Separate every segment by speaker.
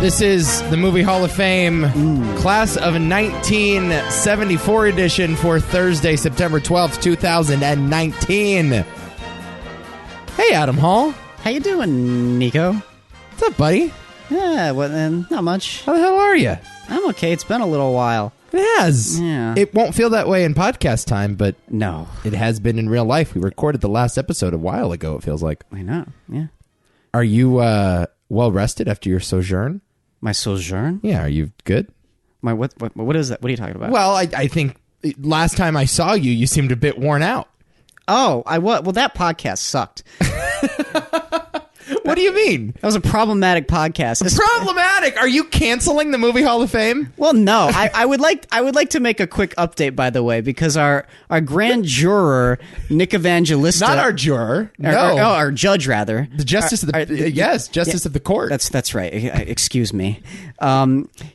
Speaker 1: This is the Movie Hall of Fame Class of 1974 edition for Thursday, September 12th, 2019. Hey, Adam Hall.
Speaker 2: How you doing, Nico?
Speaker 1: What's up, buddy?
Speaker 2: Yeah, well, not much.
Speaker 1: How the hell are you?
Speaker 2: I'm okay. It's been a little while.
Speaker 1: It has.
Speaker 2: Yeah.
Speaker 1: It won't feel that way in podcast time, but
Speaker 2: No.
Speaker 1: it has been in real life. We recorded the last episode a while ago, it feels like.
Speaker 2: I know, yeah.
Speaker 1: Are you well rested after your sojourn?
Speaker 2: My sojourn?
Speaker 1: Yeah, are you good?
Speaker 2: My what is that? What are you talking about?
Speaker 1: Well, I think last time I saw you, you seemed a bit worn out.
Speaker 2: Oh, well, that podcast sucked.
Speaker 1: What do you mean?
Speaker 2: That was a problematic podcast.
Speaker 1: Problematic? Are you canceling the Movie Hall of Fame?
Speaker 2: Well, no. I would like to make a quick update, by the way, because our grand juror, Nick Evangelista...
Speaker 1: Not our juror. No.
Speaker 2: Our judge, rather.
Speaker 1: The justice of the... justice of the court.
Speaker 2: That's right. Excuse me.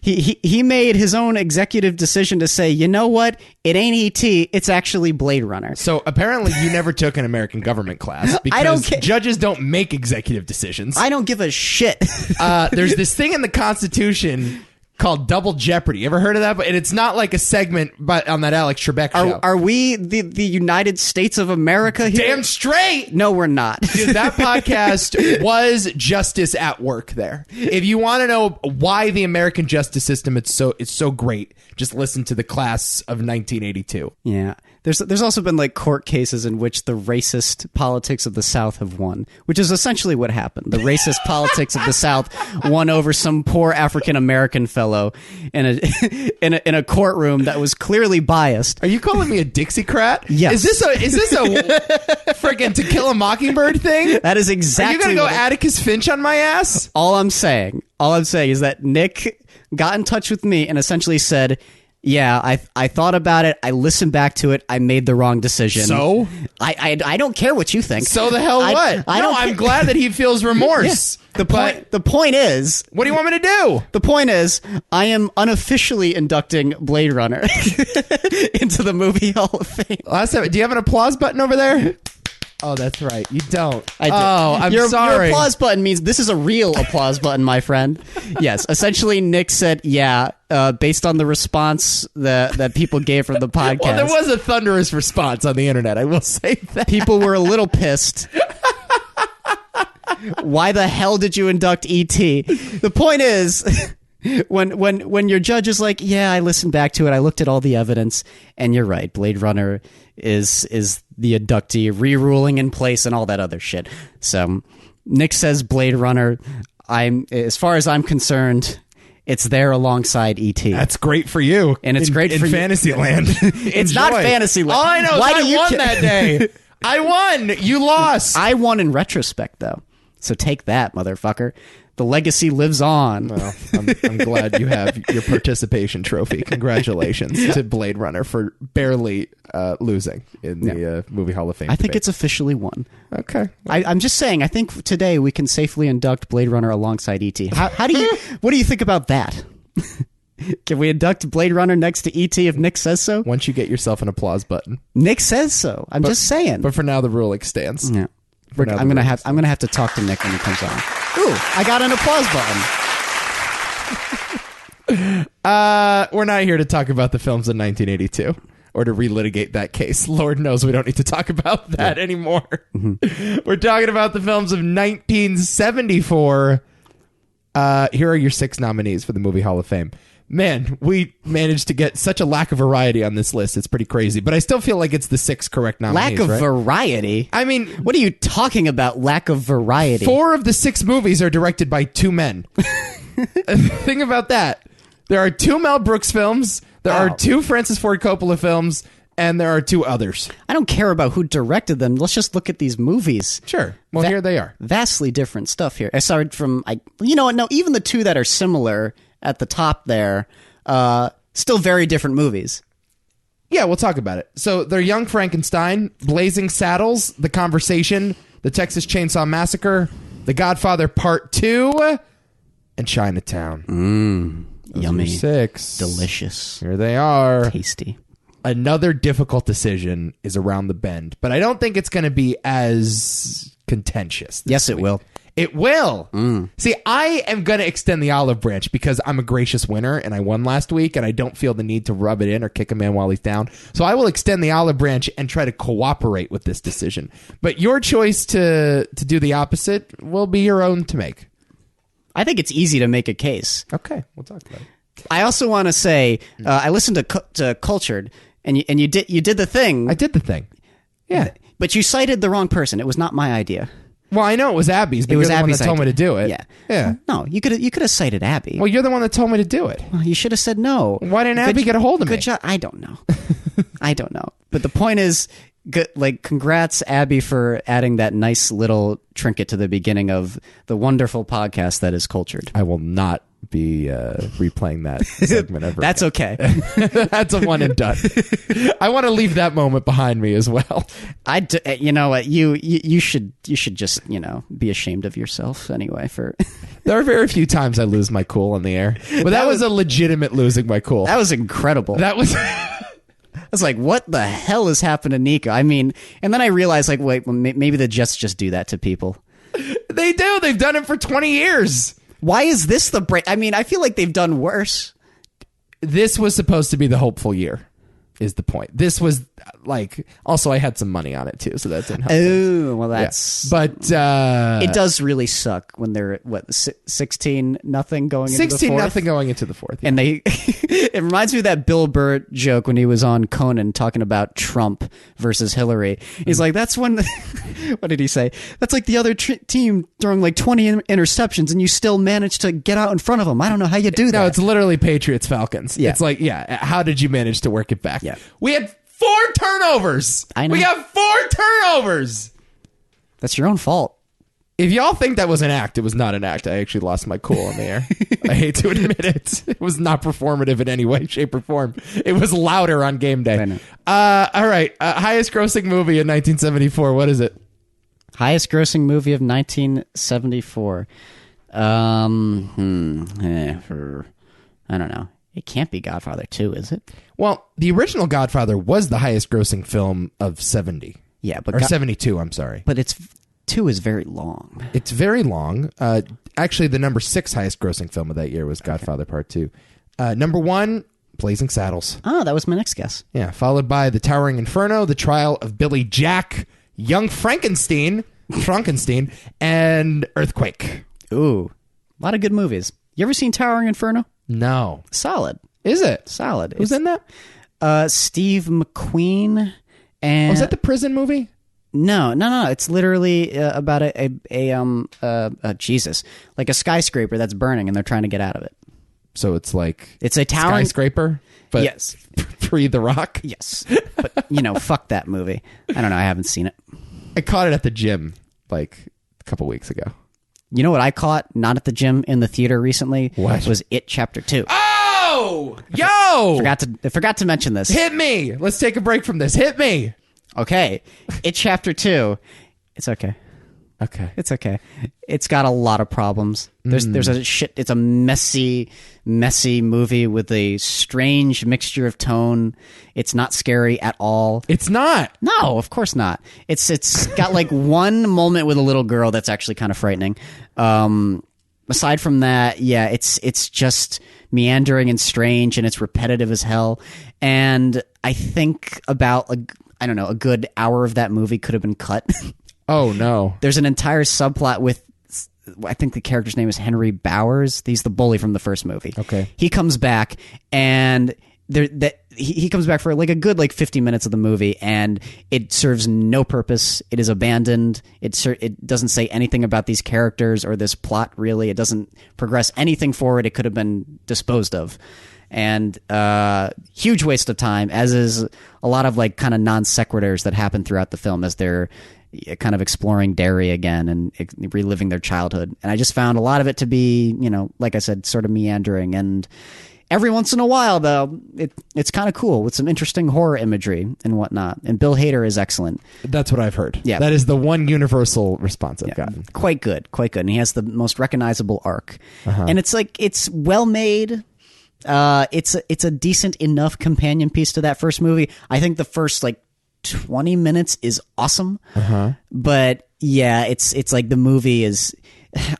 Speaker 2: He made his own executive decision to say, you know what? It ain't E.T., it's actually Blade Runner.
Speaker 1: So apparently you never took an American government class because judges don't make executive decisions.
Speaker 2: I don't give a shit.
Speaker 1: There's this thing in the Constitution called Double Jeopardy. Ever heard of that? And it's not like a segment on that Alex Trebek show.
Speaker 2: Are we the United States of America here?
Speaker 1: Damn straight!
Speaker 2: No, we're not.
Speaker 1: Dude, that podcast was justice at work there. If you want to know why the American justice system it's so great, just listen to the class of 1982.
Speaker 2: Yeah. There's also been like court cases in which the racist politics of the South have won, which is essentially what happened. The racist politics of the South won over some poor African American fellow in a courtroom that was clearly biased.
Speaker 1: Are you calling me a Dixiecrat?
Speaker 2: Yes.
Speaker 1: Is this a freaking To Kill a Mockingbird thing?
Speaker 2: That is exactly.
Speaker 1: Are you gonna go Atticus Finch on my ass?
Speaker 2: All I'm saying is that Nick got in touch with me and essentially said, yeah, I thought about it. I listened back to it. I made the wrong decision.
Speaker 1: So?
Speaker 2: I don't care what you think.
Speaker 1: So the hell what? I'm glad that he feels remorse.
Speaker 2: Yeah. The point is...
Speaker 1: What do you want me to do?
Speaker 2: The point is, I am unofficially inducting Blade Runner into the Movie Hall of Fame.
Speaker 1: Last time, do you have an applause button over there? Oh, that's right. You don't.
Speaker 2: I do.
Speaker 1: Oh, I'm sorry.
Speaker 2: Your applause button means this is a real applause button, my friend. Yes. Essentially, Nick said, yeah, based on the response that people gave from the podcast.
Speaker 1: Well, there was a thunderous response on the internet, I will say that.
Speaker 2: People were a little pissed. Why the hell did you induct E.T.? The point is... When your judge is like, yeah, I listened back to it, I looked at all the evidence, and you're right, Blade Runner is the inductee, re-ruling in place and all that other shit. So Nick says Blade Runner, as far as I'm concerned, it's there alongside E.T.
Speaker 1: That's great for you.
Speaker 2: And it's great for
Speaker 1: Fantasyland.
Speaker 2: It's not Fantasyland.
Speaker 1: All I know is I won that day. I won. You lost.
Speaker 2: I won in retrospect, though. So take that, motherfucker. The legacy lives on.
Speaker 1: Well, I'm glad you have your participation trophy. Congratulations to Blade Runner for barely losing in the Movie Hall of Fame.
Speaker 2: I think it's officially won.
Speaker 1: Okay.
Speaker 2: I'm just saying, I think today we can safely induct Blade Runner alongside E.T. What do you think about that? Can we induct Blade Runner next to E.T. if Nick says so?
Speaker 1: Once you get yourself an applause button.
Speaker 2: Nick says so. I'm just saying.
Speaker 1: But for now, the ruling stands.
Speaker 2: Yeah. I'm gonna have to talk to Nick when he comes on. Ooh, I got an applause button.
Speaker 1: We're not here to talk about the films in 1982 or to relitigate that case. Lord knows we don't need to talk about that anymore. Mm-hmm. We're talking about the films of 1974. Here are your 6 nominees for the Movie Hall of Fame. Man, we managed to get such a lack of variety on this list. It's pretty crazy. But I still feel like it's the 6 correct nominees,
Speaker 2: Lack of variety?
Speaker 1: I mean...
Speaker 2: What are you talking about, lack of variety?
Speaker 1: 4 of the 6 movies are directed by 2 men. Think about that. There are 2 Mel Brooks films, there are 2 Francis Ford Coppola films, and there are 2 others.
Speaker 2: I don't care about who directed them. Let's just look at these movies.
Speaker 1: Sure. Well, here they are. Vastly
Speaker 2: different stuff here. Aside from... You know what? No, even the 2 that are similar... at the top there, still very different movies.
Speaker 1: Yeah, we'll talk about it. So they're Young Frankenstein, Blazing Saddles, The Conversation, The Texas Chain Saw Massacre, The Godfather Part II, and Chinatown.
Speaker 2: Yummy.
Speaker 1: 6.
Speaker 2: Delicious.
Speaker 1: Here they are.
Speaker 2: Tasty.
Speaker 1: Another difficult decision is around the bend, but I don't think it's going to be as contentious.
Speaker 2: Yes, it will.
Speaker 1: It will. See, I am going to extend the olive branch because I'm a gracious winner and I won last week and I don't feel the need to rub it in or kick a man while he's down. So I will extend the olive branch and try to cooperate with this decision. But your choice to do the opposite will be your own to make.
Speaker 2: I think it's easy to make a case.
Speaker 1: Okay, we'll talk about it.
Speaker 2: I also want to say I listened to Cultured, and you did the thing.
Speaker 1: I did the thing. Yeah,
Speaker 2: but you cited the wrong person. It was not my idea.
Speaker 1: Well, I know it was Abby's, but you're the one that told me to do it. Yeah.
Speaker 2: No, you could have cited Abby.
Speaker 1: Well, you're the one that told me to do it.
Speaker 2: Well, you should have said no.
Speaker 1: Why didn't Abby get a hold of me?
Speaker 2: Good job. I don't know. I don't know. But the point is, congrats, Abby, for adding that nice little trinket to the beginning of the wonderful podcast that is Cultured.
Speaker 1: I will not be replaying that segment ever.
Speaker 2: That's okay.
Speaker 1: That's a one and done. I want to leave that moment behind me as well.
Speaker 2: You know what? You should just be ashamed of yourself anyway. For
Speaker 1: there are very few times I lose my cool on the air, but that was a legitimate losing my cool.
Speaker 2: That was incredible.
Speaker 1: That was.
Speaker 2: I was like, what the hell has happened to Nico? I mean, and then I realized, like, wait, well, maybe the Jets just do that to people.
Speaker 1: They do. They've done it for 20 years.
Speaker 2: Why is this the break? I mean, I feel like they've done worse.
Speaker 1: This was supposed to be the hopeful year, is the point. This was also I had some money on it too, so that didn't help.
Speaker 2: Oh, well, that's.
Speaker 1: Yeah. But
Speaker 2: it does really suck when they're 16-0 going into the fourth.
Speaker 1: 16-0 going into the fourth, yeah.
Speaker 2: And they. It reminds me of that Bill Burr joke when he was on Conan talking about Trump versus Hillary. He's like, that's when. What did he say? That's like the other team throwing like 20 interceptions, and you still manage to get out in front of them. I don't know how you do that.
Speaker 1: No, it's literally Patriots Falcons.
Speaker 2: Yeah.
Speaker 1: It's like, how did you manage to work it back?
Speaker 2: Yeah.
Speaker 1: We had 4 turnovers.
Speaker 2: I know.
Speaker 1: We got 4 turnovers.
Speaker 2: That's your own fault.
Speaker 1: If y'all think that was an act, it was not an act. I actually lost my cool on the air. I hate to admit it. It was not performative in any way, shape, or form. It was louder on game day.
Speaker 2: I know.
Speaker 1: All right. Highest grossing movie in 1974. What is it?
Speaker 2: Highest grossing movie of 1974. I don't know. It can't be Godfather 2, is it?
Speaker 1: Well, the original Godfather was the highest grossing film of 70.
Speaker 2: Yeah, but
Speaker 1: 72, I'm sorry.
Speaker 2: But 2 is very long.
Speaker 1: It's very long. Actually, the number 6 highest grossing film of that year was Godfather Part 2. Number 1, Blazing Saddles.
Speaker 2: Oh, that was my next guess.
Speaker 1: Yeah, followed by The Towering Inferno, The Trial of Billy Jack, Young Frankenstein, and Earthquake.
Speaker 2: Ooh, a lot of good movies. You ever seen Towering Inferno?
Speaker 1: No.
Speaker 2: Solid.
Speaker 1: Is it?
Speaker 2: Solid.
Speaker 1: Who's in that?
Speaker 2: Steve McQueen. And
Speaker 1: was that the prison movie?
Speaker 2: No. It's literally about Jesus, like a skyscraper that's burning and they're trying to get out of it.
Speaker 1: So it's like
Speaker 2: it's a towering
Speaker 1: skyscraper, but
Speaker 2: yes,
Speaker 1: pre The Rock.
Speaker 2: Yes, but fuck that movie. I don't know. I haven't seen it.
Speaker 1: I caught it at the gym like a couple weeks ago.
Speaker 2: You know what I caught? Not at the gym, in the theater recently.
Speaker 1: What?
Speaker 2: Was It Chapter 2?
Speaker 1: Oh, yo!
Speaker 2: I forgot to mention this.
Speaker 1: Hit me. Let's take a break from this. Hit me.
Speaker 2: Okay, It Chapter 2. It's okay.
Speaker 1: Okay.
Speaker 2: It's okay. It's got a lot of problems. There's a shit. It's a messy movie with a strange mixture of tone. It's not scary at all.
Speaker 1: It's not.
Speaker 2: No, of course not. It's got like one moment with a little girl that's actually kind of frightening. Aside from that, yeah, it's just meandering and strange, and it's repetitive as hell. And I think about a good hour of that movie could have been cut.
Speaker 1: Oh, no.
Speaker 2: There's an entire subplot with, I think the character's name is Henry Bowers. He's the bully from the first movie.
Speaker 1: Okay.
Speaker 2: He comes back, and he comes back for like a good 50 minutes of the movie, and it serves no purpose. It is abandoned. It doesn't say anything about these characters or this plot, really. It doesn't progress anything forward. It could have been disposed of. And huge waste of time, as is a lot of kind of non sequiturs that happen throughout the film as they're kind of exploring Derry again and reliving their childhood. And I just found a lot of it to be, like I said, sort of meandering. And every once in a while, though, it's kind of cool with some interesting horror imagery and whatnot. And Bill Hader is excellent.
Speaker 1: That's what I've heard.
Speaker 2: Yeah.
Speaker 1: That is the one universal response I've gotten.
Speaker 2: Quite good. And he has the most recognizable arc. And it's well made. It's a decent enough companion piece to that first movie. I think the first 20 minutes is awesome. But yeah, it's like the movie is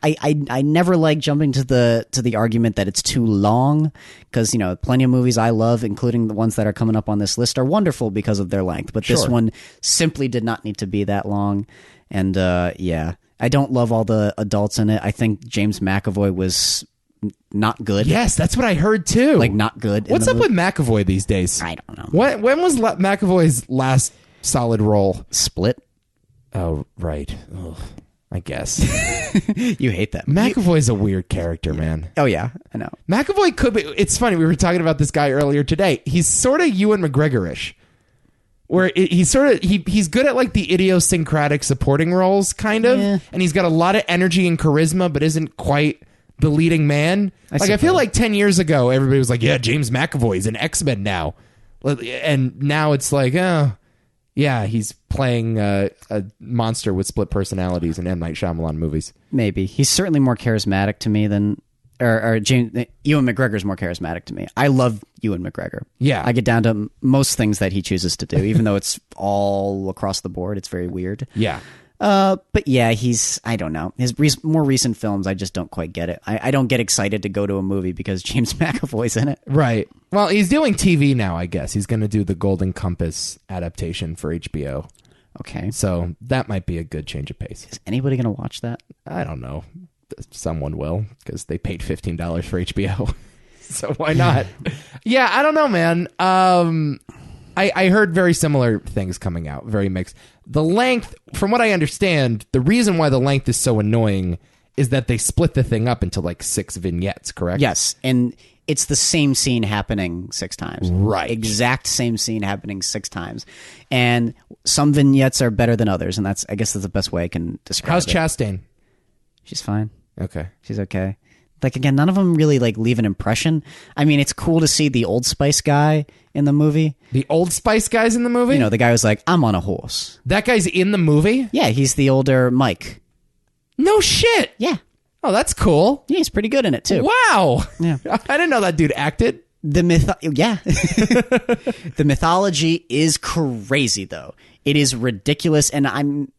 Speaker 2: I never like jumping to the argument that it's too long, because plenty of movies I love, including the ones that are coming up on this list, are wonderful because of their length. But this one simply did not need to be that long, and I don't love all the adults in it. I think James McAvoy was not good.
Speaker 1: Yes, that's what I heard too.
Speaker 2: Like, not good.
Speaker 1: What's up with McAvoy these days?
Speaker 2: I don't know.
Speaker 1: When was McAvoy's last solid role?
Speaker 2: Split.
Speaker 1: Oh, right. Ugh, I guess.
Speaker 2: You hate that.
Speaker 1: McAvoy's a weird character, man.
Speaker 2: Oh, yeah, I know.
Speaker 1: McAvoy could be... It's funny, we were talking about this guy earlier today. He's sort of Ewan McGregor-ish. Where he's good at like the idiosyncratic supporting roles, kind of. Yeah. And he's got a lot of energy and charisma, but isn't quite the leading man. I feel like 10 years ago, everybody was like, yeah, James McAvoy's an X-Men now. And now it's like, oh, yeah, he's playing a monster with split personalities in M. Night Shyamalan movies.
Speaker 2: Maybe. He's certainly more charismatic to me than... Or Ewan McGregor's more charismatic to me. I love Ewan McGregor.
Speaker 1: Yeah.
Speaker 2: I get down to most things that he chooses to do, even though it's all across the board. It's very weird.
Speaker 1: Yeah.
Speaker 2: But yeah, I don't know. His more recent films, I just don't quite get it. I don't get excited to go to a movie because James McAvoy's in it.
Speaker 1: Right. Well, he's doing TV now, I guess. He's going to do the Golden Compass adaptation for HBO.
Speaker 2: Okay.
Speaker 1: So that might be a good change of pace.
Speaker 2: Is anybody going to watch that?
Speaker 1: I don't know. Someone will, because they paid $15 for HBO. So why not? Yeah, I don't know, man. I heard very similar things coming out, very mixed. The length, from what I understand, the reason why the length is so annoying is that they split the thing up into like 6 vignettes, correct?
Speaker 2: Yes, and it's the same scene happening 6 times.
Speaker 1: Right.
Speaker 2: Exact same scene happening 6 times. And some vignettes are better than others, and I guess that's the best way I can describe
Speaker 1: How's
Speaker 2: it.
Speaker 1: Chastain?
Speaker 2: She's fine.
Speaker 1: Okay.
Speaker 2: She's okay. Like, again, none of them really like leave an impression. I mean, it's cool to see the Old Spice guy in the movie.
Speaker 1: The Old Spice guy's in the movie?
Speaker 2: The guy was like, I'm on a horse.
Speaker 1: That guy's in the movie?
Speaker 2: Yeah, he's the older Mike.
Speaker 1: No shit.
Speaker 2: Yeah.
Speaker 1: Oh, that's cool.
Speaker 2: Yeah, he's pretty good in it, too.
Speaker 1: Wow.
Speaker 2: Yeah.
Speaker 1: I didn't know that dude acted.
Speaker 2: The mythology is crazy, though. It is ridiculous, and I'm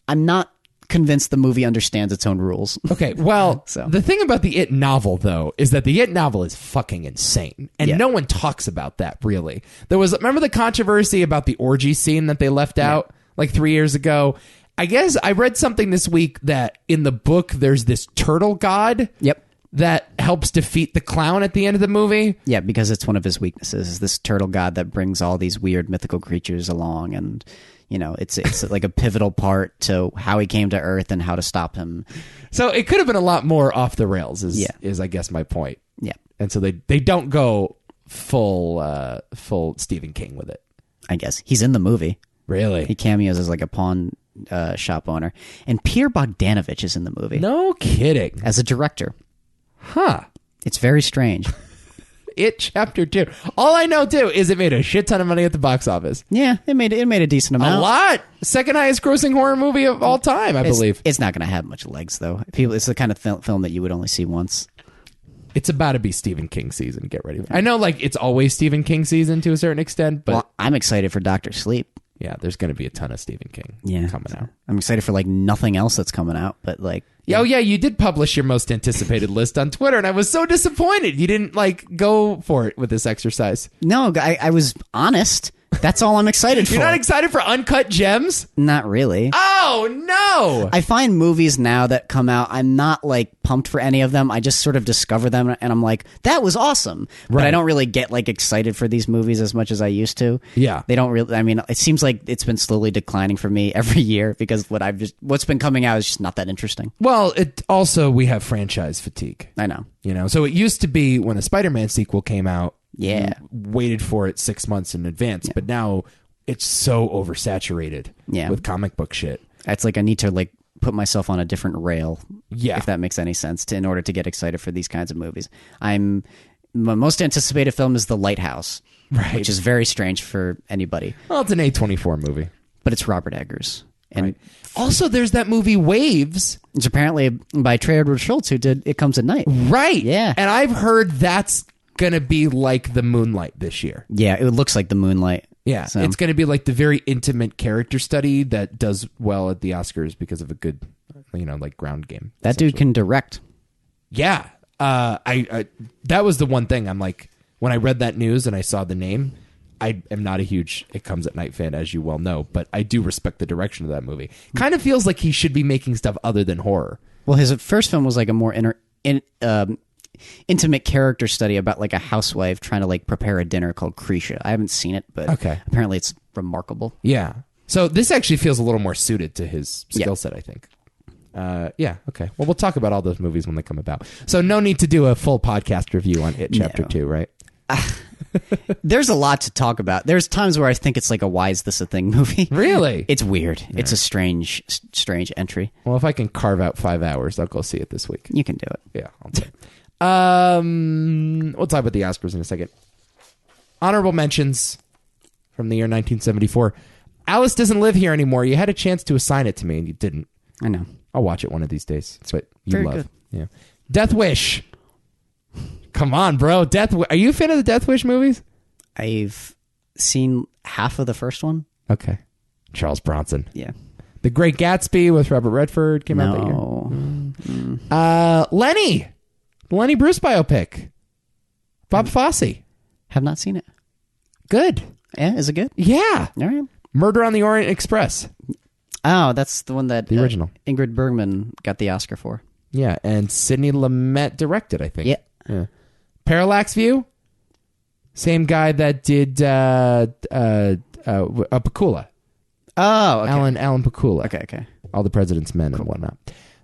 Speaker 2: not convinced the movie understands its own rules.
Speaker 1: Okay, well, the thing about the It novel, though, is that the It novel is fucking insane. And no one talks about that, really. Remember the controversy about the orgy scene that they left out like 3 years ago? I guess I read something this week that in the book there's this turtle god that helps defeat the clown at the end of the movie.
Speaker 2: Yeah, because it's one of his weaknesses, is this turtle god that brings all these weird mythical creatures along, and it's like a pivotal part to how he came to Earth and how to stop him.
Speaker 1: So it could have been a lot more off the rails, is I guess my point.
Speaker 2: Yeah.
Speaker 1: And so they don't go full Stephen King with it.
Speaker 2: I guess. He's in the movie.
Speaker 1: Really?
Speaker 2: He cameos as like a pawn shop owner. And Pierre Bogdanovich is in the movie.
Speaker 1: No kidding.
Speaker 2: As a director.
Speaker 1: Huh.
Speaker 2: It's very strange.
Speaker 1: It Chapter 2. All I know, too, is it made a shit ton of money at the box office.
Speaker 2: Yeah, it made a decent amount.
Speaker 1: A lot. Second highest grossing horror movie of all time, I believe.
Speaker 2: It's not going to have much legs, though. It's the kind of film that you would only see once.
Speaker 1: It's about to be Stephen King season. Get ready. I know, like, it's always Stephen King season to a certain extent, but...
Speaker 2: Well, I'm excited for Dr. Sleep.
Speaker 1: Yeah, there's going to be a ton of Stephen King coming out.
Speaker 2: I'm excited for, like, nothing else that's coming out, but, like...
Speaker 1: Oh, yeah, you did publish your most anticipated list on Twitter, and I was so disappointed. You didn't, like, go for it with this exercise.
Speaker 2: No, I was honest. That's all I'm excited for.
Speaker 1: You're not excited for Uncut Gems?
Speaker 2: Not really.
Speaker 1: Oh, no!
Speaker 2: I find movies now that come out, I'm not, like, pumped for any of them. I just sort of discover them, and I'm like, that was awesome. But I don't really get, like, excited for these movies as much as I used to.
Speaker 1: Yeah.
Speaker 2: They don't really... I mean, it seems like it's been slowly declining for me every year because what's been coming out is just not that interesting.
Speaker 1: Well, we have franchise fatigue.
Speaker 2: I know.
Speaker 1: So it used to be when a Spider-Man sequel came out,
Speaker 2: yeah,
Speaker 1: waited for it 6 months in advance, but now it's so oversaturated with comic book shit.
Speaker 2: It's like I need to like put myself on a different rail, if that makes any sense, in order to get excited for these kinds of movies. My most anticipated film is The Lighthouse, which is very strange for anybody.
Speaker 1: Well, it's an A24 movie,
Speaker 2: but it's Robert Eggers. And
Speaker 1: also, there's that movie Waves.
Speaker 2: It's apparently by Trey Edward Schultz, who did It Comes at Night.
Speaker 1: Right.
Speaker 2: Yeah.
Speaker 1: And I've heard that's going to be like The Moonlight this year.
Speaker 2: Yeah, it looks like The Moonlight.
Speaker 1: Yeah, so. It's going to be like the very intimate character study that does well at the Oscars because of a good like ground game.
Speaker 2: That dude can direct.
Speaker 1: Yeah. I that was the one thing I'm like, when I read that news and I saw the name, I am not a huge It Comes at Night fan, as you well know, but I do respect the direction of that movie. Kind of feels like he should be making stuff other than horror.
Speaker 2: Well, his first film was like a more intimate character study about like a housewife trying to like prepare a dinner called Krisha. I haven't seen it, but apparently it's remarkable.
Speaker 1: Yeah. So this actually feels a little more suited to his skill set, I think. Yeah, okay. Well, we'll talk about all those movies when they come about. So no need to do a full podcast review on It Chapter 2, right?
Speaker 2: There's a lot to talk about. There's times where I think it's like a why is this a thing movie.
Speaker 1: Really?
Speaker 2: It's weird. It's a strange entry.
Speaker 1: Well, if I can carve out 5 hours, I'll go see it this week.
Speaker 2: You can do it.
Speaker 1: Yeah, I'll do it. We'll talk about the Oscars in a second. Honorable mentions from the year 1974. Alice Doesn't Live Here Anymore. You had a chance to assign it to me and you didn't.
Speaker 2: I know.
Speaker 1: I'll watch it one of these days. It's what you
Speaker 2: Very
Speaker 1: love.
Speaker 2: good.
Speaker 1: Yeah. Death Wish. Come on, bro. Are you a fan of the Death Wish movies?
Speaker 2: I've seen half of the first one.
Speaker 1: Okay. Charles Bronson.
Speaker 2: Yeah.
Speaker 1: The Great Gatsby with Robert Redford came out that year. Lenny. The Lenny Bruce biopic. Bob Fosse.
Speaker 2: Have not seen it.
Speaker 1: Good.
Speaker 2: Yeah, is it good?
Speaker 1: Yeah.
Speaker 2: All right.
Speaker 1: Murder on the Orient Express.
Speaker 2: Oh, that's the one that
Speaker 1: the original
Speaker 2: Ingrid Bergman got the Oscar for.
Speaker 1: Yeah, and Sidney Lumet directed, I think.
Speaker 2: Yeah.
Speaker 1: Parallax View. Same guy that did Pakula.
Speaker 2: Oh, okay.
Speaker 1: Alan Pakula.
Speaker 2: Okay.
Speaker 1: All the President's Men and whatnot.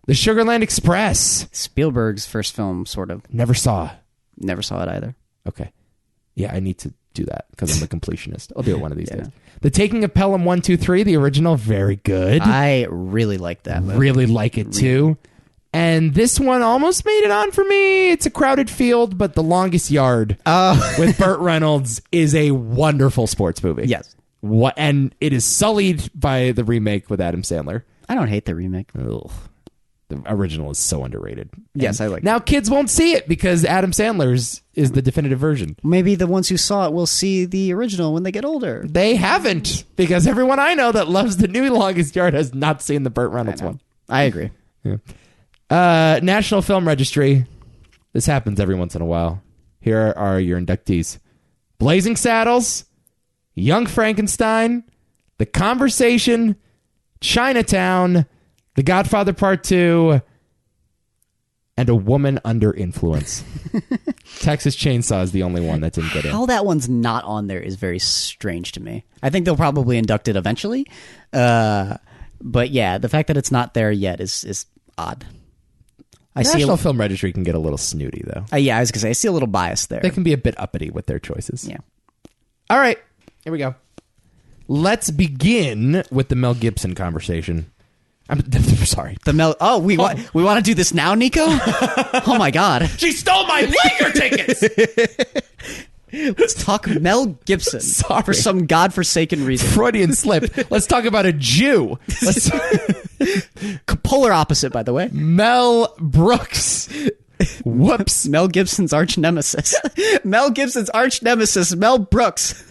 Speaker 1: The Sugarland Express.
Speaker 2: Spielberg's first film, sort of.
Speaker 1: Never saw.
Speaker 2: Never saw it either.
Speaker 1: Okay. Yeah, I need to do that because I'm a completionist. I'll do it one of these days. The Taking of Pelham 1, 2, 3, the original, very good.
Speaker 2: I really like that movie.
Speaker 1: Really like it too. And this one almost made it on for me. It's A Crowded Field, but The Longest Yard with Burt Reynolds is a wonderful sports movie.
Speaker 2: Yes.
Speaker 1: And it is sullied by the remake with Adam Sandler.
Speaker 2: I don't hate the remake.
Speaker 1: Ugh. The original is so underrated.
Speaker 2: Yes, I like it.
Speaker 1: Now kids won't see it because Adam Sandler's is the definitive version.
Speaker 2: Maybe the ones who saw it will see the original when they get older.
Speaker 1: They haven't, because everyone I know that loves the new Longest Yard has not seen the Burt Reynolds one.
Speaker 2: I agree.
Speaker 1: Yeah. National Film Registry. This happens every once in a while. Here are your inductees. Blazing Saddles, Young Frankenstein, The Conversation, Chinatown, The Godfather Part II, and A Woman Under Influence. Texas Chain Saw is the only one that didn't get in.
Speaker 2: How that one's not on there is very strange to me. I think they'll probably induct it eventually. But yeah, the fact that it's not there yet is odd.
Speaker 1: National Film Registry can get a little snooty, though.
Speaker 2: Yeah, I was going to say, I see a little bias there.
Speaker 1: They can be a bit uppity with their choices.
Speaker 2: Yeah.
Speaker 1: All right, here we go. Let's begin with the Mel Gibson conversation. I'm sorry.
Speaker 2: We want to do this now, Nico? Oh my God.
Speaker 1: She stole my Laker tickets!
Speaker 2: Let's talk Mel Gibson for some godforsaken reason.
Speaker 1: Freudian slip. Let's talk about a Jew.
Speaker 2: Polar opposite, by the way.
Speaker 1: Mel Brooks. Whoops.
Speaker 2: Mel Gibson's arch nemesis. Mel Gibson's arch nemesis, Mel Brooks.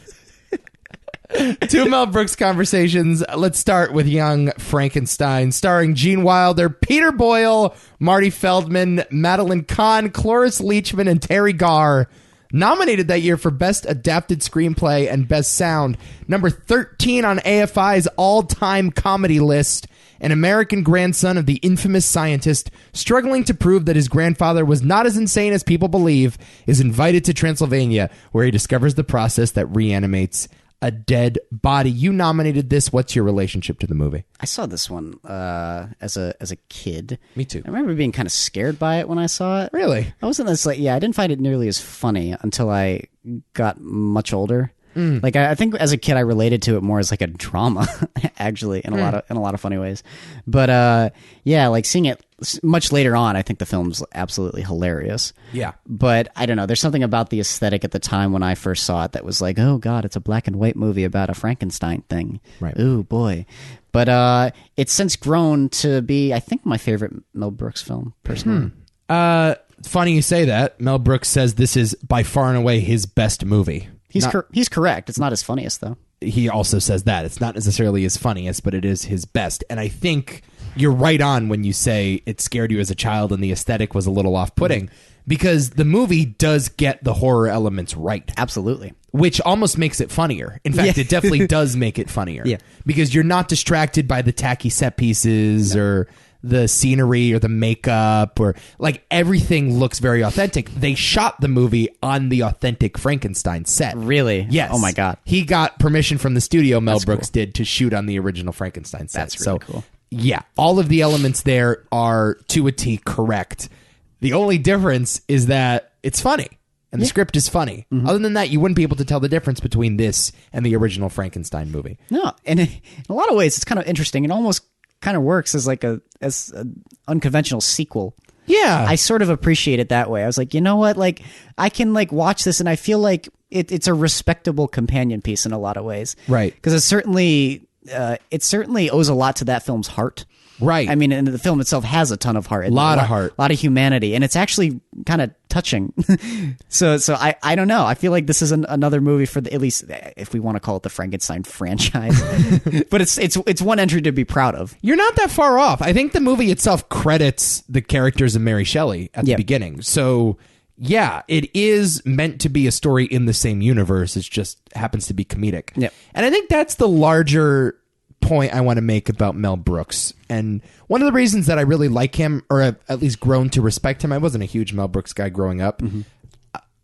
Speaker 1: Two Mel Brooks conversations. Let's start with Young Frankenstein, starring Gene Wilder, Peter Boyle, Marty Feldman, Madeline Kahn, Cloris Leachman, and Terry Garr. Nominated that year for Best Adapted Screenplay and Best Sound. Number 13 on AFI's all-time comedy list. An American grandson of the infamous scientist, struggling to prove that his grandfather was not as insane as people believe, is invited to Transylvania, where he discovers the process that reanimates a dead body. You nominated this. What's your relationship to the movie?
Speaker 2: I saw this one as a kid.
Speaker 1: Me too.
Speaker 2: I remember being kind of scared by it when I saw it.
Speaker 1: Really?
Speaker 2: I wasn't as I didn't find it nearly as funny until I got much older. Like I think as a kid I related to it more as like a drama, actually, in a lot of funny ways. But like seeing it much later on, I think the film's absolutely hilarious.
Speaker 1: Yeah.
Speaker 2: But I don't know. There's something about the aesthetic at the time when I first saw it that was like, oh God, it's a black and white movie about a Frankenstein thing.
Speaker 1: Right.
Speaker 2: Ooh boy. But it's since grown to be, I think, my favorite Mel Brooks film personally.
Speaker 1: Funny you say that. Mel Brooks says this is by far and away his best movie.
Speaker 2: He's correct. It's not his funniest, though.
Speaker 1: He also says that. It's not necessarily his funniest, but it is his best. And I think you're right on when you say it scared you as a child and the aesthetic was a little off-putting, because the movie does get the horror elements right.
Speaker 2: Absolutely.
Speaker 1: Which almost makes it funnier. In fact, it definitely does make it funnier.
Speaker 2: Yeah.
Speaker 1: Because you're not distracted by the tacky set pieces or the scenery or the makeup, or like everything looks very authentic. They shot the movie on the authentic Frankenstein set.
Speaker 2: Really?
Speaker 1: Yes.
Speaker 2: Oh my God.
Speaker 1: He got permission from the studio Mel Brooks did to shoot on the original Frankenstein set.
Speaker 2: That's really cool.
Speaker 1: Yeah, all of the elements there are to a T correct. The only difference is that it's funny. And the script is funny. Other than that, you wouldn't be able to tell the difference between this and the original Frankenstein movie.
Speaker 2: No, and in a lot of ways, it's kind of interesting. It almost kind of works as like as an unconventional sequel.
Speaker 1: Yeah.
Speaker 2: I sort of appreciate it that way. I was like, you know what? Like, I can like watch this, and I feel like it's a respectable companion piece in a lot of ways.
Speaker 1: Right.
Speaker 2: Because it certainly owes a lot to that film's heart.
Speaker 1: Right.
Speaker 2: I mean, and the film itself has a ton of heart.
Speaker 1: A lot of heart.
Speaker 2: A lot of humanity. And it's actually kind of touching. So I don't know. I feel like this is another movie for at least if we want to call it the Frankenstein franchise. But it's one entry to be proud of.
Speaker 1: You're not that far off. I think the movie itself credits the characters of Mary Shelley at the beginning. So, yeah, it is meant to be a story in the same universe. It just happens to be comedic.
Speaker 2: Yep.
Speaker 1: And I think that's the larger point I want to make about Mel Brooks. And one of the reasons that I really like him, or have at least grown to respect him, I wasn't a huge Mel Brooks guy growing up.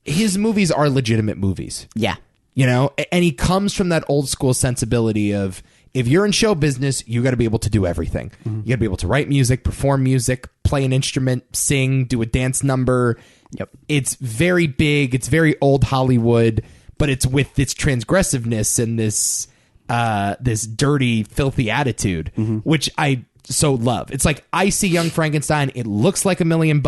Speaker 1: His movies are legitimate movies.
Speaker 2: Yeah.
Speaker 1: You know, and he comes from that old school sensibility of, if you're in show business, you got to be able to do everything. You got to be able to write music, perform music, play an instrument, sing, do a dance number.
Speaker 2: Yep.
Speaker 1: It's very big. It's very old Hollywood, but it's with its transgressiveness and this dirty, filthy attitude, which I so love. It's like, I see Young Frankenstein. It looks like $1 million.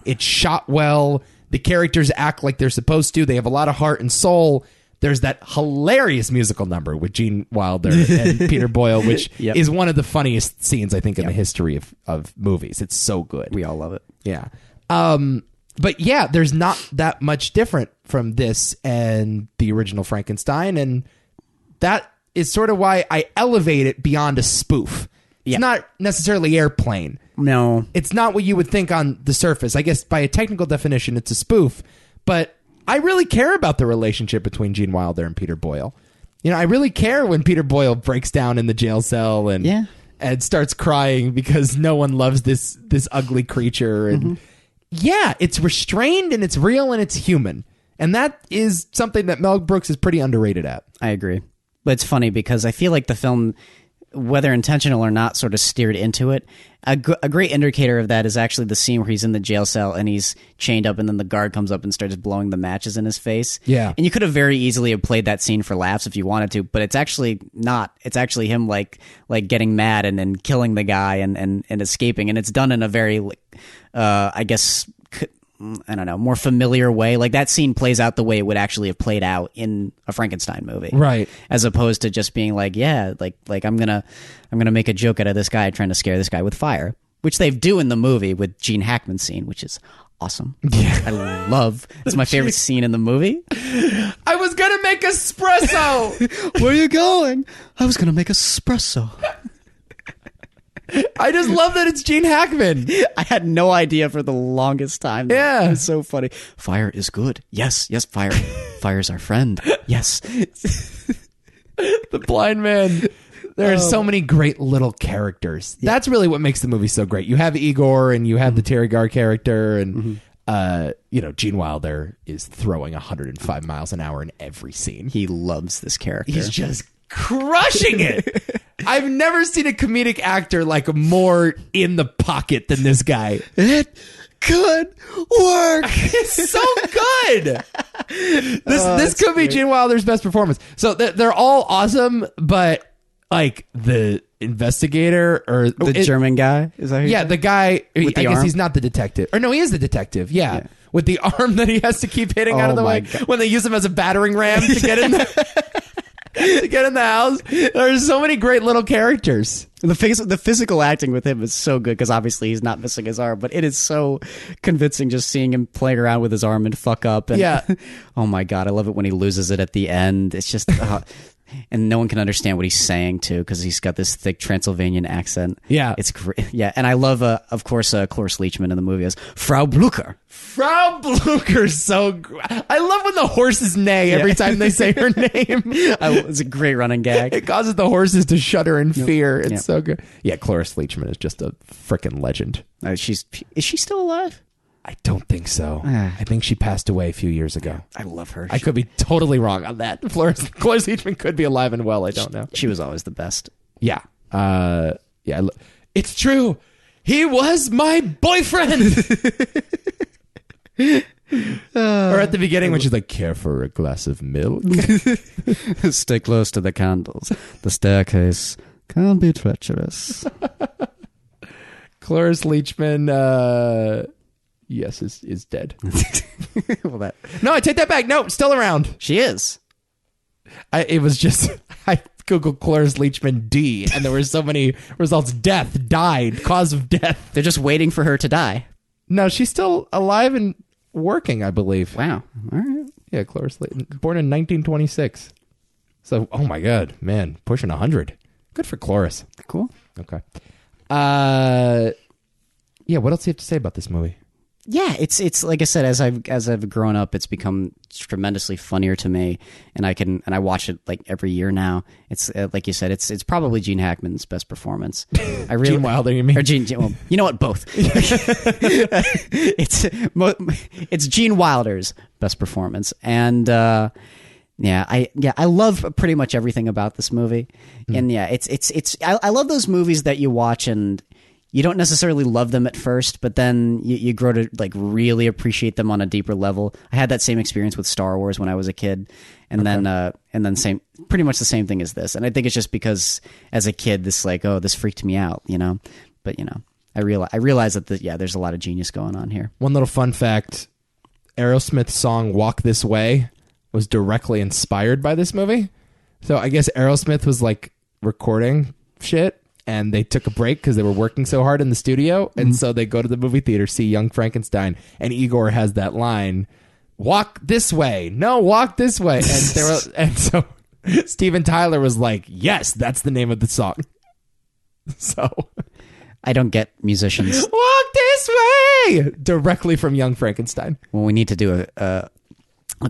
Speaker 1: It's shot well. The characters act like they're supposed to. They have a lot of heart and soul. There's that hilarious musical number with Gene Wilder and Peter Boyle, which is one of the funniest scenes, I think, in the history of movies. It's so good.
Speaker 2: We all love it.
Speaker 1: Yeah. But yeah, there's not that much different from this and the original Frankenstein. And that is sort of why I elevate it beyond a spoof. It's not necessarily Airplane.
Speaker 2: No.
Speaker 1: It's not what you would think on the surface. I guess by a technical definition, it's a spoof. But I really care about the relationship between Gene Wilder and Peter Boyle. You know, I really care when Peter Boyle breaks down in the jail cell and starts crying because no one loves this ugly creature. And yeah, it's restrained and it's real and it's human. And that is something that Mel Brooks is pretty underrated at.
Speaker 2: I agree. But it's funny because I feel like the film, whether intentional or not, sort of steered into it. A great indicator of that is actually the scene where he's in the jail cell and he's chained up, and then the guard comes up and starts blowing the matches in his face. Yeah. And you could have very easily have played that scene for laughs if you wanted to, but it's actually not. It's actually him like getting mad and then killing the guy and escaping. And it's done in a very, I guess, I don't know, more familiar way. Like, that scene plays out the way it would actually have played out in a Frankenstein movie,
Speaker 1: right? As
Speaker 2: opposed to just being like, like I'm gonna make a joke out of this guy trying to scare this guy with fire, which they do in the movie with Gene Hackman's scene, which is awesome. Yeah, I love. It's my favorite scene in the movie.
Speaker 1: I was gonna make espresso.
Speaker 2: Where are you going? I was gonna make espresso.
Speaker 1: I just love that it's Gene Hackman.
Speaker 2: I had no idea for the longest time.
Speaker 1: Yeah.
Speaker 2: It's so funny. Fire is good. Yes, fire. Fire's our friend. Yes.
Speaker 1: The blind man. There are so many great little characters. Yeah. That's really what makes the movie so great. You have Igor and you have the Terry Garr character, and Gene Wilder is throwing 105 miles an hour in every scene.
Speaker 2: He loves this character.
Speaker 1: He's just crushing it. I've never seen a comedic actor like more in the pocket than this guy.
Speaker 2: It could work.
Speaker 1: It's so good. This could be Gene Wilder's best performance. So they're all awesome, but like the investigator or
Speaker 2: the German guy, is that who you're saying?
Speaker 1: The guy. I guess
Speaker 2: arm?
Speaker 1: he's not the detective. Or no, he is the detective. Yeah. With the arm that he has to keep hitting out of the way God. When they use him as a battering ram to get in there. To get in the house. There's so many great little characters.
Speaker 2: The physical acting with him is so good because obviously he's not missing his arm, but it is so convincing just seeing him playing around with his arm and fuck up. And, oh my God, I love it when he loses it at the end. It's just and no one can understand what he's saying too because he's got this thick Transylvanian accent.
Speaker 1: Yeah.
Speaker 2: It's great. Yeah, and I love, of course, Cloris Leachman in the movie as Frau Blucher.
Speaker 1: Frau Blucher's so I love when the horses neigh every time they say her name.
Speaker 2: It's a great running gag.
Speaker 1: It causes the horses to shudder in fear. It's so good. Yeah, Cloris Leachman is just a freaking legend.
Speaker 2: Is she still alive?
Speaker 1: I don't think so. I think she passed away a few years ago.
Speaker 2: I love her.
Speaker 1: I could be totally wrong on that. Cloris Leachman could be alive and well. I don't know.
Speaker 2: She was always the best.
Speaker 1: Yeah. It's true. He was my boyfriend. Or at the beginning when she's like, care for a glass of milk?
Speaker 2: Stay close to the candles. The staircase can be treacherous.
Speaker 1: Cloris Leachman, yes, is dead. No, I take that back. No, still around.
Speaker 2: She is.
Speaker 1: It was just, I Googled Cloris Leachman D, and there were so many results. Death, died, cause of death.
Speaker 2: They're just waiting for her to die.
Speaker 1: No, she's still alive and working, I believe.
Speaker 2: Wow. All right.
Speaker 1: Yeah, Cloris Leachman, born in 1926. So, oh my God, man, pushing 100. Good for Cloris.
Speaker 2: Cool.
Speaker 1: Okay. Yeah, what else do you have to say about this movie?
Speaker 2: Yeah, it's like I said, as I've grown up, it's become tremendously funnier to me, and I watch it like every year now. It's like you said, it's probably Gene Hackman's best performance.
Speaker 1: Gene Wilder, you mean?
Speaker 2: Or Gene? Well, you know what? Both. It's Gene Wilder's best performance, and I love pretty much everything about this movie, and I love those movies that you watch and you don't necessarily love them at first, but then you grow to like really appreciate them on a deeper level. I had that same experience with Star Wars when I was a kid, and then pretty much the same thing as this. And I think it's just because as a kid, this freaked me out, you know. But you know, I realize that there's a lot of genius going on here.
Speaker 1: One little fun fact: Aerosmith's song "Walk This Way" was directly inspired by this movie. So I guess Aerosmith was like recording shit, and they took a break because they were working so hard in the studio. And so they go to the movie theater, see Young Frankenstein, and Igor has that line, "Walk this way. No, walk this way." And so Steven Tyler was like, "Yes, that's the name of the song." So
Speaker 2: I don't get musicians.
Speaker 1: Walk this way directly from Young Frankenstein.
Speaker 2: Well, we need to do a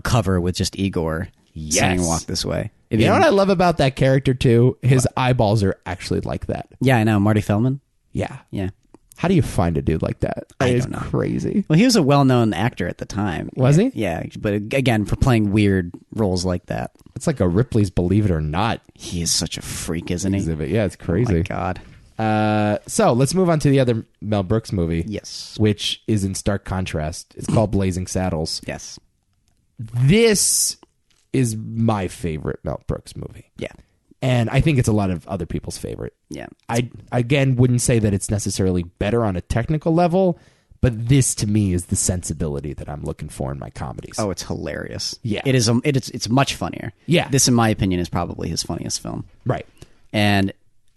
Speaker 2: cover with just Igor saying "Walk This Way."
Speaker 1: You know what I love about that character too? His eyeballs are actually like that.
Speaker 2: Yeah, I know. Marty Feldman.
Speaker 1: Yeah.
Speaker 2: Yeah.
Speaker 1: How do you find a dude like that?
Speaker 2: I don't know.
Speaker 1: Crazy.
Speaker 2: Well, he was a well-known actor at the time.
Speaker 1: Was he?
Speaker 2: Yeah, but again, for playing weird roles like that.
Speaker 1: It's like a Ripley's Believe It or Not.
Speaker 2: He is such a freak, isn't he?
Speaker 1: Exhibit. Yeah, it's crazy.
Speaker 2: Oh my God.
Speaker 1: So let's move on to the other Mel Brooks movie.
Speaker 2: Yes.
Speaker 1: Which is in stark contrast. It's called Blazing Saddles.
Speaker 2: Yes.
Speaker 1: This is my favorite Mel Brooks movie.
Speaker 2: Yeah.
Speaker 1: And I think it's a lot of other people's favorite.
Speaker 2: Yeah.
Speaker 1: I, again, wouldn't say that it's necessarily better on a technical level, but this to me is the sensibility that I'm looking for in my comedies.
Speaker 2: Oh, it's hilarious.
Speaker 1: Yeah.
Speaker 2: It is. It's much funnier.
Speaker 1: Yeah.
Speaker 2: This, in my opinion, is probably his funniest film.
Speaker 1: Right.
Speaker 2: And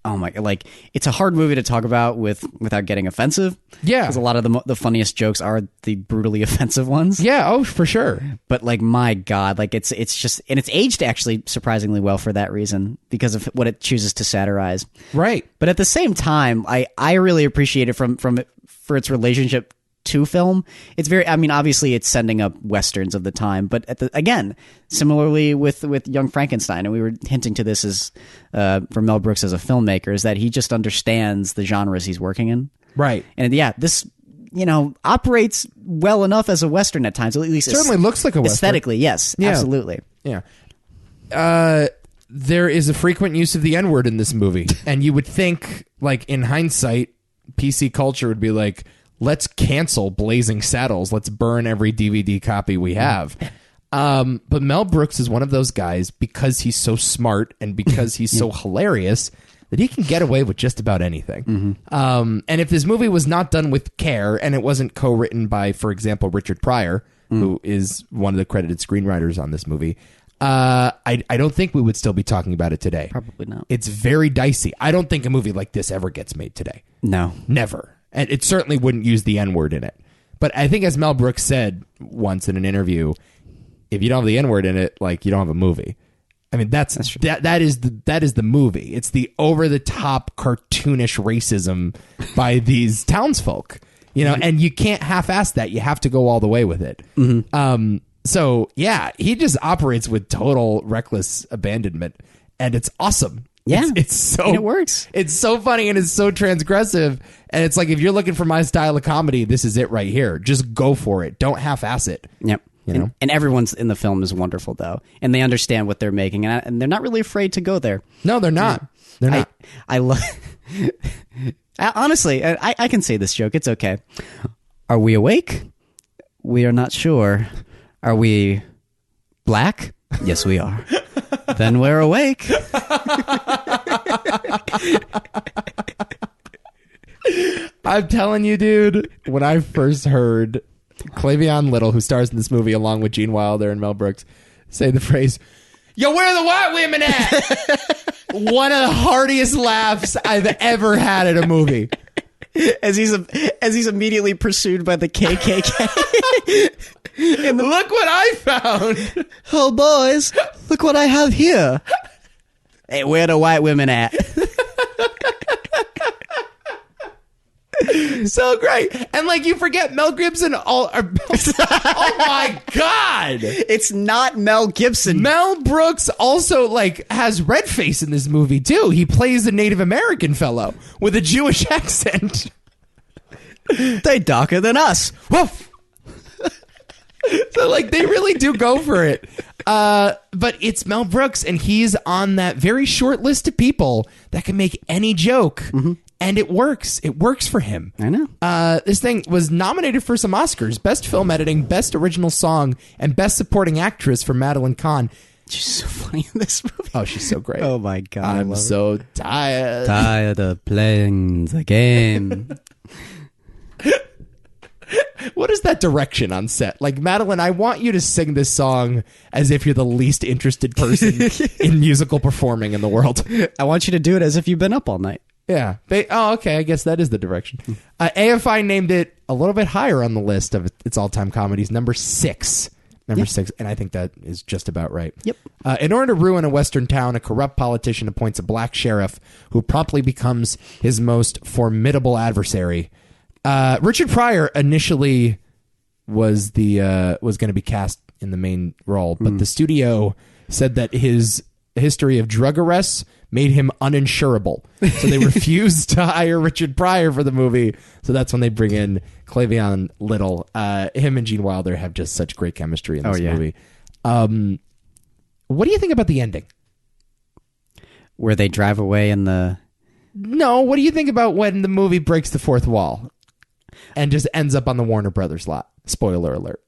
Speaker 2: oh my, like, it's a hard movie to talk about without getting offensive.
Speaker 1: Yeah.
Speaker 2: Because a lot of the funniest jokes are the brutally offensive ones.
Speaker 1: Yeah, oh, for sure.
Speaker 2: But like, my God, like it's just, and it's aged actually surprisingly well for that reason because of what it chooses to satirize.
Speaker 1: Right.
Speaker 2: But at the same time, I really appreciate it for its relationship to film. It's very, I mean, obviously it's sending up westerns of the time, but again, similarly with Young Frankenstein, and we were hinting to this as for Mel Brooks as a filmmaker, is that he just understands the genres he's working in.
Speaker 1: Right.
Speaker 2: And yeah, this, you know, operates well enough as a western at times. At least
Speaker 1: certainly looks like a western.
Speaker 2: Aesthetically, yes, yeah. Absolutely.
Speaker 1: Yeah. There is a frequent use of the N-word in this movie, and you would think, like, in hindsight, PC culture would be like, let's cancel Blazing Saddles. Let's burn every DVD copy we have. But Mel Brooks is one of those guys, because he's so smart and because he's so hilarious, that he can get away with just about anything. And if this movie was not done with care and it wasn't co-written by, for example, Richard Pryor, who is one of the credited screenwriters on this movie, I don't think we would still be talking about it today.
Speaker 2: Probably not.
Speaker 1: It's very dicey. I don't think a movie like this ever gets made today.
Speaker 2: No.
Speaker 1: Never. And it certainly wouldn't use the N-word in it. But I think, as Mel Brooks said once in an interview, if you don't have the N-word in it, like, you don't have a movie. I mean, that is the movie. It's the over the top cartoonish racism by these townsfolk, you know, and you can't half-ass that. You have to go all the way with it. So yeah, he just operates with total reckless abandonment, and it's awesome.
Speaker 2: Yeah,
Speaker 1: it's so
Speaker 2: and it works.
Speaker 1: It's so funny and it's so transgressive, and it's like, if you're looking for my style of comedy, this is it right here. Just go for it. Don't half-ass it.
Speaker 2: Yep.
Speaker 1: You know?
Speaker 2: And everyone's in the film is wonderful, though, and they understand what they're making, and they're not really afraid to go there.
Speaker 1: No, they're not. They're not.
Speaker 2: I love. Honestly, I can say this joke. It's okay. Are we awake? We are not sure. Are we black? Yes, we are. Then we're awake.
Speaker 1: I'm telling you, dude, when I first heard Clevion Little, who stars in this movie along with Gene Wilder and Mel Brooks, say the phrase, "Yo, where are the white women at?" One of the heartiest laughs I've ever had at a movie.
Speaker 2: As he's immediately pursued by the KKK.
Speaker 1: Look what I found.
Speaker 2: Oh, boys, look what I have here. Hey, where the white women at?
Speaker 1: So great. And like, you forget Mel Gibson oh my God.
Speaker 2: It's not Mel Gibson.
Speaker 1: Mel Brooks also like has red face in this movie too. He plays a Native American fellow with a Jewish accent.
Speaker 2: They darker than us. Woof.
Speaker 1: So like, they really do go for it. But it's Mel Brooks, and he's on that very short list of people that can make any joke. And it works. It works for him.
Speaker 2: I know.
Speaker 1: This thing was nominated for some Oscars: Best Film Editing, Best Original Song, and Best Supporting Actress for Madeline Kahn.
Speaker 2: She's so funny in this movie.
Speaker 1: Oh, she's so great.
Speaker 2: Oh my God.
Speaker 1: I'm so tired.
Speaker 2: Tired of playing the game.
Speaker 1: What is that direction on set? Like, Madeline, I want you to sing this song as if you're the least interested person in musical performing in the world.
Speaker 2: I want you to do it as if you've been up all night.
Speaker 1: Yeah. Oh, okay. I guess that is the direction. AFI named it a little bit higher on the list of its all-time comedies, number 6. Number 6, and I think that is just about right.
Speaker 2: Yep.
Speaker 1: In order to ruin a western town, a corrupt politician appoints a black sheriff who promptly becomes his most formidable adversary. Richard Pryor initially was going to be cast in the main role, but the studio said that his history of drug arrests made him uninsurable. So they refused to hire Richard Pryor for the movie. So that's when they bring in Clevion Little. Him and Gene Wilder have just such great chemistry in this movie. What do you think about the ending?
Speaker 2: Where they drive away in the...
Speaker 1: No, what do you think about when the movie breaks the fourth wall and just ends up on the Warner Brothers lot? Spoiler alert.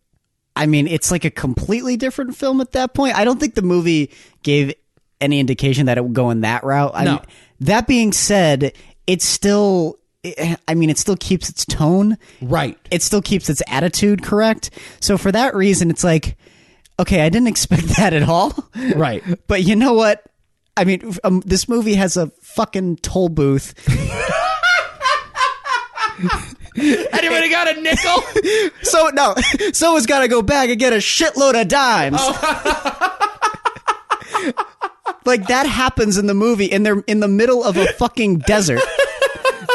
Speaker 2: I mean, it's like a completely different film at that point. I don't think the movie gave any indication that it would go in that route. I mean, that being said, it still keeps its tone.
Speaker 1: Right.
Speaker 2: It still keeps its attitude correct. So for that reason, it's like, okay, I didn't expect that at all.
Speaker 1: Right.
Speaker 2: But you know what? I mean, this movie has a fucking toll booth.
Speaker 1: Anybody got a nickel?
Speaker 2: Someone's got to go back and get a shitload of dimes. Like, that happens in the movie, and they're in the middle of a fucking desert.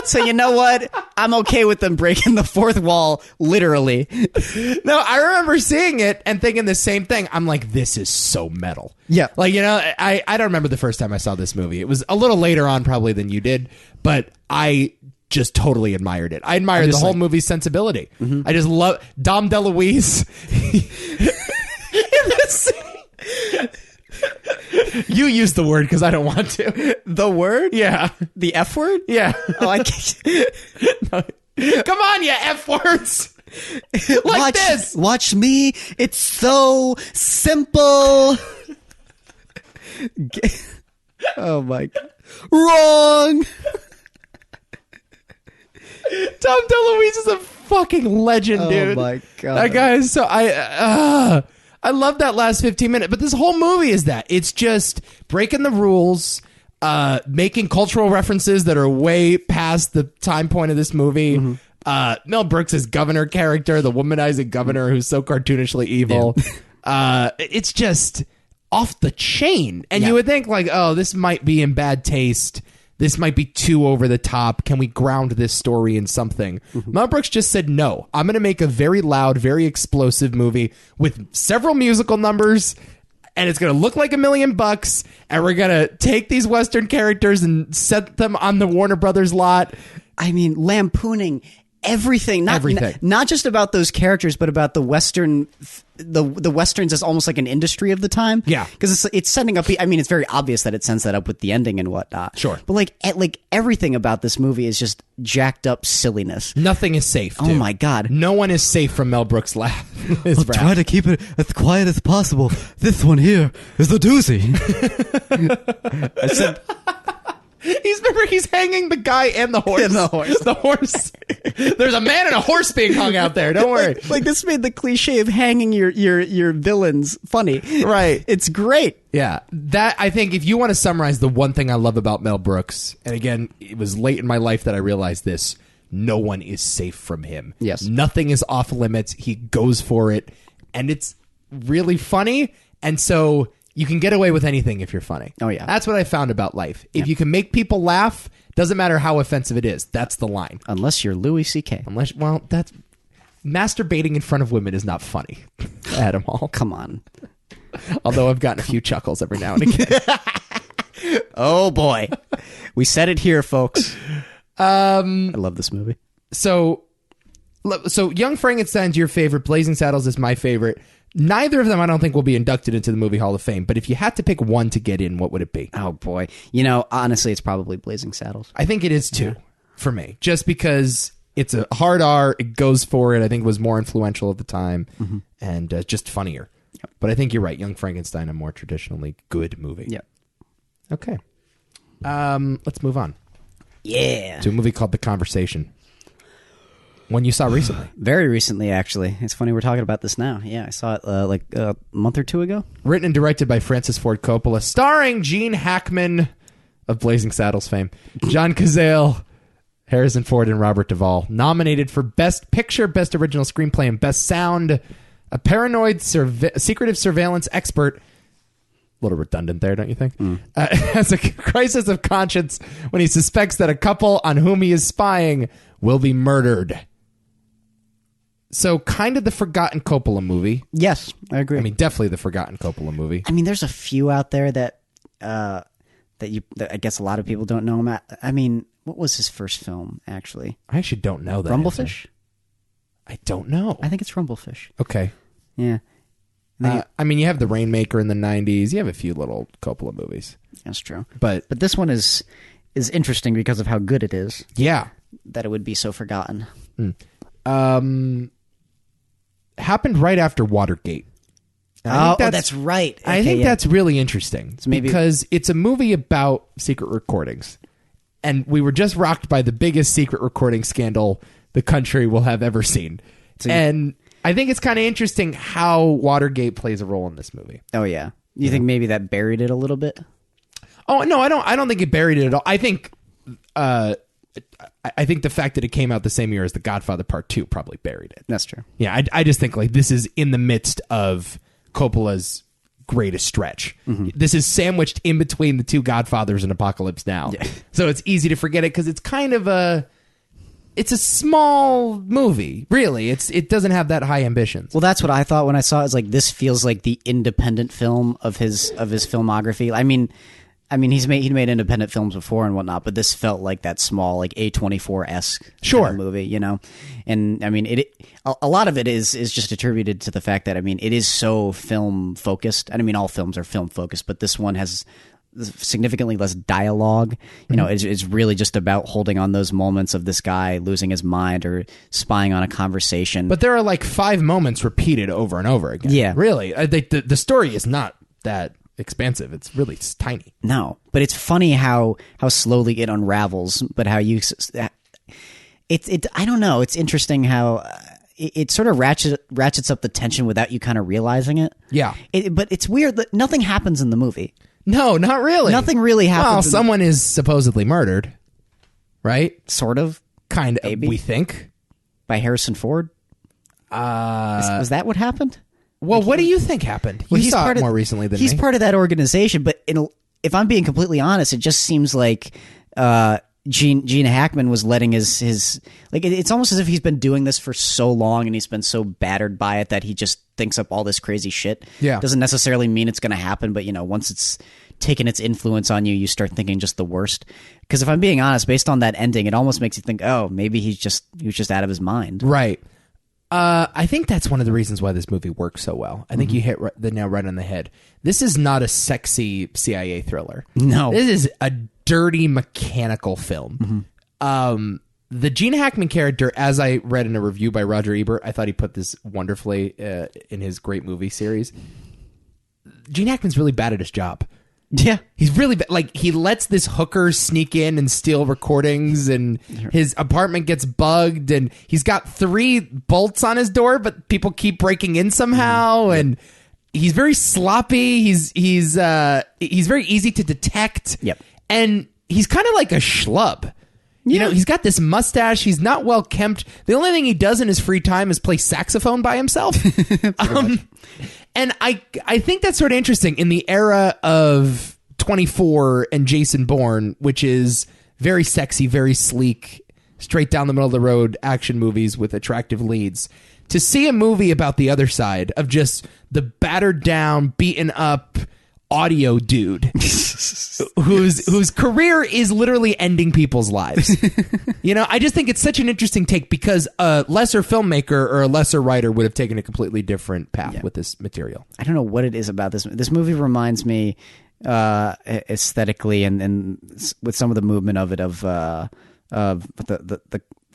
Speaker 2: So you know what? I'm okay with them breaking the fourth wall, literally.
Speaker 1: No, I remember seeing it and thinking the same thing. I'm like, this is so metal.
Speaker 2: Yeah.
Speaker 1: Like, you know, I don't remember the first time I saw this movie. It was a little later on probably than you did, but I just totally admired it. I admired the whole movie's sensibility. I just love Dom DeLuise. You use the word because I don't want to.
Speaker 2: The word?
Speaker 1: Yeah.
Speaker 2: The F word?
Speaker 1: Yeah.
Speaker 2: Oh, I can't.
Speaker 1: No. Come on, you F words. Like this.
Speaker 2: Watch me. It's so simple. Oh my God. Wrong.
Speaker 1: Tom DeLuise is a fucking legend, dude.
Speaker 2: Oh my God.
Speaker 1: That guy is so... I love that last 15 minutes, but this whole movie is that. It's just breaking the rules, making cultural references that are way past the time point of this movie. Mel Brooks' governor character, the womanizing governor who's so cartoonishly evil. It's just off the chain. And you would think like, oh, this might be in bad taste. This might be too over the top. Can we ground this story in something? Mel Brooks just said, no, I'm going to make a very loud, very explosive movie with several musical numbers, and it's going to look like $1 million, and we're going to take these Western characters and set them on the Warner Brothers lot.
Speaker 2: I mean, lampooning everything, not just about those characters, but about the Western, the Westerns as almost like an industry of the time.
Speaker 1: Yeah,
Speaker 2: because it's setting up. I mean, it's very obvious that it sets that up with the ending and whatnot.
Speaker 1: Sure,
Speaker 2: but like everything about this movie is just jacked up silliness.
Speaker 1: Nothing is safe. Dude.
Speaker 2: Oh my god,
Speaker 1: no one is safe from Mel Brooks' laugh.
Speaker 3: I'll try to keep it as quiet as possible. This one here is a doozy.
Speaker 2: I said.
Speaker 1: He's hanging the guy and the horse.
Speaker 2: And the horse.
Speaker 1: The horse. There's a man and a horse being hung out there. Don't worry.
Speaker 2: Like this made the cliche of hanging your villains funny.
Speaker 1: Right.
Speaker 2: It's great.
Speaker 1: Yeah. That, I think, if you want to summarize the one thing I love about Mel Brooks, and again, it was late in my life that I realized this, no one is safe from him.
Speaker 2: Yes.
Speaker 1: Nothing is off limits. He goes for it, and it's really funny, and so you can get away with anything if you're funny.
Speaker 2: Oh, yeah.
Speaker 1: That's what I found about life. If you can make people laugh, doesn't matter how offensive it is. That's the line.
Speaker 2: Unless you're Louis C.K.
Speaker 1: Well, that's... Masturbating in front of women is not funny, Adam Hall.
Speaker 2: Come on.
Speaker 1: Although I've gotten a few chuckles every now and again.
Speaker 2: Oh, boy. We said it here, folks. I love this movie.
Speaker 1: So Young Frankenstein's your favorite. Blazing Saddles is my favorite. Neither of them, I don't think, will be inducted into the Movie Hall of Fame. But if you had to pick one to get in, what would it be?
Speaker 2: Oh, boy. You know, honestly, it's probably Blazing Saddles.
Speaker 1: I think it is, too, for me. Just because it's a hard R, it goes for it. I think it was more influential at the time and just funnier. Yep. But I think you're right. Young Frankenstein, a more traditionally good movie.
Speaker 2: Yep.
Speaker 1: Okay. Let's move on.
Speaker 2: Yeah.
Speaker 1: To a movie called The Conversation. One you saw recently.
Speaker 2: Very recently, actually. It's funny we're talking about this now. Yeah, I saw it like a month or two ago.
Speaker 1: Written and directed by Francis Ford Coppola, starring Gene Hackman of Blazing Saddles fame, John Cazale, Harrison Ford, and Robert Duvall. Nominated for Best Picture, Best Original Screenplay, and Best Sound. A paranoid, secretive surveillance expert. A little redundant there, don't you think? Has a crisis of conscience when he suspects that a couple on whom he is spying will be murdered. So kind of the forgotten Coppola movie.
Speaker 2: Yes, I agree.
Speaker 1: I mean, definitely the forgotten Coppola movie.
Speaker 2: I mean, there's a few out there that I guess a lot of people don't know him. I mean, what was his first film, actually?
Speaker 1: I actually don't know that.
Speaker 2: Rumblefish?
Speaker 1: Answer. I don't know.
Speaker 2: I think it's Rumblefish.
Speaker 1: Okay.
Speaker 2: Yeah.
Speaker 1: I mean, you have The Rainmaker in the 90s. You have a few little Coppola movies.
Speaker 2: That's true.
Speaker 1: But
Speaker 2: this one is interesting because of how good it is.
Speaker 1: Yeah.
Speaker 2: That it would be so forgotten.
Speaker 1: Happened right after Watergate.
Speaker 2: That's right.
Speaker 1: I think that's really interesting.
Speaker 2: So maybe,
Speaker 1: because it's a movie about secret recordings. And we were just rocked by the biggest secret recording scandal the country will have ever seen. And I think it's kind of interesting how Watergate plays a role in this movie.
Speaker 2: Oh, yeah. You think maybe that buried it a little bit?
Speaker 1: Oh, no, I don't think it buried it at all. I think the fact that it came out the same year as The Godfather Part II probably buried it.
Speaker 2: That's true.
Speaker 1: Yeah, I just think like this is in the midst of Coppola's greatest stretch. This is sandwiched in between the two Godfathers and Apocalypse Now. Yeah. So it's easy to forget it because it's kind of it's a small movie, really. It doesn't have that high ambitions.
Speaker 2: Well, that's what I thought when I saw it. It's like, this feels like the independent film of his filmography. I mean, he'd made independent films before and whatnot, but this felt like that small, like A24-esque kind of movie, you know? And I mean, a lot of it is just attributed to the fact that, I mean, it is so film focused. And I mean, all films are film focused, but this one has significantly less dialogue. You know, it's really just about holding on those moments of this guy losing his mind or spying on a conversation.
Speaker 1: But there are like 5 moments repeated over and over again.
Speaker 2: Yeah.
Speaker 1: Really. The story is not that expansive. It's really tiny.
Speaker 2: No, but it's funny how slowly it unravels, but how you I don't know, it's interesting how it sort of ratchets up the tension without you kind of realizing it.
Speaker 1: Yeah.
Speaker 2: But it's weird that nothing happens in the movie.
Speaker 1: No, not really.
Speaker 2: Nothing really happens.
Speaker 1: Well, someone is supposedly murdered, right?
Speaker 2: Sort of.
Speaker 1: Kind of,
Speaker 2: maybe.
Speaker 1: we think.
Speaker 2: By Harrison Ford? Was that what happened?
Speaker 1: Well, what do you think happened? You saw it more recently than me.
Speaker 2: He's part of that organization, but if I'm being completely honest, it just seems like Gene Hackman was letting his like it's almost as if he's been doing this for so long and he's been so battered by it that he just thinks up all this crazy shit.
Speaker 1: Yeah.
Speaker 2: Doesn't necessarily mean it's going to happen, but once it's taken its influence on you, you start thinking just the worst. Because if I'm being honest, based on that ending, it almost makes you think, oh, maybe he was just out of his mind.
Speaker 1: Right. I think that's one of the reasons why this movie works so well. I think you hit the nail right on the head. This is not a sexy CIA thriller.
Speaker 2: No.
Speaker 1: This is a dirty mechanical film. The Gene Hackman character, as I read in a review by Roger Ebert, I thought he put this wonderfully in his great movie series. Gene Hackman's really bad at his job.
Speaker 2: Yeah.
Speaker 1: He's really bad. Like, he lets this hooker sneak in and steal recordings, and his apartment gets bugged, and he's got 3 bolts on his door, but people keep breaking in somehow, and he's very sloppy. He's very easy to detect.
Speaker 2: Yep.
Speaker 1: And he's kind of like a schlub.
Speaker 2: Yeah.
Speaker 1: He's got this mustache. He's not well kempt. The only thing he does in his free time is play saxophone by himself. And I think that's sort of interesting in the era of 24 and Jason Bourne, which is very sexy, very sleek, straight down the middle of the road action movies with attractive leads. To see a movie about the other side of just the battered down, beaten up audio dude whose career is literally ending people's lives. I just think it's such an interesting take because a lesser filmmaker or a lesser writer would have taken a completely different path with this material.
Speaker 2: I don't know what it is about this. This movie reminds me aesthetically and with some of the movement of it of the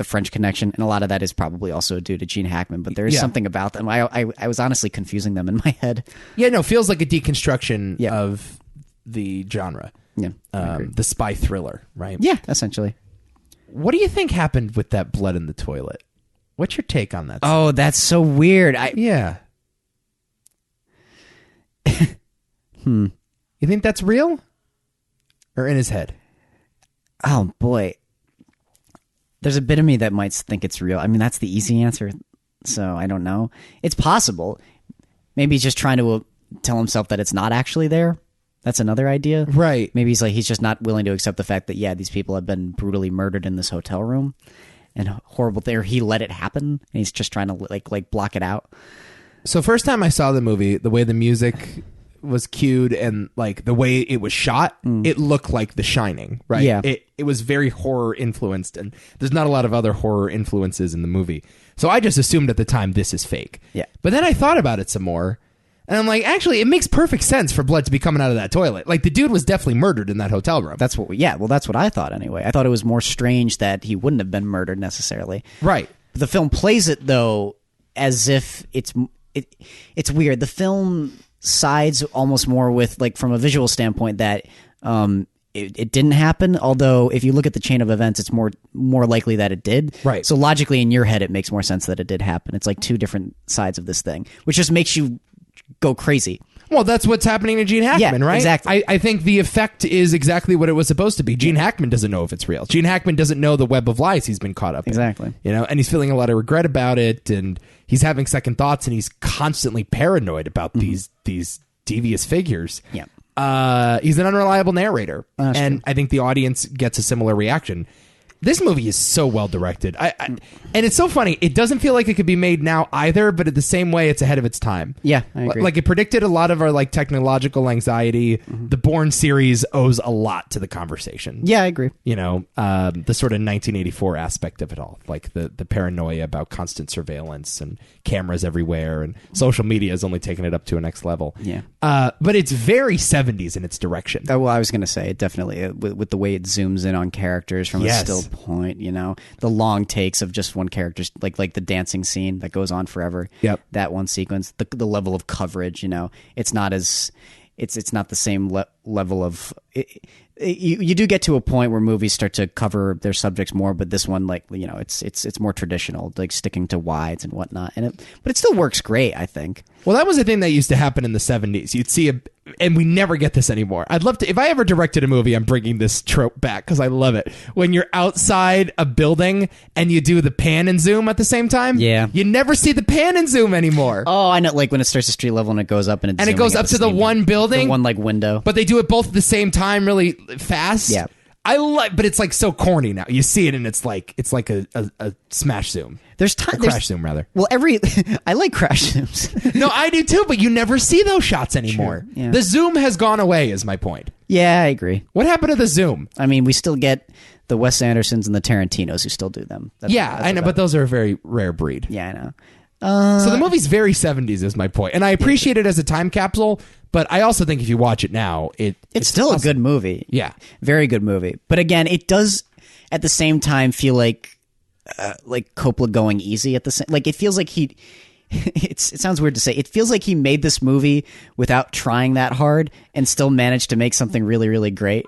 Speaker 2: French Connection, and a lot of that is probably also due to Gene Hackman, but there is something about them. I was honestly confusing them in my head.
Speaker 1: Yeah, no, feels like a deconstruction of the genre.
Speaker 2: Yeah,
Speaker 1: the spy thriller, right?
Speaker 2: Yeah, essentially.
Speaker 1: What do you think happened with that blood in the toilet? What's your take on that?
Speaker 2: Oh, that's so weird.
Speaker 1: Yeah. You think that's real? Or in his head?
Speaker 2: Oh, boy. There's a bit of me that might think it's real. I mean, that's the easy answer, so I don't know. It's possible. Maybe he's just trying to tell himself that it's not actually there. That's another idea.
Speaker 1: Right.
Speaker 2: Maybe he's just not willing to accept the fact that, these people have been brutally murdered in this hotel room and horrible thing, or he let it happen, and he's just trying to like block it out.
Speaker 1: So first time I saw the movie, the way the music was cued and like the way it was shot, it looked like The Shining, right?
Speaker 2: Yeah.
Speaker 1: It was very horror influenced, and there's not a lot of other horror influences in the movie. So I just assumed at the time this is fake.
Speaker 2: Yeah.
Speaker 1: But then I thought about it some more, and I'm like, actually, it makes perfect sense for blood to be coming out of that toilet. Like, the dude was definitely murdered in that hotel room.
Speaker 2: That's what that's what I thought anyway. I thought it was more strange that he wouldn't have been murdered necessarily.
Speaker 1: Right.
Speaker 2: The film plays it though as if it's weird. The film sides almost more with, like, from a visual standpoint that it didn't happen, although if you look at the chain of events, it's more likely that it did.
Speaker 1: Right.
Speaker 2: So logically in your head it makes more sense that it did happen. It's like 2 different sides of this thing, which just makes you go crazy.
Speaker 1: Well, that's what's happening to Gene Hackman, right?
Speaker 2: Exactly.
Speaker 1: I think the effect is exactly what it was supposed to be. Gene Hackman doesn't know if it's real. Gene Hackman doesn't know the web of lies he's been caught up in.
Speaker 2: Exactly.
Speaker 1: And he's feeling a lot of regret about it, and he's having second thoughts, and he's constantly paranoid about these devious figures.
Speaker 2: Yeah.
Speaker 1: He's an unreliable narrator, and
Speaker 2: true.
Speaker 1: I think the audience gets a similar reaction. This movie is so well directed. And it's so funny. It doesn't feel like it could be made now either, but at the same way, it's ahead of its time.
Speaker 2: Yeah, I agree.
Speaker 1: Like, it predicted a lot of our like technological anxiety. The Bourne series owes a lot to the conversation.
Speaker 2: Yeah, I agree.
Speaker 1: The sort of 1984 aspect of it all, like the paranoia about constant surveillance and cameras everywhere, and social media has only taken it up to a next level.
Speaker 2: Yeah.
Speaker 1: But it's very 70s in its direction.
Speaker 2: Well, I was going to say, it definitely, with the way it zooms in on characters from a still point, the long takes of just one character, like the dancing scene that goes on forever.
Speaker 1: Yep.
Speaker 2: That one sequence, the level of coverage, it's not as it's not the same level of you do get to a point where movies start to cover their subjects more, but this one, like, you know, it's more traditional, like sticking to wides and whatnot, but it still works great, I think.
Speaker 1: Well, that was a thing that used to happen in the 70s. You'd see and we never get this anymore. I'd love to, if I ever directed a movie, I'm bringing this trope back because I love it. When you're outside a building and you do the pan and zoom at the same time,
Speaker 2: Yeah.
Speaker 1: you never see the pan and zoom anymore.
Speaker 2: Oh, I know, like when it starts at street level and it goes up and
Speaker 1: it goes up to the one building,
Speaker 2: the one like window,
Speaker 1: but they do it both at the same time, really fast.
Speaker 2: Yeah.
Speaker 1: But it's like so corny now. You see it and it's like a smash zoom.
Speaker 2: There's
Speaker 1: crash zoom rather.
Speaker 2: Well, I like crash zooms.
Speaker 1: No, I do too, but you never see those shots anymore.
Speaker 2: True, yeah.
Speaker 1: The zoom has gone away, is my point.
Speaker 2: Yeah, I agree.
Speaker 1: What happened to the zoom?
Speaker 2: I mean, we still get the Wes Andersons and the Tarantinos who still do them. That's
Speaker 1: I know, but those are a very rare breed.
Speaker 2: Yeah, I know.
Speaker 1: So the movie's very 70s is my point. And I appreciate it as a time capsule, but I also think if you watch it now, it's
Speaker 2: still
Speaker 1: awesome.
Speaker 2: a good movie.
Speaker 1: Yeah.
Speaker 2: Very good movie. But again, it does at the same time feel like Coppola going easy at the same, like it feels like it sounds weird to say. It feels like he made this movie without trying that hard and still managed to make something really, really great.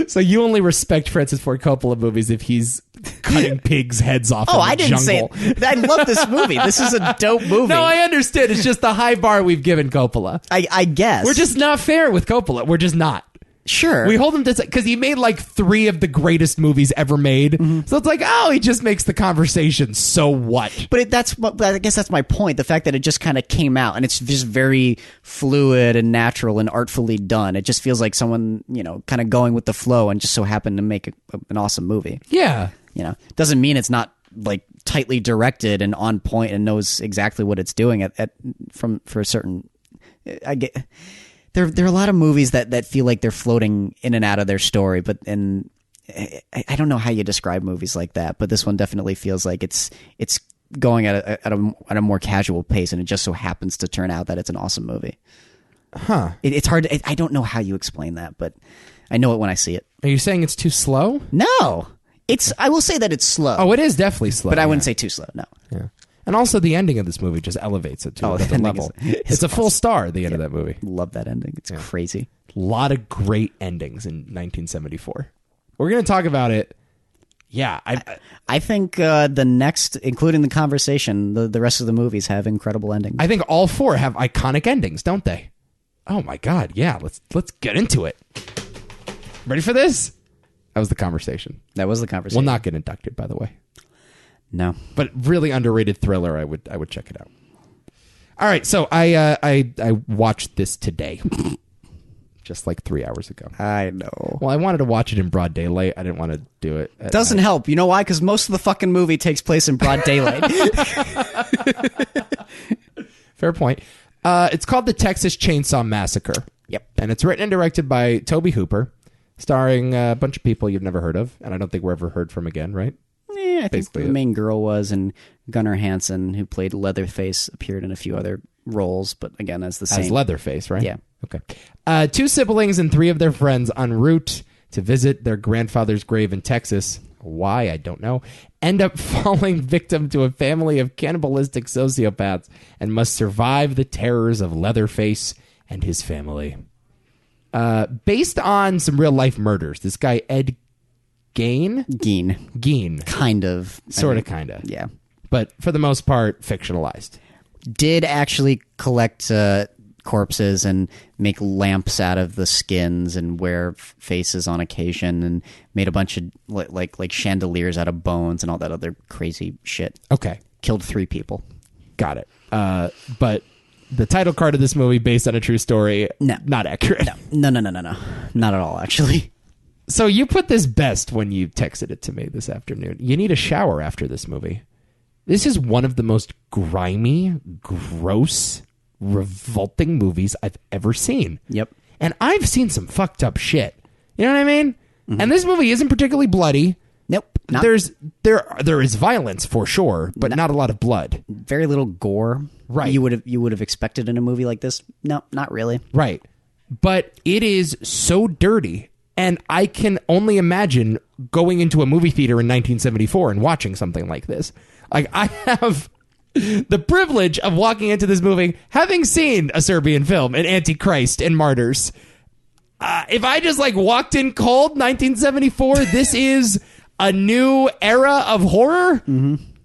Speaker 1: So you only respect Francis Ford Coppola movies if he's cutting pigs' heads off in the
Speaker 2: I didn't
Speaker 1: jungle.
Speaker 2: say it. I love this movie. This is a dope movie.
Speaker 1: No, I understand. It's just the high bar we've given Coppola.
Speaker 2: I guess.
Speaker 1: We're just not fair with Coppola. We're just not.
Speaker 2: Sure.
Speaker 1: We hold him to, because he made like 3 of the greatest movies ever made. Mm-hmm. So it's like, he just makes the conversation. So what?
Speaker 2: But I guess that's my point. The fact that it just kind of came out and it's just very fluid and natural and artfully done. It just feels like someone, you know, kind of going with the flow and just so happened to make an awesome movie.
Speaker 1: Yeah.
Speaker 2: You know, doesn't mean it's not like tightly directed and on point and knows exactly what it's doing for a certain. I get. There are a lot of movies that feel like they're floating in and out of their story, but I don't know how you describe movies like that, but this one definitely feels like it's going at a more casual pace, and it just so happens to turn out that it's an awesome movie.
Speaker 1: Huh?
Speaker 2: It's hard. I don't know how you explain that, but I know it when I see it.
Speaker 1: Are you saying it's too slow?
Speaker 2: No, I will say that it's slow.
Speaker 1: Oh, it is definitely slow,
Speaker 2: but I wouldn't say too slow. No.
Speaker 1: Yeah. And also, the ending of this movie just elevates it to another level. It's a full star at the end of that movie.
Speaker 2: Love that ending. It's crazy.
Speaker 1: A lot of great endings in 1974. We're going to talk about it. Yeah.
Speaker 2: I think the next, including the conversation, the rest of the movies have incredible endings.
Speaker 1: I think all 4 have iconic endings, don't they? Oh, my God. Yeah. Let's get into it. Ready for this? That was the conversation.
Speaker 2: That was the conversation.
Speaker 1: Will not get inducted, by the way.
Speaker 2: No,
Speaker 1: but really underrated thriller. I would check it out. All right, so I watched this today, just like 3 hours ago.
Speaker 2: I know.
Speaker 1: Well, I wanted to watch it in broad daylight. I didn't want to do it.
Speaker 2: Doesn't help. You know why? Because most of the fucking movie takes place in broad daylight.
Speaker 1: Fair point. It's called The Texas Chain Saw Massacre.
Speaker 2: Yep,
Speaker 1: and it's written and directed by Tobe Hooper, starring a bunch of people you've never heard of, and I don't think we're ever heard from again, right?
Speaker 2: Yeah, I think the main girl was, and Gunnar Hansen, who played Leatherface, appeared in a few other roles, but again, as the same.
Speaker 1: As Leatherface, right?
Speaker 2: Yeah.
Speaker 1: Okay. 2 siblings and 3 of their friends en route to visit their grandfather's grave in Texas. Why, I don't know. End up falling victim to a family of cannibalistic sociopaths and must survive the terrors of Leatherface and his family. Based on some real-life murders. This guy, Ed Gein.
Speaker 2: Kind of.
Speaker 1: Sort of, kind of.
Speaker 2: Yeah.
Speaker 1: But for the most part, fictionalized.
Speaker 2: Did actually collect corpses and make lamps out of the skins and wear faces on occasion and made a bunch of like chandeliers out of bones and all that other crazy shit.
Speaker 1: Okay.
Speaker 2: Killed 3 people.
Speaker 1: Got it. But the title card of this movie, based on a true story, not accurate.
Speaker 2: No. Not at all, actually.
Speaker 1: So you put this best when you texted it to me this afternoon. You need a shower after this movie. This is one of the most grimy, gross, revolting movies I've ever seen.
Speaker 2: Yep.
Speaker 1: And I've seen some fucked up shit. You know what I mean? Mm-hmm. And this movie isn't particularly bloody.
Speaker 2: Nope.
Speaker 1: There is violence for sure, but not a lot of blood.
Speaker 2: Very little gore.
Speaker 1: Right.
Speaker 2: You would have expected in a movie like this. No, not really.
Speaker 1: Right. But it is so dirty. And I can only imagine going into a movie theater in 1974 and watching something like this. Like, I have the privilege of walking into this movie, having seen a Serbian film, an Antichrist and Martyrs. if I just like walked in cold 1974, this is a new era of horror.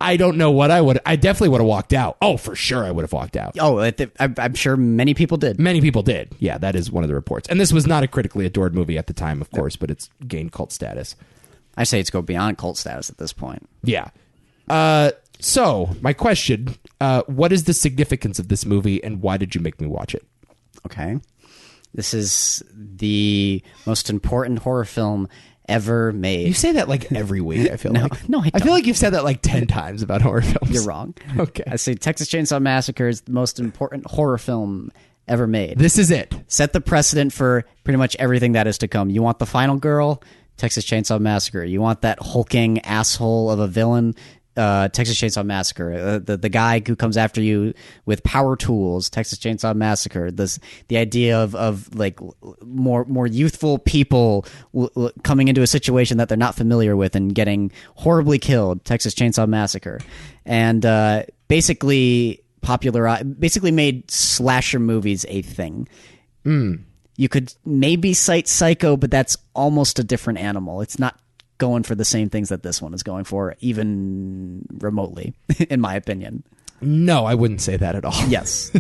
Speaker 1: I don't know what I definitely would have walked out. Oh, for sure I would have walked out.
Speaker 2: Oh, I'm sure many people did.
Speaker 1: Many people did. Yeah, that is one of the reports. And this was not a critically adored movie at the time, of course, but it's gained cult status.
Speaker 2: I say it's go beyond cult status at this point.
Speaker 1: Yeah. So, my question, what is the significance of this movie and why did you make me watch it?
Speaker 2: Okay. This is the most important horror film ever made.
Speaker 1: You say that like every week, I feel like.
Speaker 2: No, I don't.
Speaker 1: feel like you've said that like 10 times about horror films.
Speaker 2: You're wrong.
Speaker 1: Okay.
Speaker 2: I say Texas Chainsaw Massacre is the most important horror film ever made.
Speaker 1: This is it.
Speaker 2: Set the precedent for pretty much everything that is to come. You want the final girl? Texas Chainsaw Massacre. You want that hulking asshole of a villain? Texas Chainsaw Massacre. The guy who comes after you with power tools. Texas Chainsaw Massacre. The idea of like more youthful people coming into a situation that they're not familiar with and getting horribly killed. Texas Chainsaw Massacre, and basically made slasher movies a thing. You could maybe cite Psycho, but that's almost a different animal. It's not going for the same things that this one is going for, even remotely, in my opinion.
Speaker 1: No, I wouldn't say that at all.
Speaker 2: Yes.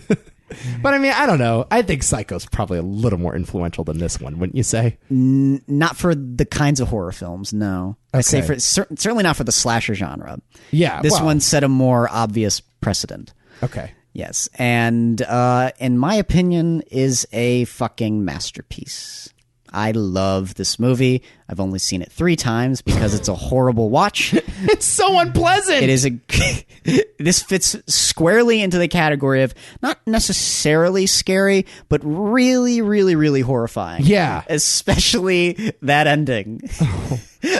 Speaker 1: But I mean, I don't know. I think Psycho's probably a little more influential than this one, wouldn't you say?
Speaker 2: Not for the kinds of horror films, no. I say
Speaker 1: Okay.
Speaker 2: certainly not for the slasher genre.
Speaker 1: Yeah.
Speaker 2: This
Speaker 1: well,
Speaker 2: one set a more obvious precedent.
Speaker 1: Okay.
Speaker 2: Yes, and in my opinion, is a fucking masterpiece. I love this movie. I've only seen it 3 times because it's a horrible watch.
Speaker 1: It's so unpleasant.
Speaker 2: It is this fits squarely into the category of not necessarily scary, but really, really, really horrifying.
Speaker 1: Yeah.
Speaker 2: Especially that ending.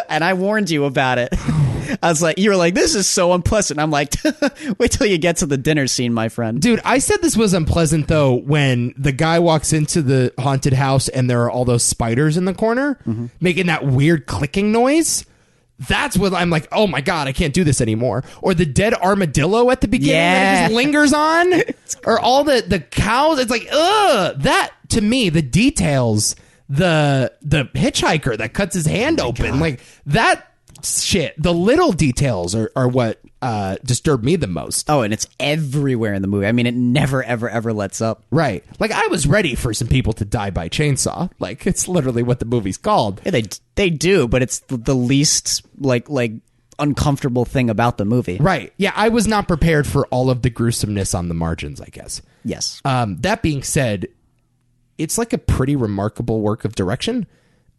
Speaker 2: And I warned you about it. I was like, you were like, this is so unpleasant. I'm like, wait till you get to the dinner scene, my friend.
Speaker 1: Dude, I said this was unpleasant, though, when the guy walks into the haunted house and there are all those spiders in the corner making that weird clicking noise. That's what I'm like, oh my God, I can't do this anymore. Or the dead armadillo at the beginning that just lingers on. Or all the cows. It's like, ugh. That, to me, the details, the hitchhiker that cuts his hand open,
Speaker 2: God.
Speaker 1: like that shit, the little details are what disturb me the most.
Speaker 2: Oh, and it's everywhere in the movie. I mean, it never, ever, ever lets up.
Speaker 1: Right. Like, I was ready for some people to die by chainsaw. Like, it's literally what the movie's called.
Speaker 2: Yeah, they do, but it's the least like uncomfortable thing about the movie.
Speaker 1: Right. Yeah, I was not prepared for all of the gruesomeness on the margins, I guess.
Speaker 2: Yes.
Speaker 1: That being said, it's like a pretty remarkable work of direction.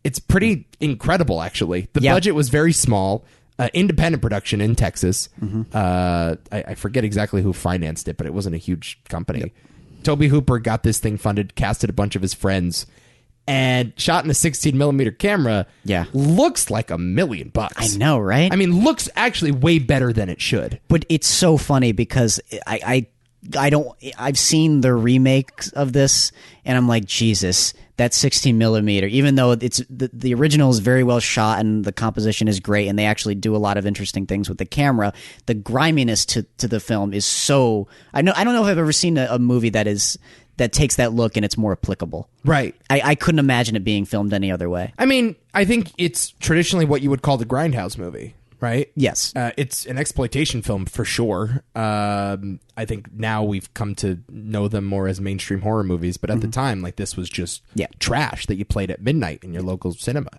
Speaker 1: It's pretty incredible, actually. The budget was very small. Independent production in Texas. I forget exactly who financed it, but it wasn't a huge company. Yep. Tobe Hooper got this thing funded, casted a bunch of his friends, and shot in a 16mm camera.
Speaker 2: Yeah.
Speaker 1: Looks like $1 million.
Speaker 2: I know, right?
Speaker 1: I mean, looks actually way better than it should.
Speaker 2: But it's so funny because I've seen the remakes of this, and I'm like, Jesus, that 16mm, even though it's the original is very well shot and the composition is great, and they actually do a lot of interesting things with the camera, the griminess to the film is so. I don't know if I've ever seen a movie that takes that look and it's more applicable.
Speaker 1: Right.
Speaker 2: I couldn't imagine it being filmed any other way.
Speaker 1: I mean, I think it's traditionally what you would call the Grindhouse movie. Right?
Speaker 2: Yes.
Speaker 1: It's an exploitation film for sure. I think now we've come to know them more as mainstream horror movies, but at the time, like, this was just trash that you played at midnight in your local cinema.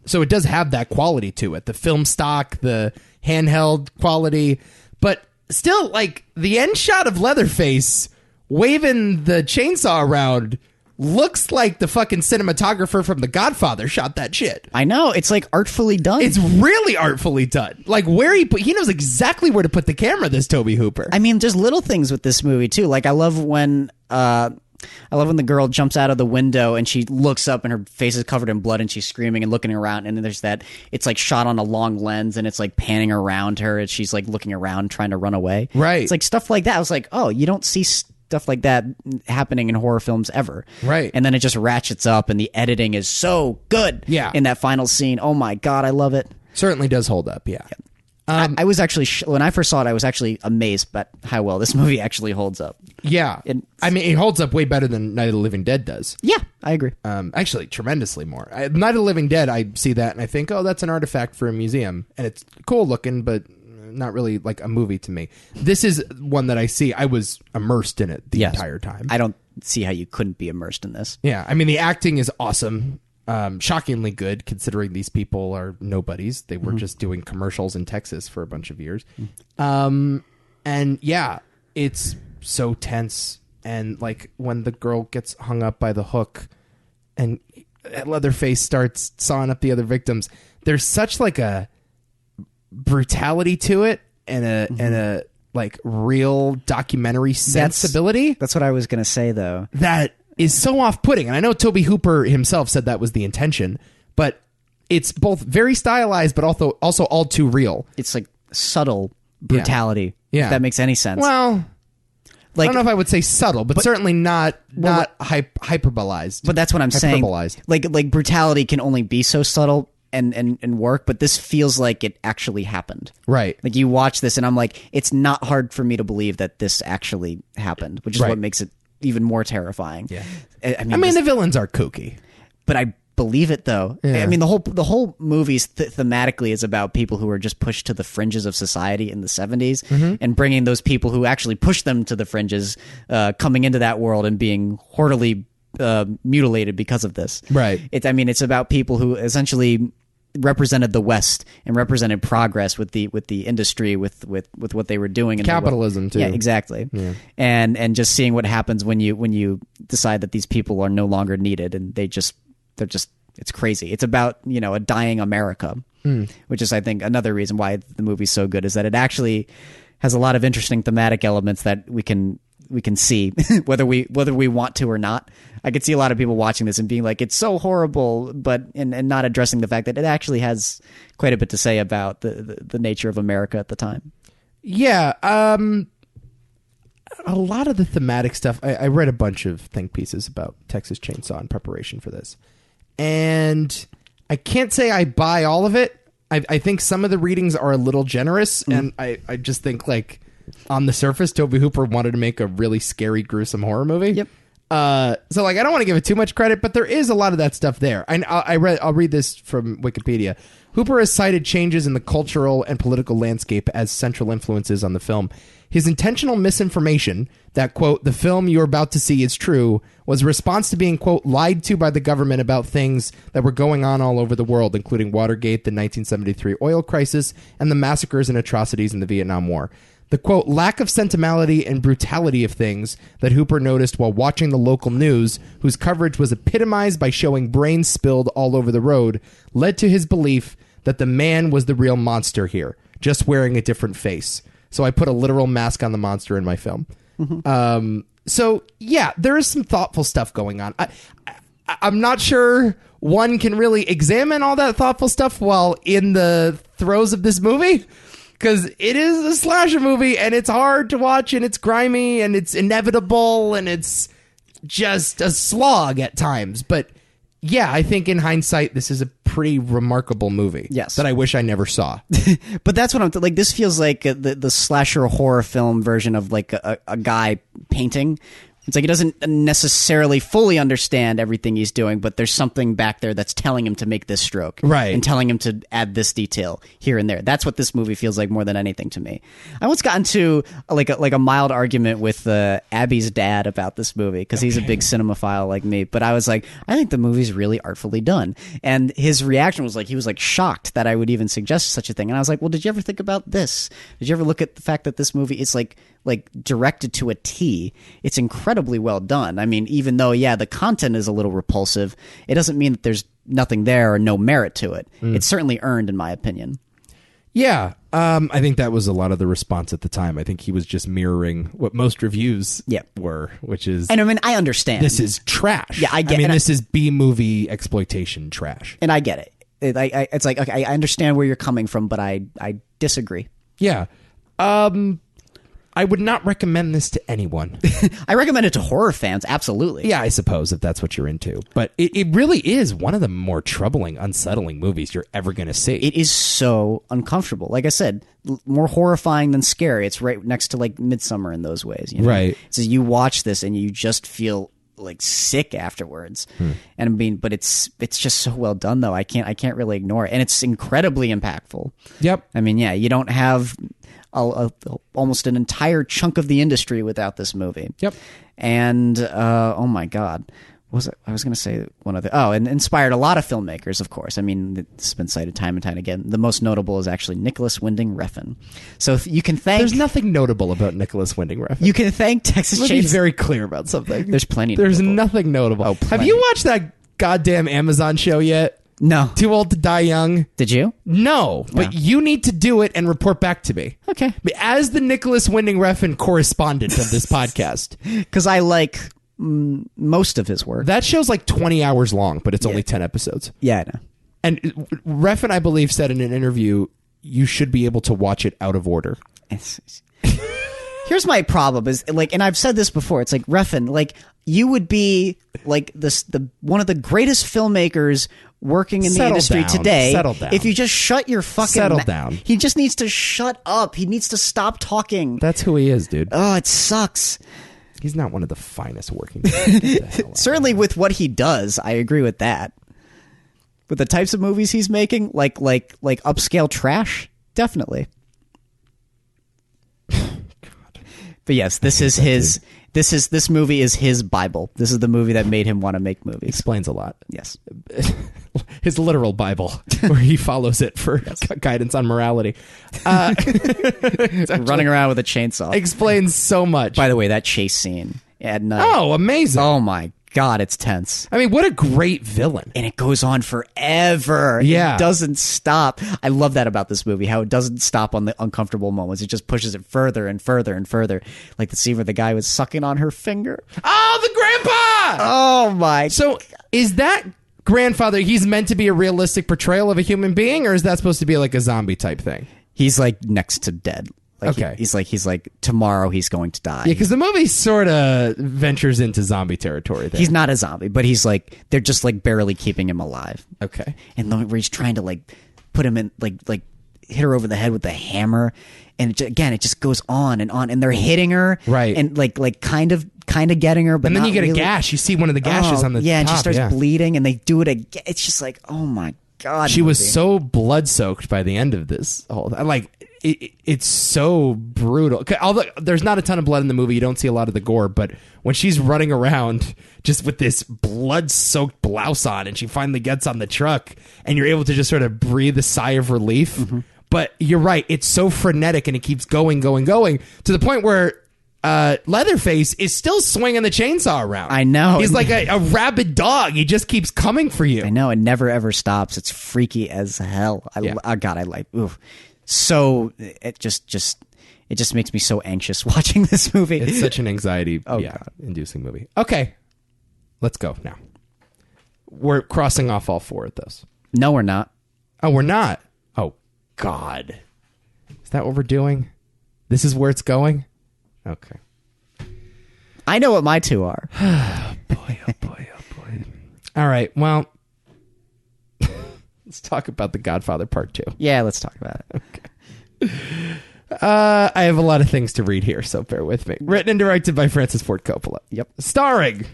Speaker 1: So it does have that quality to it. The film stock, the handheld quality, but still, like, the end shot of Leatherface waving the chainsaw around looks like the fucking cinematographer from The Godfather shot that shit.
Speaker 2: I know. It's like artfully done.
Speaker 1: It's really artfully done. Like, where he knows exactly where to put the camera, this Tobe Hooper.
Speaker 2: I mean, there's little things with this movie too. Like, I love when the girl jumps out of the window and she looks up and her face is covered in blood and she's screaming and looking around, and then there's that, it's like shot on a long lens and it's like panning around her and she's like looking around trying to run away.
Speaker 1: Right.
Speaker 2: It's like stuff like that. I was like, oh, you don't see stuff like that happening in horror films ever.
Speaker 1: Right.
Speaker 2: And then it just ratchets up and the editing is so good.
Speaker 1: Yeah.
Speaker 2: In that final scene. Oh my God, I love it.
Speaker 1: Certainly does hold up, yeah.
Speaker 2: I was actually when I first saw it, I was actually amazed at how well this movie actually holds up.
Speaker 1: Yeah, I mean, it holds up way better than Night of the Living Dead does.
Speaker 2: Yeah, I agree.
Speaker 1: Actually, tremendously more. Night of the Living Dead, I see that and I think, oh, that's an artifact for a museum, and it's cool looking, but not really like a movie to me. This is one that I see. I was immersed in it the entire time.
Speaker 2: I don't see how you couldn't be immersed in this.
Speaker 1: Yeah, I mean, the acting is awesome. Shockingly good considering these people are nobodies. They were just doing commercials in Texas for a bunch of years. And yeah, it's so tense. And like when the girl gets hung up by the hook and Leatherface starts sawing up the other victims, there's such like a brutality to it and a like real documentary sensibility.
Speaker 2: That's what I was going to say though.
Speaker 1: That is so off-putting. And I know Tobe Hooper himself said that was the intention, but it's both very stylized, but also all too real.
Speaker 2: It's like subtle brutality.
Speaker 1: Yeah.
Speaker 2: If that makes any sense.
Speaker 1: Well,
Speaker 2: like,
Speaker 1: I don't know if I would say subtle, but certainly not hyperbolized.
Speaker 2: But that's what I'm saying. Like brutality can only be so subtle and work, but this feels like it actually happened.
Speaker 1: Right.
Speaker 2: Like you watch this and I'm like, it's not hard for me to believe that this actually happened, which is what makes it even more terrifying.
Speaker 1: Yeah.
Speaker 2: I mean,
Speaker 1: the villains are kooky,
Speaker 2: but I believe it though.
Speaker 1: Yeah.
Speaker 2: I mean, the whole movie thematically is about people who are just pushed to the fringes of society in the 70s and bringing those people who actually pushed them to the fringes, coming into that world and being horribly mutilated because of this.
Speaker 1: Right.
Speaker 2: It's about people who essentially represented the West and represented progress with the industry with what they were doing and
Speaker 1: capitalism too.
Speaker 2: Yeah, exactly. Yeah. And just seeing what happens when you decide that these people are no longer needed and they're just it's crazy. It's about, a dying America, which is I think another reason why the movie's so good is that it actually has a lot of interesting thematic elements that we can see whether we want to or not. I could see a lot of people watching this and being like, it's so horrible, but and not addressing the fact that it actually has quite a bit to say about the nature of America at the time.
Speaker 1: Yeah. A lot of the thematic stuff, I read a bunch of think pieces about Texas Chain Saw in preparation for this. And I can't say I buy all of it. I think some of the readings are a little generous, and I just think like on the surface, Tobe Hooper wanted to make a really scary, gruesome horror movie.
Speaker 2: Yep.
Speaker 1: So like I don't want to give it too much credit, but there is a lot of that stuff there. I'll read this from Wikipedia. Hooper has cited changes in the cultural and political landscape as central influences on the film. His intentional misinformation that, quote, the film you're about to see is true, was a response to being, quote, lied to by the government about things that were going on all over the world, including Watergate, the 1973 oil crisis, and the massacres and atrocities in the Vietnam War. The, quote, lack of sentimentality and brutality of things that Hooper noticed while watching the local news, whose coverage was epitomized by showing brains spilled all over the road, led to his belief that the man was the real monster here, just wearing a different face. So I put a literal mask on the monster in my film. So, yeah, there is some thoughtful stuff going on. I'm not sure one can really examine all that thoughtful stuff while in the throes of this movie, because it is a slasher movie, and it's hard to watch, and it's grimy, and it's inevitable, and it's just a slog at times. But yeah, I think in hindsight, this is a pretty remarkable movie.
Speaker 2: Yes.
Speaker 1: That I wish I never saw.
Speaker 2: But that's what I'm like. This feels like the slasher horror film version of like a guy painting. It's like he doesn't necessarily fully understand everything he's doing, but there's something back there that's telling him to make this stroke.
Speaker 1: Right.
Speaker 2: And telling him to add this detail here and there. That's what this movie feels like more than anything to me. I once got into like a mild argument with Abby's dad about this movie, because he's a big cinemaphile like me. But I was like, I think the movie's really artfully done. And his reaction was like, he was like shocked that I would even suggest such a thing. And I was like, well, did you ever think about this? Did you ever look at the fact that this movie is like directed to a T? It's incredibly well done. I mean, even though, yeah, the content is a little repulsive, it doesn't mean that there's nothing there or no merit to it. It's certainly earned, in my opinion.
Speaker 1: Yeah. I think that was a lot of the response at the time. I think he was just mirroring what most reviews were, which is...
Speaker 2: And I mean, I understand.
Speaker 1: This is trash.
Speaker 2: Yeah, I get it.
Speaker 1: I mean, this is B-movie exploitation trash.
Speaker 2: And I get it. It's like, okay, I understand where you're coming from, but I disagree.
Speaker 1: Yeah. I would not recommend this to anyone.
Speaker 2: I recommend it to horror fans, absolutely.
Speaker 1: Yeah, I suppose if that's what you're into. But it really is one of the more troubling, unsettling movies you're ever going to see.
Speaker 2: It is so uncomfortable. Like I said, more horrifying than scary. It's right next to like Midsummer in those ways. You know?
Speaker 1: Right.
Speaker 2: So you watch this and you just feel like sick afterwards. And I mean, but it's just so well done though. I can't really ignore it. And it's incredibly impactful.
Speaker 1: Yep.
Speaker 2: I mean, yeah, you don't have almost an entire chunk of the industry without this movie.
Speaker 1: Yep.
Speaker 2: And oh my God, I was going to say one other. Oh, and inspired a lot of filmmakers, of course. I mean, it's been cited time and time again. The most notable is actually Nicholas Winding Refn. So you can thank.
Speaker 1: There's nothing notable about Nicholas Winding Refn.
Speaker 2: You can thank Texas
Speaker 1: Let's
Speaker 2: Chain.
Speaker 1: be very clear about something.
Speaker 2: There's plenty.
Speaker 1: There's
Speaker 2: notable.
Speaker 1: nothing notable.
Speaker 2: Oh,
Speaker 1: Have
Speaker 2: plenty.
Speaker 1: you watched that goddamn Amazon show yet?
Speaker 2: No.
Speaker 1: Too Old to Die Young?
Speaker 2: Did you?
Speaker 1: No, but you need to do it and report back to me.
Speaker 2: Okay.
Speaker 1: As the Nicholas Winding Refn correspondent of this podcast.
Speaker 2: Because I like most of his work.
Speaker 1: That show's like 20 hours long, but it's only 10 episodes.
Speaker 2: Yeah, I know.
Speaker 1: And Refn, I believe, said in an interview, you should be able to watch it out of order.
Speaker 2: Here's my problem is like, and I've said this before. It's like Refn, like you would be like the one of the greatest filmmakers working in the industry today.
Speaker 1: Settle down.
Speaker 2: If you just shut your fucking
Speaker 1: Settle down.
Speaker 2: He just needs to shut up. He needs to stop talking.
Speaker 1: That's who he is, dude.
Speaker 2: Oh, it sucks.
Speaker 1: He's not one of the finest working. Get the hell out.
Speaker 2: Certainly with what he does, I agree with that. With the types of movies he's making, like upscale trash, definitely. But yes, this movie is his Bible. This is the movie that made him want to make movies.
Speaker 1: Explains a lot.
Speaker 2: Yes.
Speaker 1: His literal Bible, where he follows it for guidance on morality.
Speaker 2: Running around with a chainsaw.
Speaker 1: Explains so much.
Speaker 2: By the way, that chase scene at night.
Speaker 1: Oh, amazing.
Speaker 2: Oh my God, it's tense.
Speaker 1: I mean, what a great villain.
Speaker 2: And it goes on forever.
Speaker 1: Yeah.
Speaker 2: It doesn't stop. I love that about this movie, how it doesn't stop on the uncomfortable moments. It just pushes it further and further and further. Like the scene where the guy was sucking on her finger.
Speaker 1: Oh, the grandpa!
Speaker 2: Oh my.
Speaker 1: So is that grandfather, he's meant to be a realistic portrayal of a human being, or is that supposed to be like a zombie type thing?
Speaker 2: He's like next to dead. Like
Speaker 1: Okay.
Speaker 2: He's like tomorrow he's going to die.
Speaker 1: Yeah, because the movie sort of ventures into zombie territory there.
Speaker 2: He's not a zombie, but he's like, they're just like barely keeping him alive.
Speaker 1: Okay.
Speaker 2: And then where he's trying to like put him in, like hit her over the head with the hammer. And it just goes on, and they're hitting her.
Speaker 1: Right.
Speaker 2: And like kind of getting her, but
Speaker 1: And then
Speaker 2: not
Speaker 1: you get
Speaker 2: really.
Speaker 1: a gash. You see one of the gashes on the top.
Speaker 2: and she starts bleeding, and they do it again. It's just like, oh my God.
Speaker 1: She was
Speaker 2: movie.
Speaker 1: so blood-soaked by the end of this. It's so brutal. Although there's not a ton of blood in the movie, you don't see a lot of the gore, but when she's running around just with this blood-soaked blouse on and she finally gets on the truck and you're able to just sort of breathe a sigh of relief. Mm-hmm. But you're right, it's so frenetic and it keeps going to the point where Leatherface is still swinging the chainsaw around.
Speaker 2: I know.
Speaker 1: He's like a rabid dog. He just keeps coming for you.
Speaker 2: I know. It never ever stops. It's freaky as hell. Oof. So it just makes me so anxious watching this movie.
Speaker 1: It's such an anxiety
Speaker 2: God.
Speaker 1: inducing movie. Okay. Let's go now. We're crossing off all four of those.
Speaker 2: No, we're not.
Speaker 1: Oh, we're not. Oh, God. Is that what we're doing? This is where it's going? Okay.
Speaker 2: I know what my two are.
Speaker 1: Boy, oh boy, oh boy. All right. Well, let's talk about The Godfather Part II.
Speaker 2: Yeah, let's talk about it.
Speaker 1: Okay. I have a lot of things to read here, so bear with me. Written and directed by Francis Ford Coppola.
Speaker 2: Yep.
Speaker 1: Starring,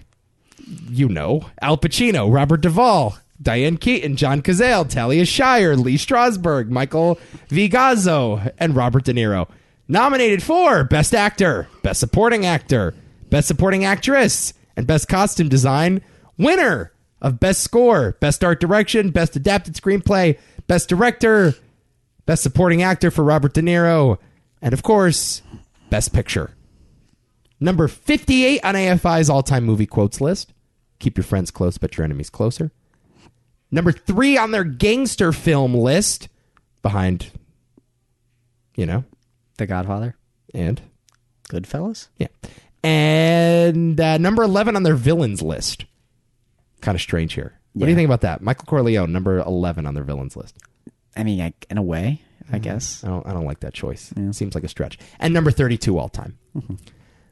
Speaker 1: Al Pacino, Robert Duvall, Diane Keaton, John Cazale, Talia Shire, Lee Strasberg, Michael Vigazzo, and Robert De Niro. Nominated for Best Actor, Best Supporting Actor, Best Supporting Actress, and Best Costume Design. Winner of Best Score, Best Art Direction, Best Adapted Screenplay, Best Director, Best Supporting Actor for Robert De Niro, and of course, Best Picture. Number 58 on AFI's all-time movie quotes list. Keep your friends close, but your enemies closer. Number 3 on their gangster film list, behind,
Speaker 2: The Godfather.
Speaker 1: and
Speaker 2: Goodfellas?
Speaker 1: yeah, and number 11 on their villains list. Kind of strange here. What do you think about that? Michael Corleone, number 11 on their villains list.
Speaker 2: I mean, in a way. I guess.
Speaker 1: I don't like that choice. Seems like a stretch. And number 32 all time.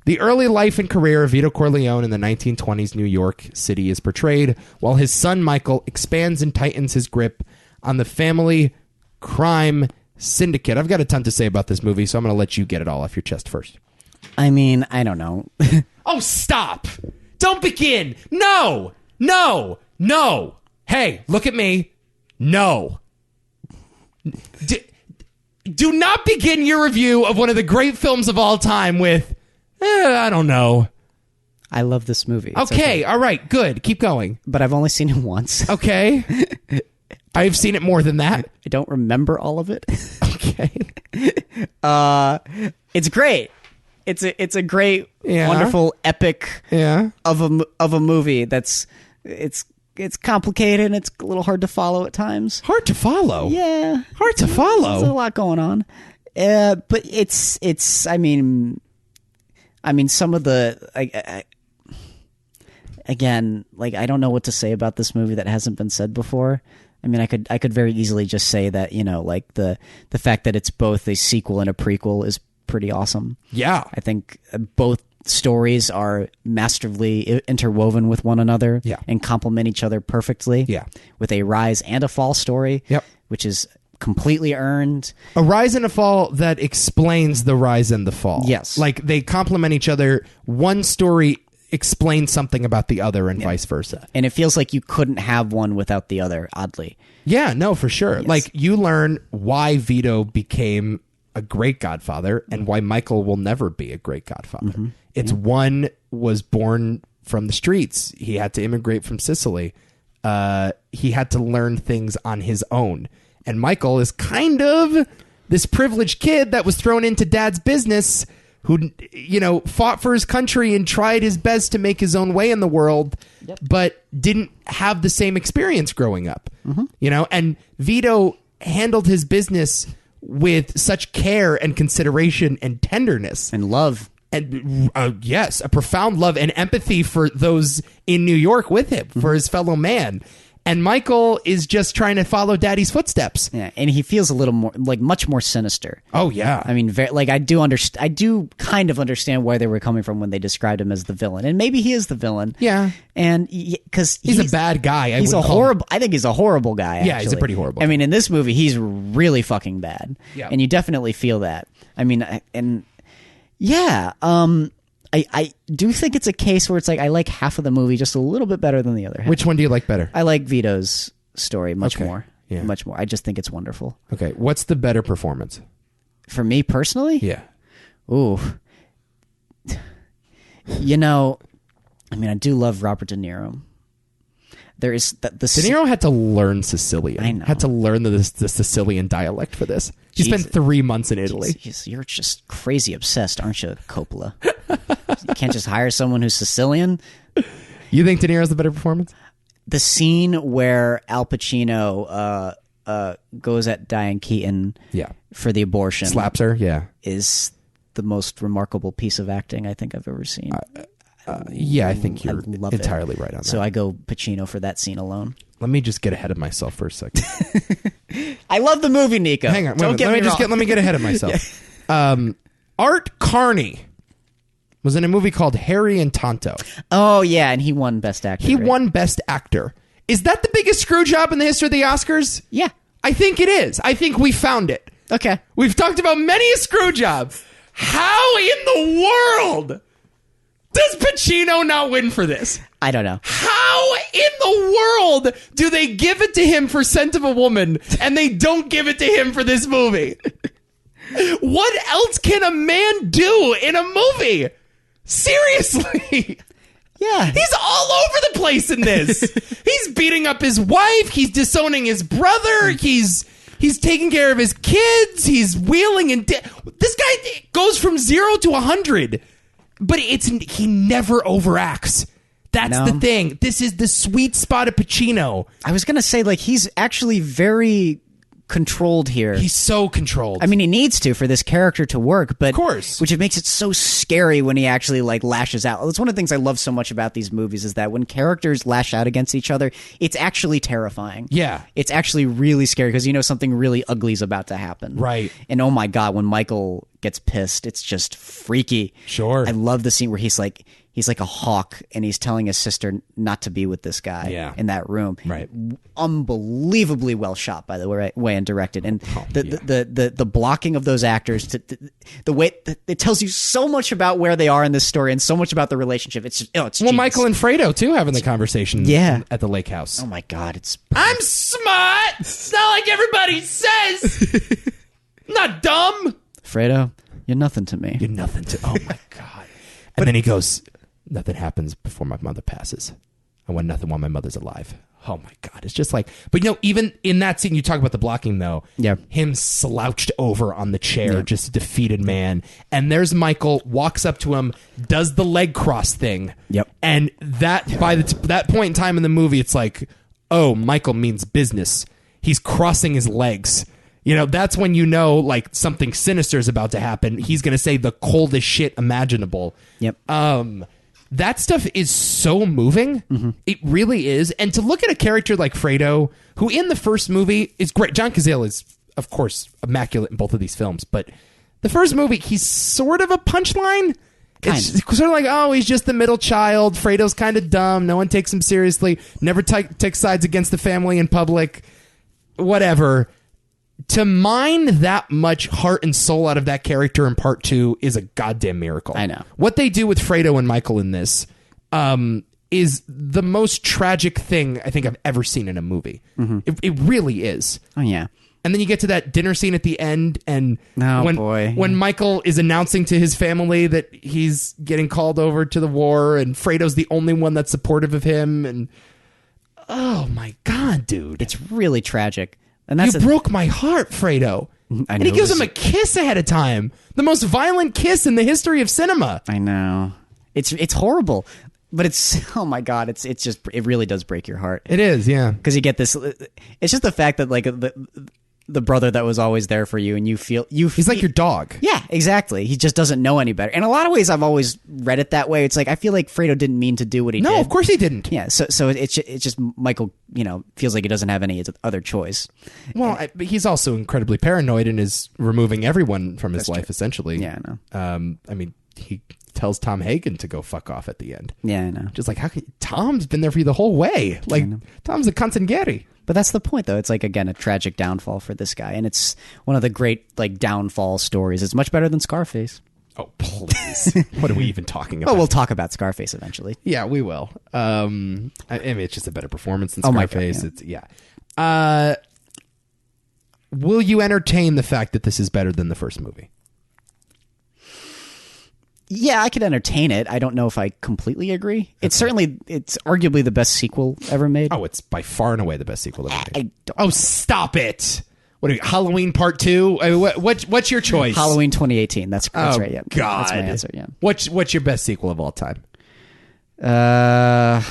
Speaker 1: The early life and career of Vito Corleone in the 1920s New York City is portrayed, while his son Michael expands and tightens his grip on the family crime syndicate. I've got a ton to say about this movie, so I'm going to let you get it all off your chest first.
Speaker 2: I mean, I don't know.
Speaker 1: Oh, stop! Don't begin! No! No! No! Hey, look at me. No. Do not begin your review of one of the great films of all time with, I don't know.
Speaker 2: I love this movie. It's
Speaker 1: Okay, all right, good. Keep going.
Speaker 2: But I've only seen it once.
Speaker 1: Okay. I've seen it more than that.
Speaker 2: I don't remember all of it.
Speaker 1: Okay.
Speaker 2: It's great. It's a great, wonderful epic of a movie that's it's complicated and it's a little hard to follow at times.
Speaker 1: Hard to follow?
Speaker 2: Yeah.
Speaker 1: Hard to follow?
Speaker 2: There's a lot going on. But it's I mean some of the again, like, I don't know what to say about this movie that hasn't been said before. I mean, I could very easily just say that, like the fact that it's both a sequel and a prequel is pretty awesome.
Speaker 1: Yeah.
Speaker 2: I think both stories are masterfully interwoven with one another and complement each other perfectly.
Speaker 1: Yeah.
Speaker 2: With a rise and a fall story, which is completely earned.
Speaker 1: A rise and a fall that explains the rise and the fall.
Speaker 2: Yes.
Speaker 1: Like, they complement each other. One story explains something about the other and vice versa.
Speaker 2: And it feels like you couldn't have one without the other, oddly.
Speaker 1: Yeah, no, for sure.
Speaker 2: Yes.
Speaker 1: Like, you learn why Vito became a great godfather and why Michael will never be a great godfather.
Speaker 2: Mm-hmm.
Speaker 1: It's one was born from the streets. He had to immigrate from Sicily. He had to learn things on his own. And Michael is kind of this privileged kid that was thrown into dad's business who, fought for his country and tried his best to make his own way in the world, but didn't have the same experience growing up. And Vito handled his business with such care and consideration and tenderness.
Speaker 2: And love.
Speaker 1: And yes, a profound love and empathy for those in New York with him, for his fellow man. And Michael is just trying to follow daddy's footsteps.
Speaker 2: Yeah, and he feels a little more, like, much more sinister.
Speaker 1: Oh, yeah.
Speaker 2: I mean, I do kind of understand where they were coming from when they described him as the villain. And maybe he is the villain.
Speaker 1: Yeah.
Speaker 2: And because
Speaker 1: he's a bad guy.
Speaker 2: I think he's a horrible guy, actually.
Speaker 1: Yeah, he's a pretty horrible
Speaker 2: I mean, in this movie, he's really fucking bad.
Speaker 1: Yeah.
Speaker 2: And you definitely feel that. I mean, I do think it's a case where it's like I like half of the movie just a little bit better than the other half.
Speaker 1: Which one do you like better?
Speaker 2: I like Vito's story much more.
Speaker 1: Yeah.
Speaker 2: Much more. I just think it's wonderful.
Speaker 1: Okay, what's the better performance?
Speaker 2: For me personally?
Speaker 1: Yeah.
Speaker 2: Ooh. I mean, I do love Robert De Niro. There is De
Speaker 1: Niro had to learn Sicilian.
Speaker 2: I know.
Speaker 1: Had to learn the Sicilian dialect for this. He spent 3 months in Italy.
Speaker 2: You're just crazy obsessed, aren't you, Coppola? You can't just hire someone who's Sicilian.
Speaker 1: You think De Niro's the better performance?
Speaker 2: The scene where Al Pacino goes at Diane Keaton for the abortion.
Speaker 1: Slaps her,
Speaker 2: is the most remarkable piece of acting I think I've ever seen.
Speaker 1: I think you're entirely right on that.
Speaker 2: So I go Pacino for that scene alone.
Speaker 1: Let me just get ahead of myself for a second.
Speaker 2: I love the movie, Nico.
Speaker 1: Hang on.
Speaker 2: Don't get me wrong.
Speaker 1: Let me get ahead of myself. Art Carney was in a movie called Harry and Tonto.
Speaker 2: Oh, yeah, and he won Best Actor.
Speaker 1: He won Best Actor. Is that the biggest screw job in the history of the Oscars?
Speaker 2: Yeah.
Speaker 1: I think it is. I think we found it.
Speaker 2: Okay.
Speaker 1: We've talked about many a screw job. How in the world does Pacino not win for this?
Speaker 2: I don't know.
Speaker 1: How in the world do they give it to him for Scent of a Woman and they don't give it to him for this movie? What else can a man do in a movie? Seriously.
Speaker 2: Yeah.
Speaker 1: He's all over the place in this. He's beating up his wife. He's disowning his brother. He's taking care of his kids. He's wheeling and this guy goes from 0 to 100. But he never overacts. That's the thing. This is the sweet spot of Pacino.
Speaker 2: I was going to say, like, he's actually very controlled here.
Speaker 1: He's so controlled.
Speaker 2: I mean, he needs to for this character to work, but
Speaker 1: Of course.
Speaker 2: which it makes it so scary when he actually like lashes out. That's one of the things I love so much about these movies is that when characters lash out against each other, it's actually terrifying.
Speaker 1: Yeah.
Speaker 2: It's actually really scary because you know something really ugly is about to happen.
Speaker 1: Right.
Speaker 2: And oh my God, when Michael gets pissed, it's just freaky.
Speaker 1: Sure.
Speaker 2: I love the scene where he's like a hawk and he's telling his sister not to be with this guy in that room.
Speaker 1: Right.
Speaker 2: Unbelievably well shot, by the way, and directed. And the blocking of those actors, the way it tells you so much about where they are in this story and so much about the relationship. It's just, it's
Speaker 1: well,
Speaker 2: genius.
Speaker 1: Michael and Fredo too having the conversation at the lake house.
Speaker 2: Oh my God, it's
Speaker 1: I'm smart. It's not like everybody says. I'm not dumb.
Speaker 2: Fredo, you're nothing to me.
Speaker 1: You're nothing to. Oh my God. And then he goes, nothing happens before my mother passes. I want nothing while my mother's alive. Oh my God. It's just like, but you know, even in that scene, you talk about the blocking though.
Speaker 2: Yeah.
Speaker 1: Him slouched over on the chair, just a defeated man. And there's Michael, walks up to him, does the leg cross thing.
Speaker 2: Yep.
Speaker 1: And that, by that point in time in the movie, it's like, oh, Michael means business. He's crossing his legs. You know, that's when you know, like, something sinister is about to happen. He's going to say the coldest shit imaginable.
Speaker 2: Yep.
Speaker 1: That stuff is so moving. Mm-hmm. It really is. And to look at a character like Fredo, who in the first movie is great. John Cazale is, of course, immaculate in both of these films. But the first movie, he's sort of a punchline. It's sort of like, oh, he's just the middle child. Fredo's kind of dumb. No one takes him seriously. Never takes sides against the family in public. Whatever. To mine that much heart and soul out of that character in part 2 is a goddamn miracle.
Speaker 2: I know.
Speaker 1: What they do with Fredo and Michael in this is the most tragic thing I think I've ever seen in a movie. Mm-hmm. It really is.
Speaker 2: Oh, yeah.
Speaker 1: And then you get to that dinner scene at the end, and when Michael is announcing to his family that he's getting called over to the war, and Fredo's the only one that's supportive of him, and oh my God, dude.
Speaker 2: It's really tragic. And that's
Speaker 1: you broke my heart, Fredo. And he gives him a kiss ahead of time. The most violent kiss in the history of cinema.
Speaker 2: I know. It's horrible. But it's, oh my God, it's just, it really does break your heart.
Speaker 1: It is, yeah.
Speaker 2: Because you get this, it's just the fact that like the brother that was always there for you and he's
Speaker 1: like your dog.
Speaker 2: Yeah, exactly. He just doesn't know any better. In a lot of ways, I've always read it that way. It's like, I feel like Fredo didn't mean to do what he did.
Speaker 1: No, of course he didn't.
Speaker 2: Yeah, so it's just Michael, feels like he doesn't have any other choice.
Speaker 1: Well, but he's also incredibly paranoid and is removing everyone from his life, essentially.
Speaker 2: Yeah, I know.
Speaker 1: I mean, he tells Tom Hagen to go fuck off at the end.
Speaker 2: Yeah, I know.
Speaker 1: Just like, how can Tom's been there for you the whole way? Like, Tom's a consigliere.
Speaker 2: But that's the point, though. It's like, again, a tragic downfall for this guy. And it's one of the great, like, downfall stories. It's much better than Scarface.
Speaker 1: Oh, please. What are we even talking about?
Speaker 2: Well, we'll talk about Scarface eventually.
Speaker 1: Yeah, we will. I mean, it's just a better performance than Scarface.
Speaker 2: Oh my God,
Speaker 1: It's will you entertain the fact that this is better than the first movie?
Speaker 2: Yeah, I could entertain it. I don't know if I completely agree. Okay. It's arguably the best sequel ever made.
Speaker 1: Oh, it's by far and away the best sequel ever made.
Speaker 2: Oh,
Speaker 1: stop it! What are you, Halloween Part 2? I mean, what's your choice?
Speaker 2: Halloween 2018. That's right. Yeah,
Speaker 1: God,
Speaker 2: that's my answer. Yeah.
Speaker 1: What's your best sequel of all time?
Speaker 2: God.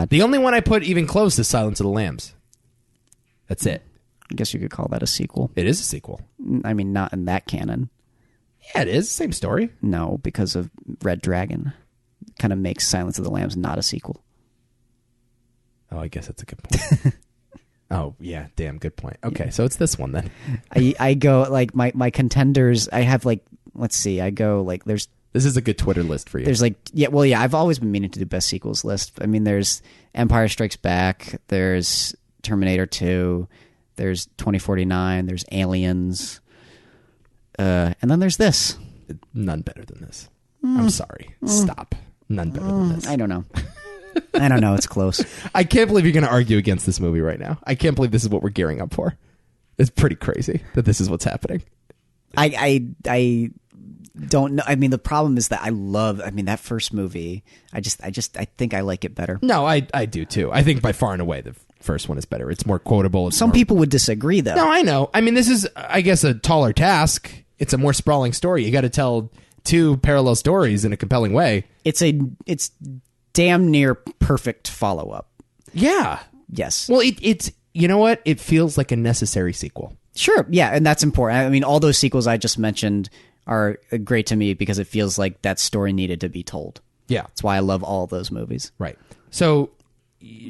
Speaker 1: The only one I put even close is Silence of the Lambs. That's it.
Speaker 2: I guess you could call that a sequel.
Speaker 1: It is a sequel.
Speaker 2: I mean, not in that canon.
Speaker 1: Yeah, it is. Same story.
Speaker 2: No, because of Red Dragon. Kind of makes Silence of the Lambs not a sequel.
Speaker 1: Oh, I guess that's a good point. Oh, yeah. Damn, good point. Okay, so it's this one then.
Speaker 2: I go, like, my contenders, I have, like, let's see, I go, like, there's...
Speaker 1: This is a good Twitter list for you.
Speaker 2: There's, like, I've always been meaning to do best sequels list. I mean, there's Empire Strikes Back, there's Terminator 2, there's 2049, there's Aliens... and then there's this.
Speaker 1: None better than this. I'm sorry. Stop. None better than this.
Speaker 2: I don't know. I don't know. It's close.
Speaker 1: I can't believe you're going to argue against this movie right now. I can't believe this is what we're gearing up for. It's pretty crazy that this is what's happening.
Speaker 2: I don't know. I mean, the problem is that that first movie, I think I like it better.
Speaker 1: No, I do too. I think by far and away the first one is better. It's more quotable.
Speaker 2: Some people would disagree, though.
Speaker 1: No, I know. I mean, this is, I guess, a taller task. It's a more sprawling story. You got to tell two parallel stories in a compelling way. It's
Speaker 2: damn near perfect follow-up.
Speaker 1: Yeah.
Speaker 2: Yes.
Speaker 1: Well, it's you know what? It feels like a necessary sequel.
Speaker 2: Sure, yeah, and that's important. I mean, all those sequels I just mentioned are great to me because it feels like that story needed to be told.
Speaker 1: Yeah.
Speaker 2: That's why I love all of those movies.
Speaker 1: Right. So,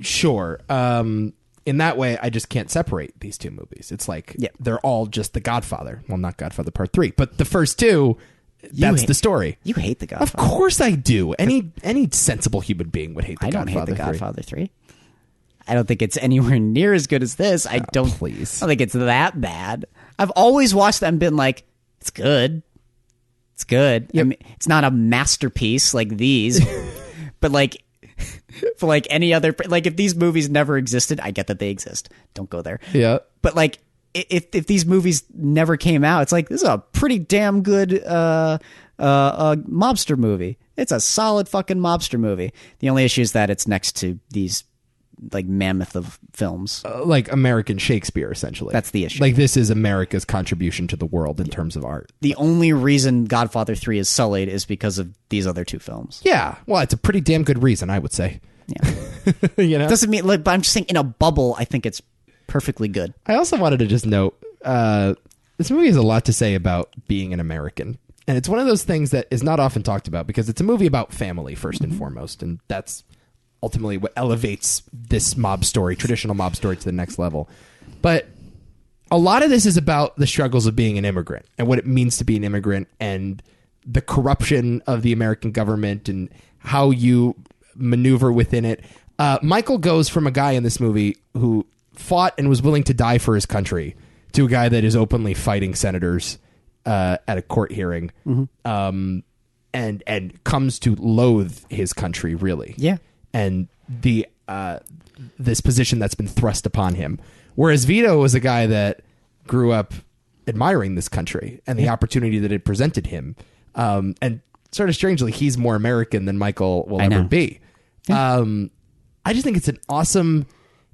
Speaker 1: sure. In that way, I just can't separate these two movies. It's like they're all just The Godfather. Well, not Godfather Part 3, but the first two, that's the story.
Speaker 2: You hate The Godfather.
Speaker 1: Of course I do. Any sensible human being would hate The Godfather 3.
Speaker 2: I don't hate The Godfather 3. I don't think it's anywhere near as good as this. I don't think it's that bad. I've always watched that and been like, it's good. It's good. Yep. I mean, it's not a masterpiece like these, but like for like any other, like if these movies never existed, I get that they exist. Don't go there.
Speaker 1: Yeah.
Speaker 2: But like if these movies never came out, it's like, this is a pretty damn good mobster movie. It's a solid fucking mobster movie. The only issue is that it's next to these like mammoth of films,
Speaker 1: like American Shakespeare, essentially.
Speaker 2: That's the issue.
Speaker 1: Like, this is America's contribution to the world in terms of art.
Speaker 2: The only reason Godfather 3 is sullied is because of these other two films.
Speaker 1: Yeah, well, it's a pretty damn good reason, I would say.
Speaker 2: Yeah.
Speaker 1: You know,
Speaker 2: doesn't mean like, but I'm just saying, in a bubble, I think it's perfectly good.
Speaker 1: I also wanted to just note, this movie has a lot to say about being an American, and it's one of those things that is not often talked about because it's a movie about family first and foremost, and that's ultimately what elevates this traditional mob story, to the next level. But a lot of this is about the struggles of being an immigrant and what it means to be an immigrant and the corruption of the American government and how you maneuver within it. Michael goes from a guy in this movie who fought and was willing to die for his country to a guy that is openly fighting senators at a court hearing, and comes to loathe his country, really.
Speaker 2: Yeah.
Speaker 1: And this position that's been thrust upon him. Whereas Vito was a guy that grew up admiring this country and the opportunity that it presented him. And sort of strangely, he's more American than Michael will ever be. Yeah. I just think it's an awesome,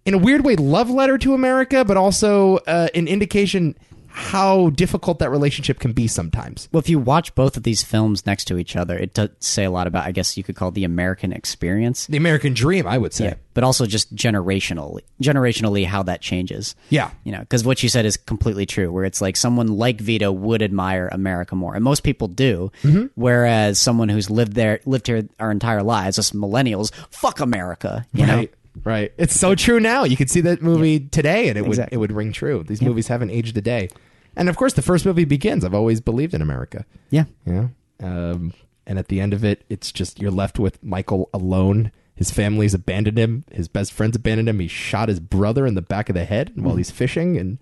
Speaker 1: in a weird way, love letter to America, but also an indication how difficult that relationship can be sometimes.
Speaker 2: Well, if you watch both of these films next to each other, it does say a lot about, I guess you could call it the American experience.
Speaker 1: The American dream, I would say.
Speaker 2: Yeah, but also just generationally how that changes.
Speaker 1: Yeah.
Speaker 2: You know, because what you said is completely true, where it's like someone like Vito would admire America more, and most people do, whereas someone who's lived here our entire lives, us millennials, fuck America, you know?
Speaker 1: Right. It's so true now. You could see that movie today and it would ring true. These movies haven't aged a day. And of course, the first movie begins. I've always believed in America.
Speaker 2: Yeah.
Speaker 1: You know? And at the end of it, it's just you're left with Michael alone. His family's abandoned him. His best friends abandoned him. He shot his brother in the back of the head while he's fishing. And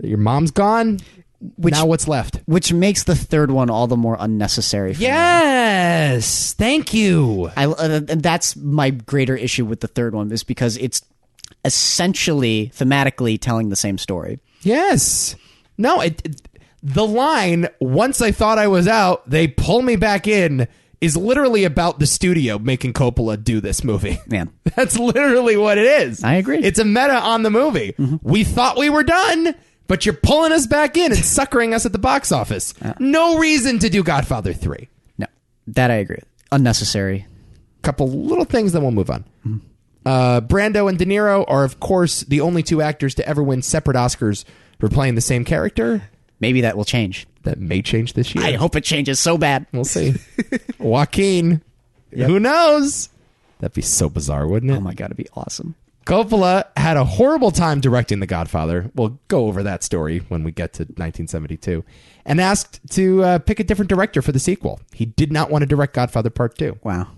Speaker 1: your mom's gone. Now what's left?
Speaker 2: Which makes the third one all the more unnecessary for me.
Speaker 1: Yes! Thank you!
Speaker 2: That's my greater issue with the third one, is because it's essentially, thematically, telling the same story.
Speaker 1: Yes! No, the line, once I thought I was out, they pull me back in, is literally about the studio making Coppola do this movie.
Speaker 2: Man.
Speaker 1: That's literally what it is.
Speaker 2: I agree.
Speaker 1: It's a meta on the movie. We thought we were done, but you're pulling us back in and suckering us at the box office. No reason to do Godfather 3.
Speaker 2: No, that I agree with. Unnecessary.
Speaker 1: Couple little things, then we'll move on. Brando and De Niro are, of course, the only two actors to ever win separate Oscars for playing the same character.
Speaker 2: Maybe that will change.
Speaker 1: That may change this year.
Speaker 2: I hope it changes so bad.
Speaker 1: We'll see. Joaquin. Yep. Who knows? That'd be so bizarre, wouldn't it?
Speaker 2: Oh my God, it'd be awesome.
Speaker 1: Coppola had a horrible time directing The Godfather. We'll go over that story when we get to 1972. And asked to pick a different director for the sequel. He did not want to direct Godfather Part II.
Speaker 2: Wow.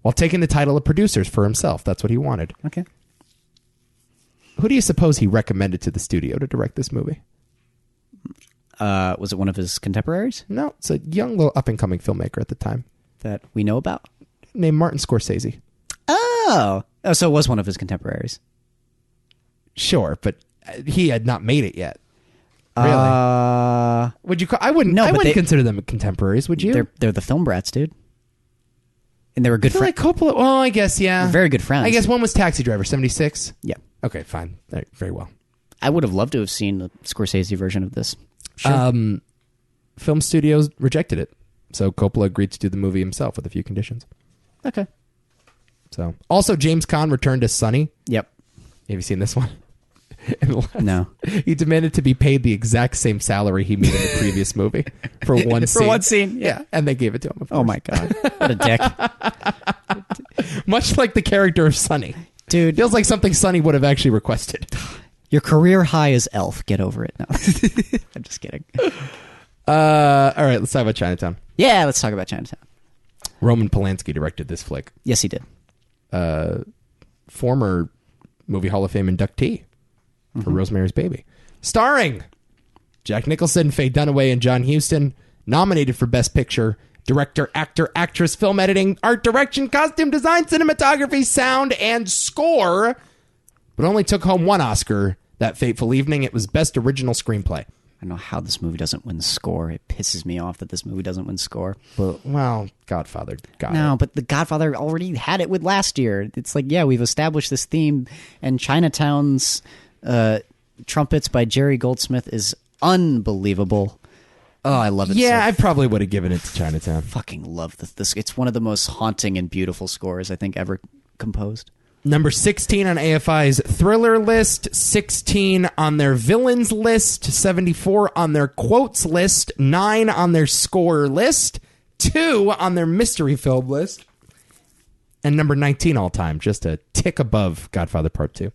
Speaker 1: While taking the title of producers for himself. That's what he wanted.
Speaker 2: Okay.
Speaker 1: Who do you suppose he recommended to the studio to direct this movie?
Speaker 2: Was it one of his contemporaries?
Speaker 1: No, it's a young little up-and-coming filmmaker at the time.
Speaker 2: That we know about?
Speaker 1: Named Martin Scorsese.
Speaker 2: Oh, so it was one of his contemporaries.
Speaker 1: Sure, but he had not made it yet. Really? Would you call? I wouldn't consider them contemporaries. Would you?
Speaker 2: They're the film brats, dude. And they were good friends.
Speaker 1: Like Coppola. Well, I guess yeah.
Speaker 2: They're very good friends.
Speaker 1: I guess one was Taxi Driver, 76.
Speaker 2: Yeah.
Speaker 1: Okay, fine. Very well.
Speaker 2: I would have loved to have seen the Scorsese version of this.
Speaker 1: Sure. Film studios rejected it, so Coppola agreed to do the movie himself with a few conditions.
Speaker 2: Okay.
Speaker 1: So, also James Caan returned as Sonny.
Speaker 2: Yep.
Speaker 1: Have you seen this one?
Speaker 2: No.
Speaker 1: He demanded to be paid the exact same salary he made in the previous movie for one scene.
Speaker 2: For one scene,
Speaker 1: Yeah, and they gave it to him. Of
Speaker 2: Oh
Speaker 1: course.
Speaker 2: my god, what a dick,
Speaker 1: Much like the character of Sonny.
Speaker 2: dude.
Speaker 1: Feels like something Sonny would have actually requested.
Speaker 2: Your career high is Elf. Get over it. No, I'm just kidding.
Speaker 1: All right, let's talk about Chinatown.
Speaker 2: Yeah, let's talk about Chinatown.
Speaker 1: Roman Polanski directed this flick.
Speaker 2: Yes, he did.
Speaker 1: Former Movie Hall of Fame inductee for Rosemary's Baby. Starring Jack Nicholson, Faye Dunaway, and John Huston. Nominated for Best Picture, Director, Actor, Actress, Film Editing, Art Direction, Costume Design, Cinematography, Sound, and Score. But only took home one Oscar that fateful evening. It was Best Original Screenplay.
Speaker 2: I don't know how this movie doesn't win score. It pisses me off that this movie doesn't win score.
Speaker 1: But, well, Godfather got it.
Speaker 2: No, but The Godfather already had it with last year. It's like, yeah, we've established this theme, and Chinatown's Trumpets by Jerry Goldsmith is unbelievable. Oh, I love it.
Speaker 1: Yeah,
Speaker 2: so
Speaker 1: I probably would have given it to Chinatown.
Speaker 2: fucking love this. It's one of the most haunting and beautiful scores I think ever composed.
Speaker 1: Number 16 on AFI's thriller list, 16 on their villains list, 74 on their quotes list, 9 on their score list, 2 on their mystery film list, and number 19 all time, just a tick above Godfather Part 2.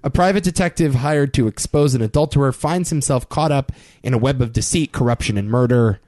Speaker 1: A private detective hired to expose an adulterer finds himself caught up in a web of deceit, corruption, and murder.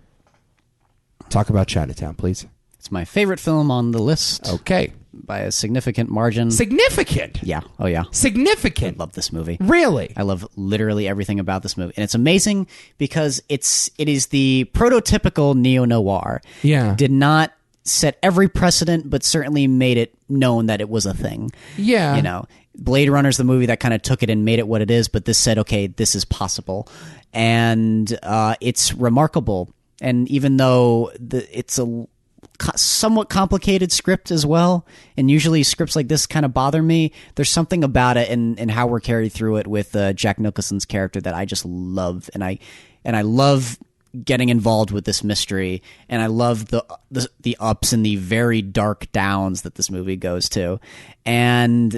Speaker 1: Talk about Chinatown, please.
Speaker 2: It's my favorite film on the list
Speaker 1: Okay.
Speaker 2: by a significant margin.
Speaker 1: Significant.
Speaker 2: Yeah. Oh, yeah.
Speaker 1: Significant.
Speaker 2: Love this movie.
Speaker 1: Really?
Speaker 2: I love literally everything about this movie. And it's amazing because it is the prototypical neo-noir.
Speaker 1: Yeah.
Speaker 2: Did not set every precedent, but certainly made it known that it was a thing.
Speaker 1: Yeah.
Speaker 2: You know, Blade Runner's the movie that kind of took it and made it what it is, but this said, okay, this is possible. And it's remarkable. And even though it's a somewhat complicated script as well, and usually scripts like this kind of bother me, there's something about it and how we're carried through it with Jack Nicholson's character that I just love. And I love getting involved with this mystery, and I love the ups and the very dark downs that this movie goes to, and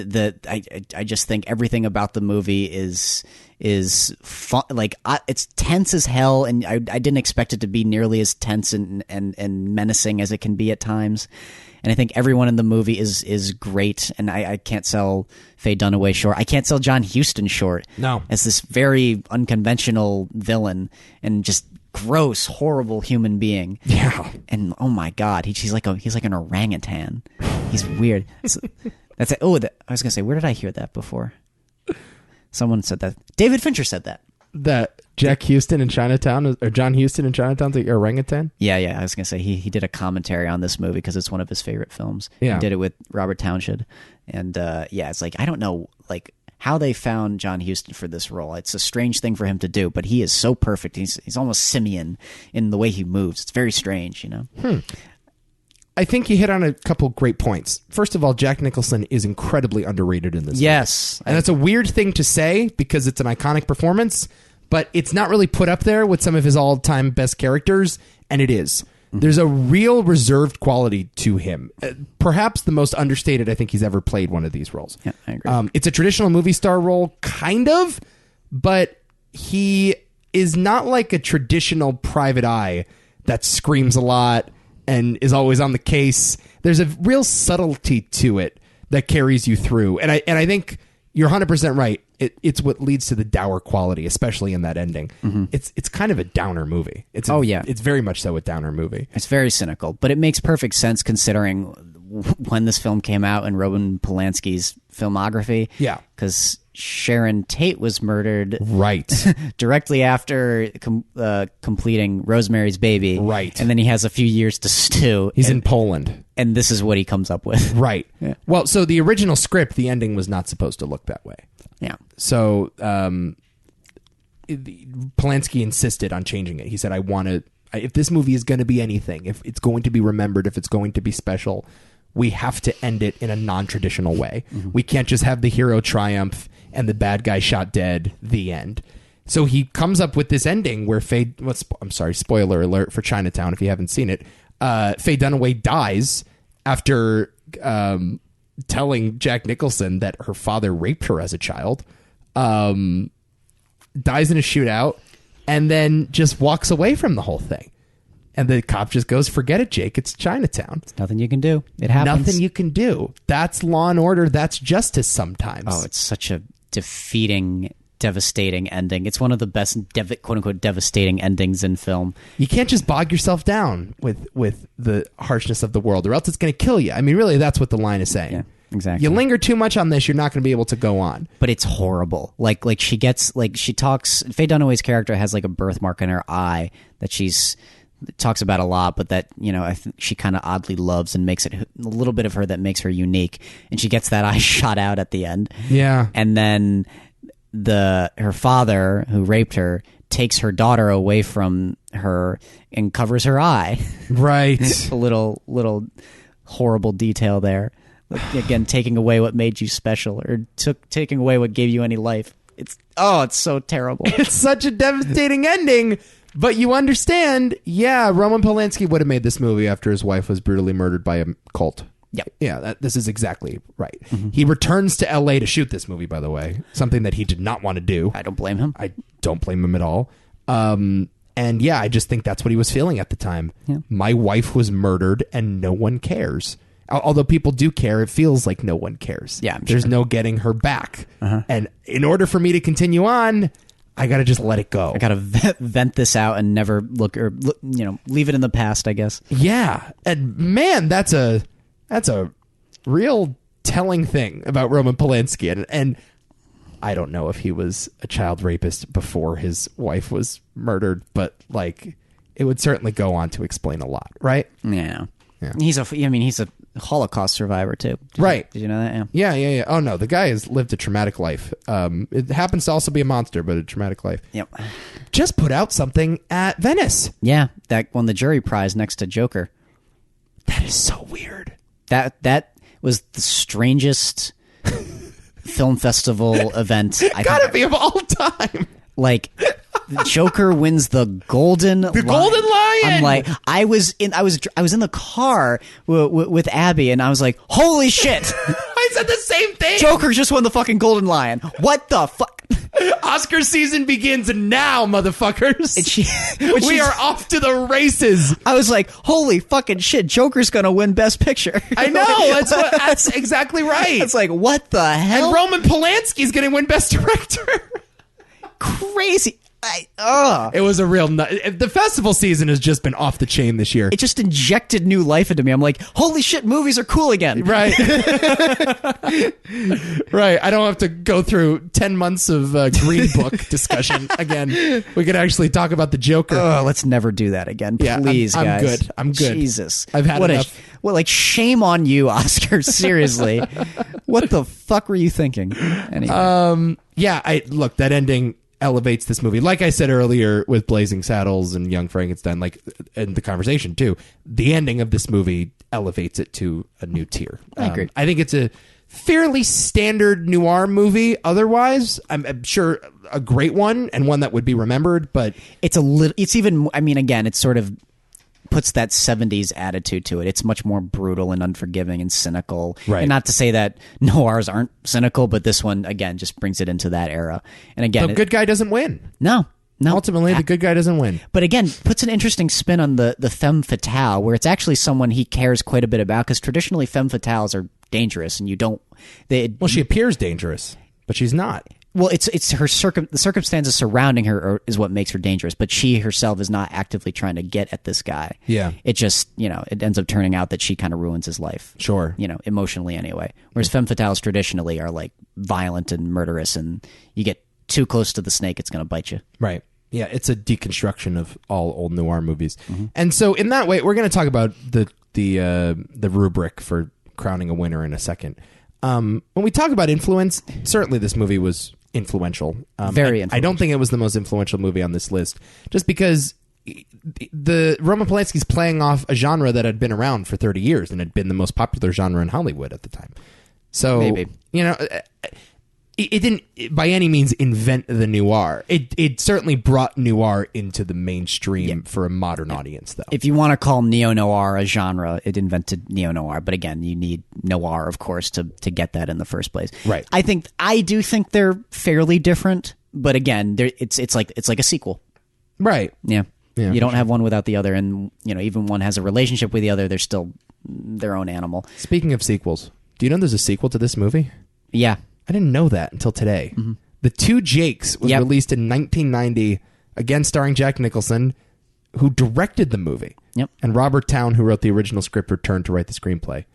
Speaker 2: I just think everything about the movie is fun. Like it's tense as hell, and I didn't expect it to be nearly as tense and menacing as it can be at times. And I think everyone in the movie is great, and I can't sell Faye Dunaway short. I can't sell John Huston short.
Speaker 1: No.
Speaker 2: As this very unconventional villain and just gross, horrible human being.
Speaker 1: Yeah.
Speaker 2: And oh my god, he's like an orangutan. He's weird. That's it. Oh, I was gonna say, where did I hear that before? Someone said that. David Fincher said that.
Speaker 1: That Jack Huston in Chinatown, or John Huston in Chinatown's the orangutan?
Speaker 2: Yeah. I was gonna say he did a commentary on this movie because it's one of his favorite films.
Speaker 1: Yeah.
Speaker 2: He did it with Robert Townsend, and it's like I don't know how they found John Huston for this role. It's a strange thing for him to do, but he is so perfect. He's almost simian in the way he moves. It's very strange, you know.
Speaker 1: I think you hit on a couple great points. First of all, Jack Nicholson is incredibly underrated in this
Speaker 2: Yes,
Speaker 1: movie. And that's a weird thing to say because it's an iconic performance, but it's not really put up there with some of his all-time best characters, and it is. There's a real reserved quality to him. Perhaps the most understated I think he's ever played one of these roles.
Speaker 2: Yeah, I agree.
Speaker 1: It's a traditional movie star role, kind of, but he is not like a traditional private eye that screams a lot and is always on the case. There's a real subtlety to it that carries you through. And I think you're 100% right. It's what leads to the dour quality, especially in that ending. It's kind of a downer movie. It's very much so a downer movie.
Speaker 2: It's very cynical, but it makes perfect sense considering when this film came out in Roman Polanski's filmography.
Speaker 1: Yeah.
Speaker 2: Because Sharon Tate was murdered
Speaker 1: Right.
Speaker 2: directly after completing Rosemary's Baby.
Speaker 1: Right.
Speaker 2: And then he has a few years to stew.
Speaker 1: He's in Poland.
Speaker 2: And this is what he comes up with.
Speaker 1: Right.
Speaker 2: Yeah.
Speaker 1: Well, so the original script, the ending was not supposed to look that way.
Speaker 2: Yeah.
Speaker 1: So Polanski insisted on changing it. He said, if this movie is going to be anything, if it's going to be remembered, if it's going to be special, we have to end it in a non-traditional way. We can't just have the hero triumph and the bad guy shot dead, the end. So he comes up with this ending where I'm sorry, spoiler alert for Chinatown if you haven't seen it. Faye Dunaway dies after telling Jack Nicholson that her father raped her as a child. dies in a shootout, and then just walks away from the whole thing. And the cop just goes, forget it, Jake. It's Chinatown.
Speaker 2: Nothing you can do. It happens.
Speaker 1: Nothing you can do. That's law and order. That's justice sometimes.
Speaker 2: Oh, it's such a defeating, devastating ending. It's one of the best, quote-unquote, devastating endings in film.
Speaker 1: You can't just bog yourself down with the harshness of the world, or else it's going to kill you. I mean, really, that's what the line is saying.
Speaker 2: Yeah, exactly.
Speaker 1: You linger too much on this, you're not going to be able to go on.
Speaker 2: But it's horrible. Like she gets, like, she talks, Faye Dunaway's character has like a birthmark in her eye that she's talks about a lot, but that, you know, I think she kind of oddly loves and makes it a little bit of her that makes her unique. And she gets that eye shot out at the end.
Speaker 1: Yeah.
Speaker 2: And then her father, who raped her, takes her daughter away from her and covers her eye.
Speaker 1: Right.
Speaker 2: A little horrible detail there. Like, again, taking away what made you special, or taking away what gave you any life. It's so terrible.
Speaker 1: It's such a devastating ending. But you understand, yeah, Roman Polanski would have made this movie after his wife was brutally murdered by a cult.
Speaker 2: Yep.
Speaker 1: Yeah, this is exactly right. Mm-hmm. He returns to L.A. to shoot this movie, by the way, something that he did not want to do.
Speaker 2: I don't blame him.
Speaker 1: I don't blame him at all. And yeah, I just think that's what he was feeling at the time. Yeah. My wife was murdered and no one cares. Although people do care, it feels like no one cares.
Speaker 2: Yeah,
Speaker 1: There's no getting her back. And in order for me to continue on, I got to just let it go.
Speaker 2: I got to vent this out and never leave it in the past, I guess.
Speaker 1: Yeah. And man, that's a real telling thing about Roman Polanski. And I don't know if he was a child rapist before his wife was murdered, but like it would certainly go on to explain a lot, right?
Speaker 2: Yeah. He's a Holocaust survivor too.
Speaker 1: Right.
Speaker 2: Did you know that?
Speaker 1: Yeah. Oh no, the guy has lived a traumatic life. It happens to also be a monster, but a traumatic life.
Speaker 2: Yep.
Speaker 1: Just put out something at Venice.
Speaker 2: Yeah, that won the jury prize next to Joker.
Speaker 1: That is so weird.
Speaker 2: That was the strangest film festival event.
Speaker 1: Gotta be of all time.
Speaker 2: Like, Joker wins the Golden
Speaker 1: Golden Lion.
Speaker 2: I'm like, I was in the car with Abby, and I was like, holy shit!
Speaker 1: I said the same thing.
Speaker 2: Joker just won the fucking Golden Lion. What the fuck?
Speaker 1: Oscar season begins now, motherfuckers. We are off to the races.
Speaker 2: I was like, holy fucking shit, Joker's gonna win Best Picture.
Speaker 1: I know, that's exactly right.
Speaker 2: It's like, what the hell?
Speaker 1: And Roman Polanski's gonna win Best Director.
Speaker 2: Crazy.
Speaker 1: It was a real the festival season has just been off the chain this year.
Speaker 2: It just injected new life into me. I'm like, holy shit, movies are cool again.
Speaker 1: Right. Right. I don't have to go through 10 months of Green Book discussion again. We could actually talk about the Joker.
Speaker 2: Let's never do that again. Please,
Speaker 1: I'm
Speaker 2: guys.
Speaker 1: I'm good.
Speaker 2: Jesus.
Speaker 1: I've had enough.
Speaker 2: Shame on you, Oscar. Seriously. What the fuck were you thinking? Anyway.
Speaker 1: Look, that ending elevates this movie. Like I said earlier with Blazing Saddles and Young Frankenstein, like in the conversation too, the ending of this movie elevates it to a new tier.
Speaker 2: I agree.
Speaker 1: I think it's a fairly standard noir movie. Otherwise, I'm sure a great one and one that would be remembered, but
Speaker 2: it's sort of puts that 70s attitude to it. It's much more brutal and unforgiving and cynical.
Speaker 1: Right.
Speaker 2: And not to say that noirs aren't cynical, but this one, again, just brings it into that era. And again,
Speaker 1: the good guy doesn't win.
Speaker 2: No.
Speaker 1: Ultimately, the good guy doesn't win.
Speaker 2: But again, puts an interesting spin on the femme fatale, where it's actually someone he cares quite a bit about, because traditionally femme fatales are dangerous, and you don't...
Speaker 1: Well, she appears dangerous, but she's not.
Speaker 2: Well, it's her the circumstances surrounding her is what makes her dangerous, but she herself is not actively trying to get at this guy.
Speaker 1: Yeah.
Speaker 2: It just, it ends up turning out that she kind of ruins his life.
Speaker 1: Sure.
Speaker 2: Emotionally anyway. Whereas femme fatales traditionally are like violent and murderous, and you get too close to the snake, it's going to bite you.
Speaker 1: Right. Yeah, it's a deconstruction of all old noir movies. Mm-hmm. And so in that way, we're going to talk about the rubric for crowning a winner in a second. When we talk about influence, certainly this movie was influential.
Speaker 2: Very influential.
Speaker 1: I don't think it was the most influential movie on this list, just because the Roman Polanski's playing off a genre that had been around for 30 years and had been the most popular genre in Hollywood at the time. So,
Speaker 2: maybe.
Speaker 1: it didn't by any means invent the noir. It certainly brought noir into the mainstream for a modern audience, though.
Speaker 2: If you want to call neo-noir a genre, it invented neo-noir. But again, you need noir, of course, to get that in the first place.
Speaker 1: Right.
Speaker 2: I do think they're fairly different. But again, it's like a sequel.
Speaker 1: Right.
Speaker 2: Yeah.
Speaker 1: Yeah,
Speaker 2: you don't have one without the other, and even one has a relationship with the other. They're still their own animal.
Speaker 1: Speaking of sequels, do you know there's a sequel to this movie?
Speaker 2: Yeah.
Speaker 1: I didn't know that until today.
Speaker 2: Mm-hmm.
Speaker 1: The Two Jakes was released in 1990, again starring Jack Nicholson, who directed the movie.
Speaker 2: Yep.
Speaker 1: And Robert Towne, who wrote the original script, returned to write the screenplay.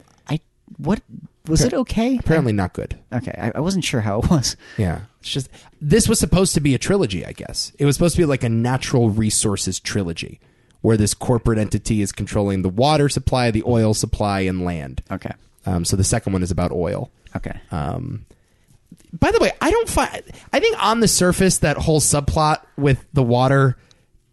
Speaker 2: What was it okay?
Speaker 1: Apparently not good.
Speaker 2: Okay, I wasn't sure how it was.
Speaker 1: Yeah. It's just this was supposed to be a trilogy, I guess. It was supposed to be like a natural resources trilogy where this corporate entity is controlling the water supply, the oil supply, and land.
Speaker 2: Okay.
Speaker 1: So the second one is about oil.
Speaker 2: Okay.
Speaker 1: By the way, I think on the surface that whole subplot with the water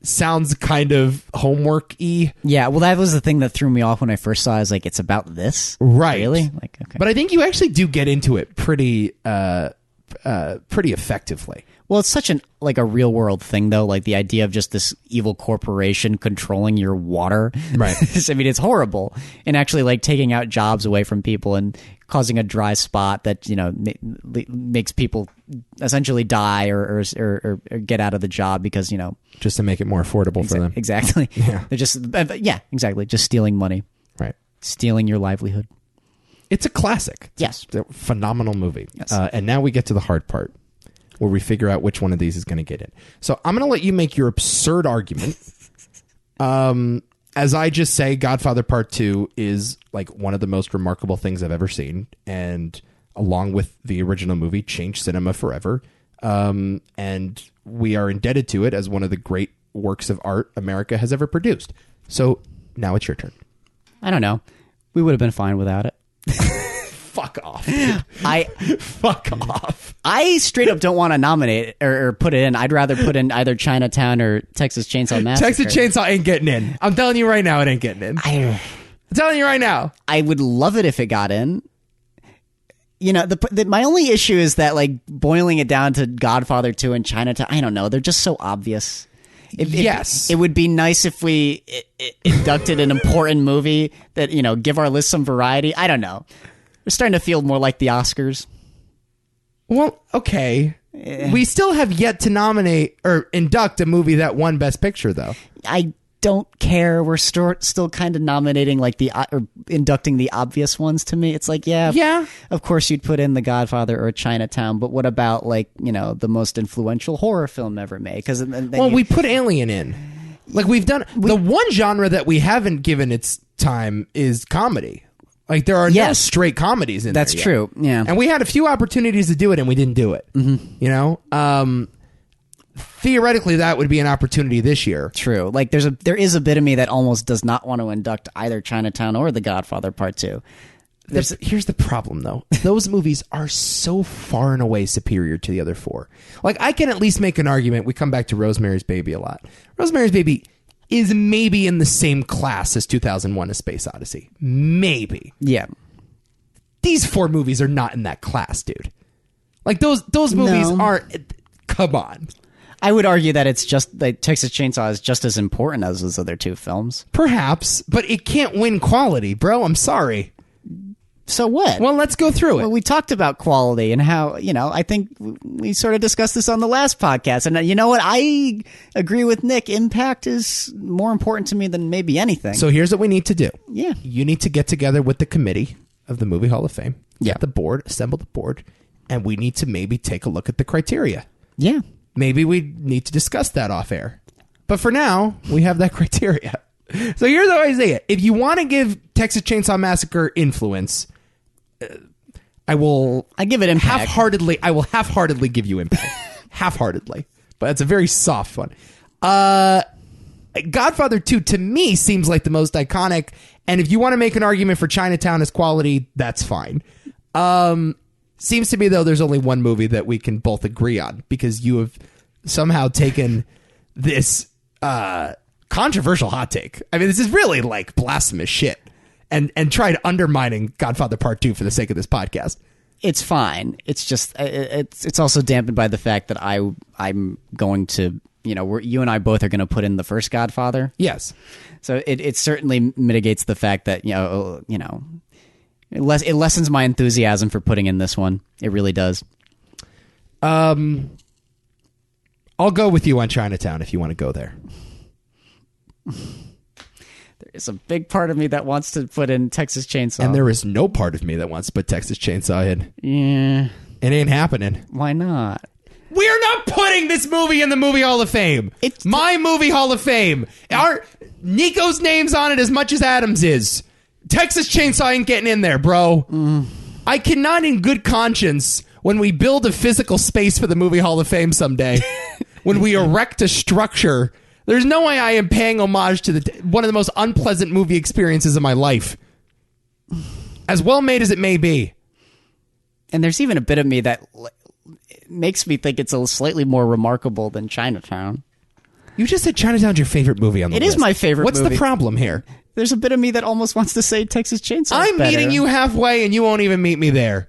Speaker 1: sounds kind of homework-y.
Speaker 2: Yeah, well, that was the thing that threw me off when I first saw it. I was like, it's about this?
Speaker 1: Right.
Speaker 2: Really? Like, okay.
Speaker 1: But I think you actually do get into it pretty effectively.
Speaker 2: Well, it's such a real world thing, though. Like the idea of just this evil corporation controlling your water.
Speaker 1: Right.
Speaker 2: I mean, it's horrible. And actually, like taking out jobs away from people and causing a dry spot that makes people essentially die or get out of the job because
Speaker 1: just to make it more affordable for them.
Speaker 2: Exactly.
Speaker 1: Yeah.
Speaker 2: They're just exactly just stealing money.
Speaker 1: Right.
Speaker 2: Stealing your livelihood.
Speaker 1: It's a classic.
Speaker 2: Yes.
Speaker 1: It's a phenomenal movie.
Speaker 2: Yes.
Speaker 1: And now we get to the hard part, where we figure out which one of these is going to get in. So I'm going to let you make your absurd argument. As I just say, Godfather Part II is like one of the most remarkable things I've ever seen, and along with the original movie, changed cinema forever. And we are indebted to it as one of the great works of art America has ever produced. So now it's your turn.
Speaker 2: I don't know. We would have been fine without it.
Speaker 1: Fuck off. Fuck off.
Speaker 2: I straight up don't want to nominate or put it in. I'd rather put in either Chinatown or Texas Chainsaw Massacre.
Speaker 1: Texas Chainsaw ain't getting in. I'm telling you right now, it ain't getting in. I'm telling you right now.
Speaker 2: I would love it if it got in. My only issue is that boiling it down to Godfather 2 and Chinatown, I don't know. They're just so obvious.
Speaker 1: Yes.
Speaker 2: It would be nice if we inducted an important movie that, give our list some variety. I don't know. We're starting to feel more like the Oscars.
Speaker 1: Well, okay. We still have yet to nominate or induct a movie that won Best Picture, though.
Speaker 2: I don't care. We're still kind of nominating or inducting the obvious ones to me. It's like, yeah, of course you'd put in The Godfather or Chinatown, but what about the most influential horror film ever made? Because
Speaker 1: we put Alien in. We've done the one genre that we haven't given its time is comedy. There are no straight comedies in there.
Speaker 2: That's true. Yeah.
Speaker 1: And we had a few opportunities to do it and we didn't do it. Mm-hmm. Theoretically, that would be an opportunity this year.
Speaker 2: True. There is a bit of me that almost does not want to induct either Chinatown or The Godfather Part II.
Speaker 1: Here's the problem, though. Those movies are so far and away superior to the other four. I can at least make an argument. We come back to Rosemary's Baby a lot. Rosemary's Baby is maybe in the same class as 2001: A Space Odyssey. Maybe.
Speaker 2: Yeah.
Speaker 1: These four movies are not in that class, dude. Those movies aren't. Come on.
Speaker 2: I would argue that it's just that Texas Chainsaw is just as important as those other two films.
Speaker 1: Perhaps, but it can't win quality, bro. I'm sorry.
Speaker 2: So what?
Speaker 1: Well, let's go through it.
Speaker 2: Well, we talked about quality and how, I think we sort of discussed this on the last podcast. And you know what? I agree with Nick. Impact is more important to me than maybe anything.
Speaker 1: So here's what we need to do.
Speaker 2: Yeah.
Speaker 1: You need to get together with the committee of the Movie Hall of Fame.
Speaker 2: Yeah.
Speaker 1: Get the board, assemble the board, and we need to maybe take a look at the criteria.
Speaker 2: Yeah.
Speaker 1: Maybe we need to discuss that off air. But for now, we have that criteria. So here's how I say it. If you want to give Texas Chainsaw Massacre influence, I give it impact. I will half-heartedly give you impact. Half-heartedly. But it's a very soft one. Godfather 2 to me seems like the most iconic, and if you want to make an argument for Chinatown as quality, that's fine. Seems to me, though, there's only one movie that we can both agree on, because you have somehow taken this controversial hot take. I mean, this is really blasphemous shit. And tried undermining Godfather Part 2 for the sake of this podcast.
Speaker 2: it's fine. It's just it's also dampened by the fact that I'm going to, you and I both are going to put in the first Godfather.
Speaker 1: Yes.
Speaker 2: So it certainly mitigates the fact that it lessens my enthusiasm for putting in this one. It really does.
Speaker 1: I'll go with you on Chinatown if you want to go there.
Speaker 2: There's a big part of me that wants to put in Texas Chainsaw.
Speaker 1: And there is no part of me that wants to put Texas Chainsaw in.
Speaker 2: Yeah.
Speaker 1: It ain't happening.
Speaker 2: Why not?
Speaker 1: We're not putting this movie in the Movie Hall of Fame. It's my Movie Hall of Fame. Nico's name's on it as much as Adam's is. Texas Chainsaw ain't getting in there, bro. I cannot in good conscience, when we build a physical space for the Movie Hall of Fame someday, when we erect a structure, there's no way I am paying homage to one of the most unpleasant movie experiences of my life. As well made as it may be.
Speaker 2: And there's even a bit of me that makes me think it's a slightly more remarkable than Chinatown.
Speaker 1: You just said Chinatown's your favorite movie on the list.
Speaker 2: It is my favorite
Speaker 1: What's
Speaker 2: movie.
Speaker 1: the problem here?
Speaker 2: There's a bit of me that almost wants to say Texas Chainsaw.
Speaker 1: I'm meeting you halfway and you won't even meet me there.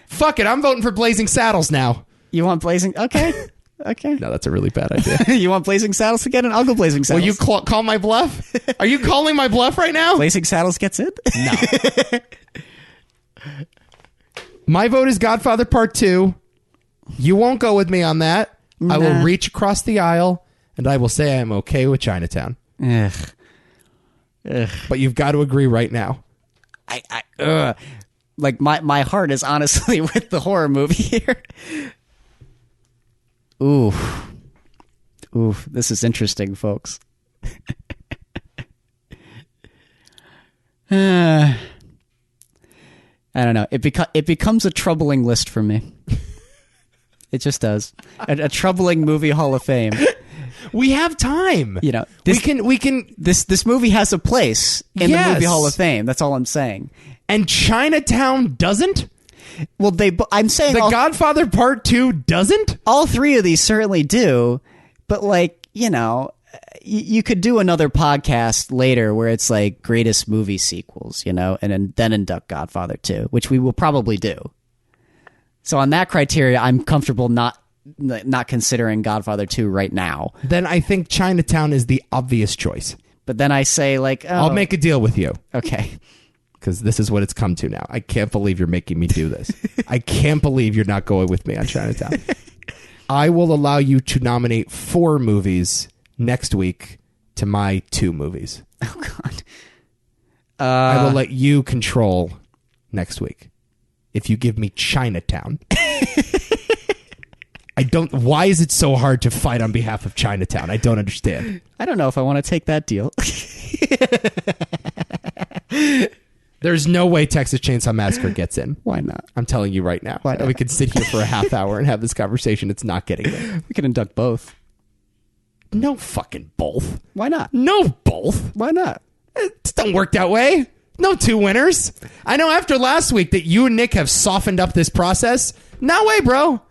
Speaker 1: Fuck it, I'm voting for Blazing Saddles now.
Speaker 2: You want Blazing? Okay. Okay.
Speaker 1: No, that's a really bad idea.
Speaker 2: You want Blazing Saddles again? And I'll go Blazing Saddles.
Speaker 1: Will you call my bluff? Are you calling my bluff right now?
Speaker 2: Blazing Saddles gets it?
Speaker 1: No. My vote is Godfather Part II. You won't go with me on that. Nah. I will reach across the aisle and I will say I am okay with Chinatown.
Speaker 2: Ugh.
Speaker 1: But you've got to agree right now.
Speaker 2: Like my heart is honestly with the horror movie here. Oof. This is interesting, folks. I don't know. It becomes a troubling list for me. It just does. A troubling movie Hall of Fame.
Speaker 1: We have time. We can.
Speaker 2: This movie has a place in the movie Hall of Fame. That's all I'm saying.
Speaker 1: And Chinatown doesn't?
Speaker 2: Well, I'm saying
Speaker 1: The Godfather Part 2 doesn't?
Speaker 2: All three of these certainly do, but you could do another podcast later where it's like greatest movie sequels, and then induct Godfather 2, which we will probably do. So on that criteria, I'm comfortable not considering Godfather 2 right now.
Speaker 1: Then I think Chinatown is the obvious choice.
Speaker 2: But then I say
Speaker 1: I'll make a deal with you.
Speaker 2: Okay.
Speaker 1: Because this is what it's come to now. I can't believe you're making me do this. I can't believe you're not going with me on Chinatown. I will allow you to nominate 4 movies next week to my 2 movies.
Speaker 2: Oh, God.
Speaker 1: I will let you control next week. If you give me Chinatown. Why is it so hard to fight on behalf of Chinatown? I don't understand.
Speaker 2: I don't know if I want to take that deal.
Speaker 1: There's no way Texas Chainsaw Massacre gets in.
Speaker 2: Why not?
Speaker 1: I'm telling you right now.
Speaker 2: Why not?
Speaker 1: We could sit here for a half hour and have this conversation. It's not getting there.
Speaker 2: We can induct both.
Speaker 1: No fucking both.
Speaker 2: Why not?
Speaker 1: No both.
Speaker 2: Why not?
Speaker 1: It don't work that way. No 2 winners. I know after last week that you and Nick have softened up this process. No way, bro.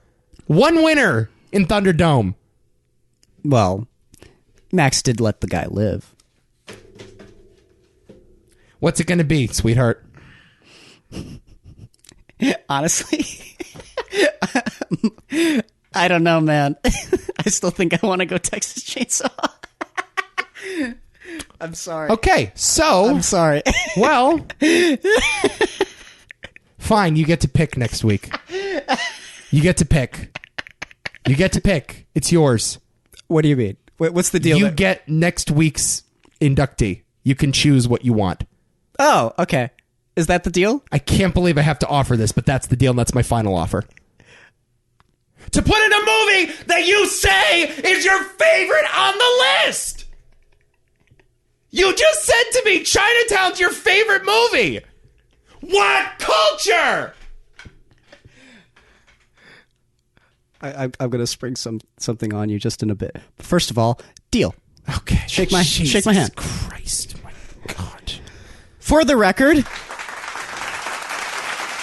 Speaker 1: 1 winner in Thunderdome.
Speaker 2: Well, Max did let the guy live.
Speaker 1: What's it going to be, sweetheart?
Speaker 2: Honestly, I don't know, man. I still think I want to go Texas Chainsaw. I'm sorry.
Speaker 1: Okay, so...
Speaker 2: I'm sorry.
Speaker 1: Well... Fine, you get to pick next week. You get to pick. You get to pick. It's yours.
Speaker 2: What do you mean? What's the deal?
Speaker 1: You get next week's inductee. You can choose what you want.
Speaker 2: Oh, okay. Is that the deal?
Speaker 1: I can't believe I have to offer this, but that's the deal, and that's my final offer. To put in a movie that you say is your favorite on the list! You just said to me Chinatown's your favorite movie! What culture?
Speaker 2: I'm going to spring something on you just in a bit. First of all, deal.
Speaker 1: Okay.
Speaker 2: Shake my hand.
Speaker 1: Christ, my God.
Speaker 2: For the record,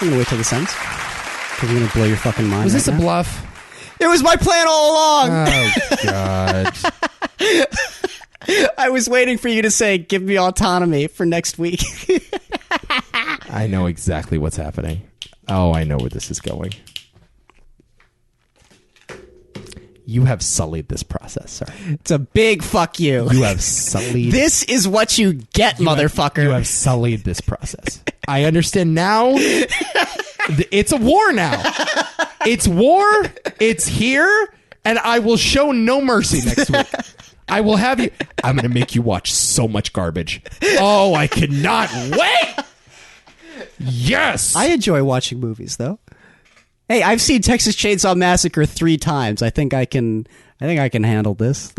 Speaker 2: I'm going to wait till this ends. Because I'm going to blow your fucking mind.
Speaker 1: Was this a bluff?
Speaker 2: It was my plan all along.
Speaker 1: Oh, God.
Speaker 2: I was waiting for you to say, give me autonomy for next week.
Speaker 1: I know exactly what's happening. Oh, I know where this is going. You have sullied this process, sir.
Speaker 2: It's a big fuck you.
Speaker 1: You have sullied.
Speaker 2: This is what you get, motherfucker.
Speaker 1: You have sullied this process. I understand now. It's a war now. It's war. It's here. And I will show no mercy next week. I will have you. I'm going to make you watch so much garbage. Oh, I cannot wait. Yes.
Speaker 2: I enjoy watching movies, though. Hey, I've seen Texas Chainsaw Massacre 3 times. I think I can handle this.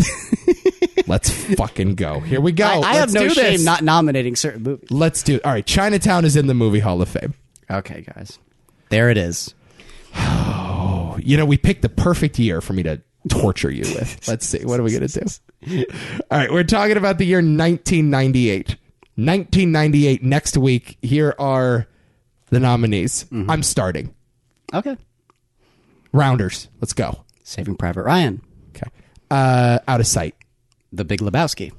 Speaker 1: Let's fucking go. Here we go.
Speaker 2: I have no shame not nominating certain movies.
Speaker 1: Let's do it. All right, Chinatown is in the Movie Hall of Fame.
Speaker 2: Okay, guys. There it is.
Speaker 1: Oh, we picked the perfect year for me to torture you with. Let's see. What are we going to do? All right, we're talking about the year 1998. 1998, next week. Here are the nominees. Mm-hmm. I'm starting.
Speaker 2: Okay.
Speaker 1: Rounders. Let's go.
Speaker 2: Saving Private Ryan.
Speaker 1: Okay. Out of Sight.
Speaker 2: The Big Lebowski.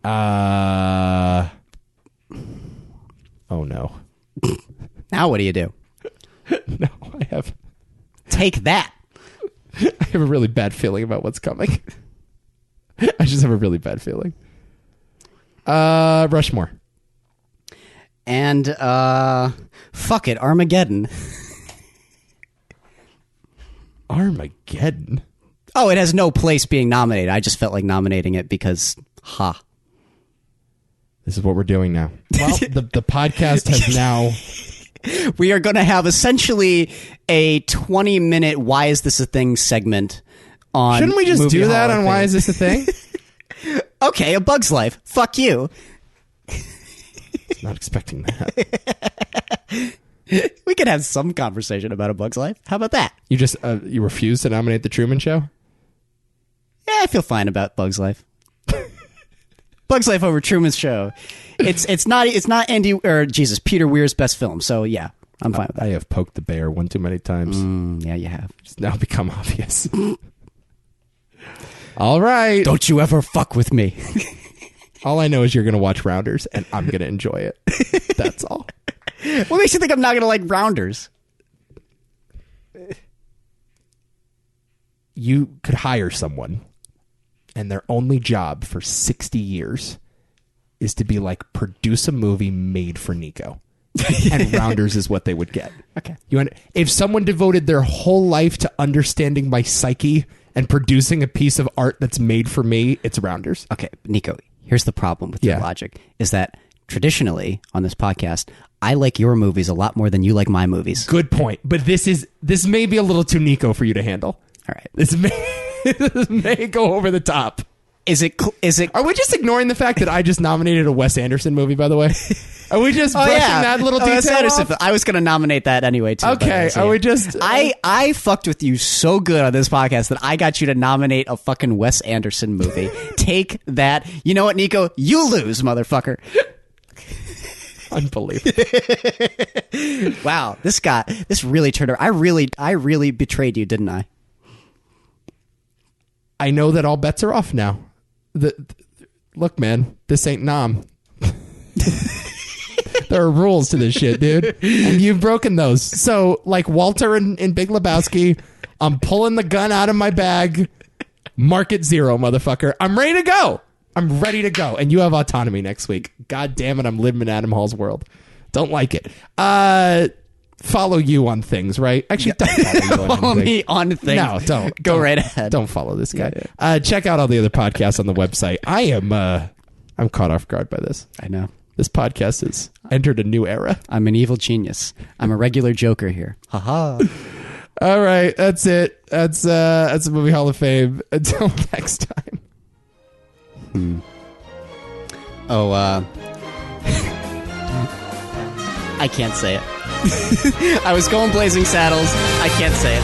Speaker 1: Oh, no.
Speaker 2: Now what do you do?
Speaker 1: No, I have...
Speaker 2: Take that.
Speaker 1: I have a really bad feeling about what's coming. I just have a really bad feeling. Rushmore.
Speaker 2: And, fuck it, Armageddon.
Speaker 1: Armageddon?
Speaker 2: Oh, it has no place being nominated. I just felt like nominating it because,
Speaker 1: This is what we're doing now. Well, the podcast has now...
Speaker 2: We are going to have essentially a 20-minute Why Is This a Thing segment on
Speaker 1: Shouldn't we just
Speaker 2: Movie
Speaker 1: do
Speaker 2: Hall
Speaker 1: that
Speaker 2: of
Speaker 1: on
Speaker 2: Fame.
Speaker 1: Why Is This a Thing?
Speaker 2: Okay, A Bug's Life. Fuck you.
Speaker 1: Not expecting that.
Speaker 2: We could have some conversation about A Bug's Life. How about that?
Speaker 1: You just you refuse to nominate The Truman Show?
Speaker 2: Yeah, I feel fine about Bug's Life. Bug's Life over Truman's Show. It's not Peter Weir's best film. So yeah, I'm fine with that.
Speaker 1: I have poked the bear one too many times.
Speaker 2: Yeah, you have.
Speaker 1: It's now become obvious. All right.
Speaker 2: Don't you ever fuck with me.
Speaker 1: All I know is you're going to watch Rounders, and I'm going to enjoy it. That's all.
Speaker 2: What makes you think I'm not going to like Rounders?
Speaker 1: You could hire someone, and their only job for 60 years is to be like, produce a movie made for Nico. And Rounders is what they would get.
Speaker 2: Okay.
Speaker 1: If someone devoted their whole life to understanding my psyche and producing a piece of art that's made for me, it's Rounders.
Speaker 2: Okay, Nico, here's the problem with your logic, is that traditionally on this podcast, I like your movies a lot more than you like my movies.
Speaker 1: Good point. But this may be a little too Nico for you to handle.
Speaker 2: All right.
Speaker 1: This may go over the top.
Speaker 2: Is it?
Speaker 1: Are we just ignoring the fact that I just nominated a Wes Anderson movie, by the way? Are we just brushing that little detail off?
Speaker 2: I was going to nominate that anyway, too.
Speaker 1: Okay, are we just...
Speaker 2: I fucked with you so good on this podcast that I got you to nominate a fucking Wes Anderson movie. Take that. You know what, Nico? You lose, motherfucker.
Speaker 1: Unbelievable.
Speaker 2: Wow, this really turned around. I really betrayed you, didn't I?
Speaker 1: I know that all bets are off now. Look, man, this ain't nom. There are rules to this shit, dude. And you've broken those. So, like Walter in Big Lebowski, I'm pulling the gun out of my bag. Mark it 0, motherfucker. I'm ready to go. I'm ready to go. And you have autonomy next week. God damn it, I'm living in Adam Hall's world. Don't like it. Follow you on things, right? Actually, don't follow you on
Speaker 2: Follow
Speaker 1: anything.
Speaker 2: me on things.
Speaker 1: No, don't.
Speaker 2: Go right ahead.
Speaker 1: Don't follow this guy. Yeah. Check out all the other podcasts on the website. I'm caught off guard by this.
Speaker 2: I know.
Speaker 1: This podcast has entered a new era.
Speaker 2: I'm an evil genius. I'm a regular joker here. Haha.
Speaker 1: All right, that's it. That's the Movie Hall of Fame. Until next time.
Speaker 2: Oh, I can't say it. I was going Blazing Saddles. I can't say it.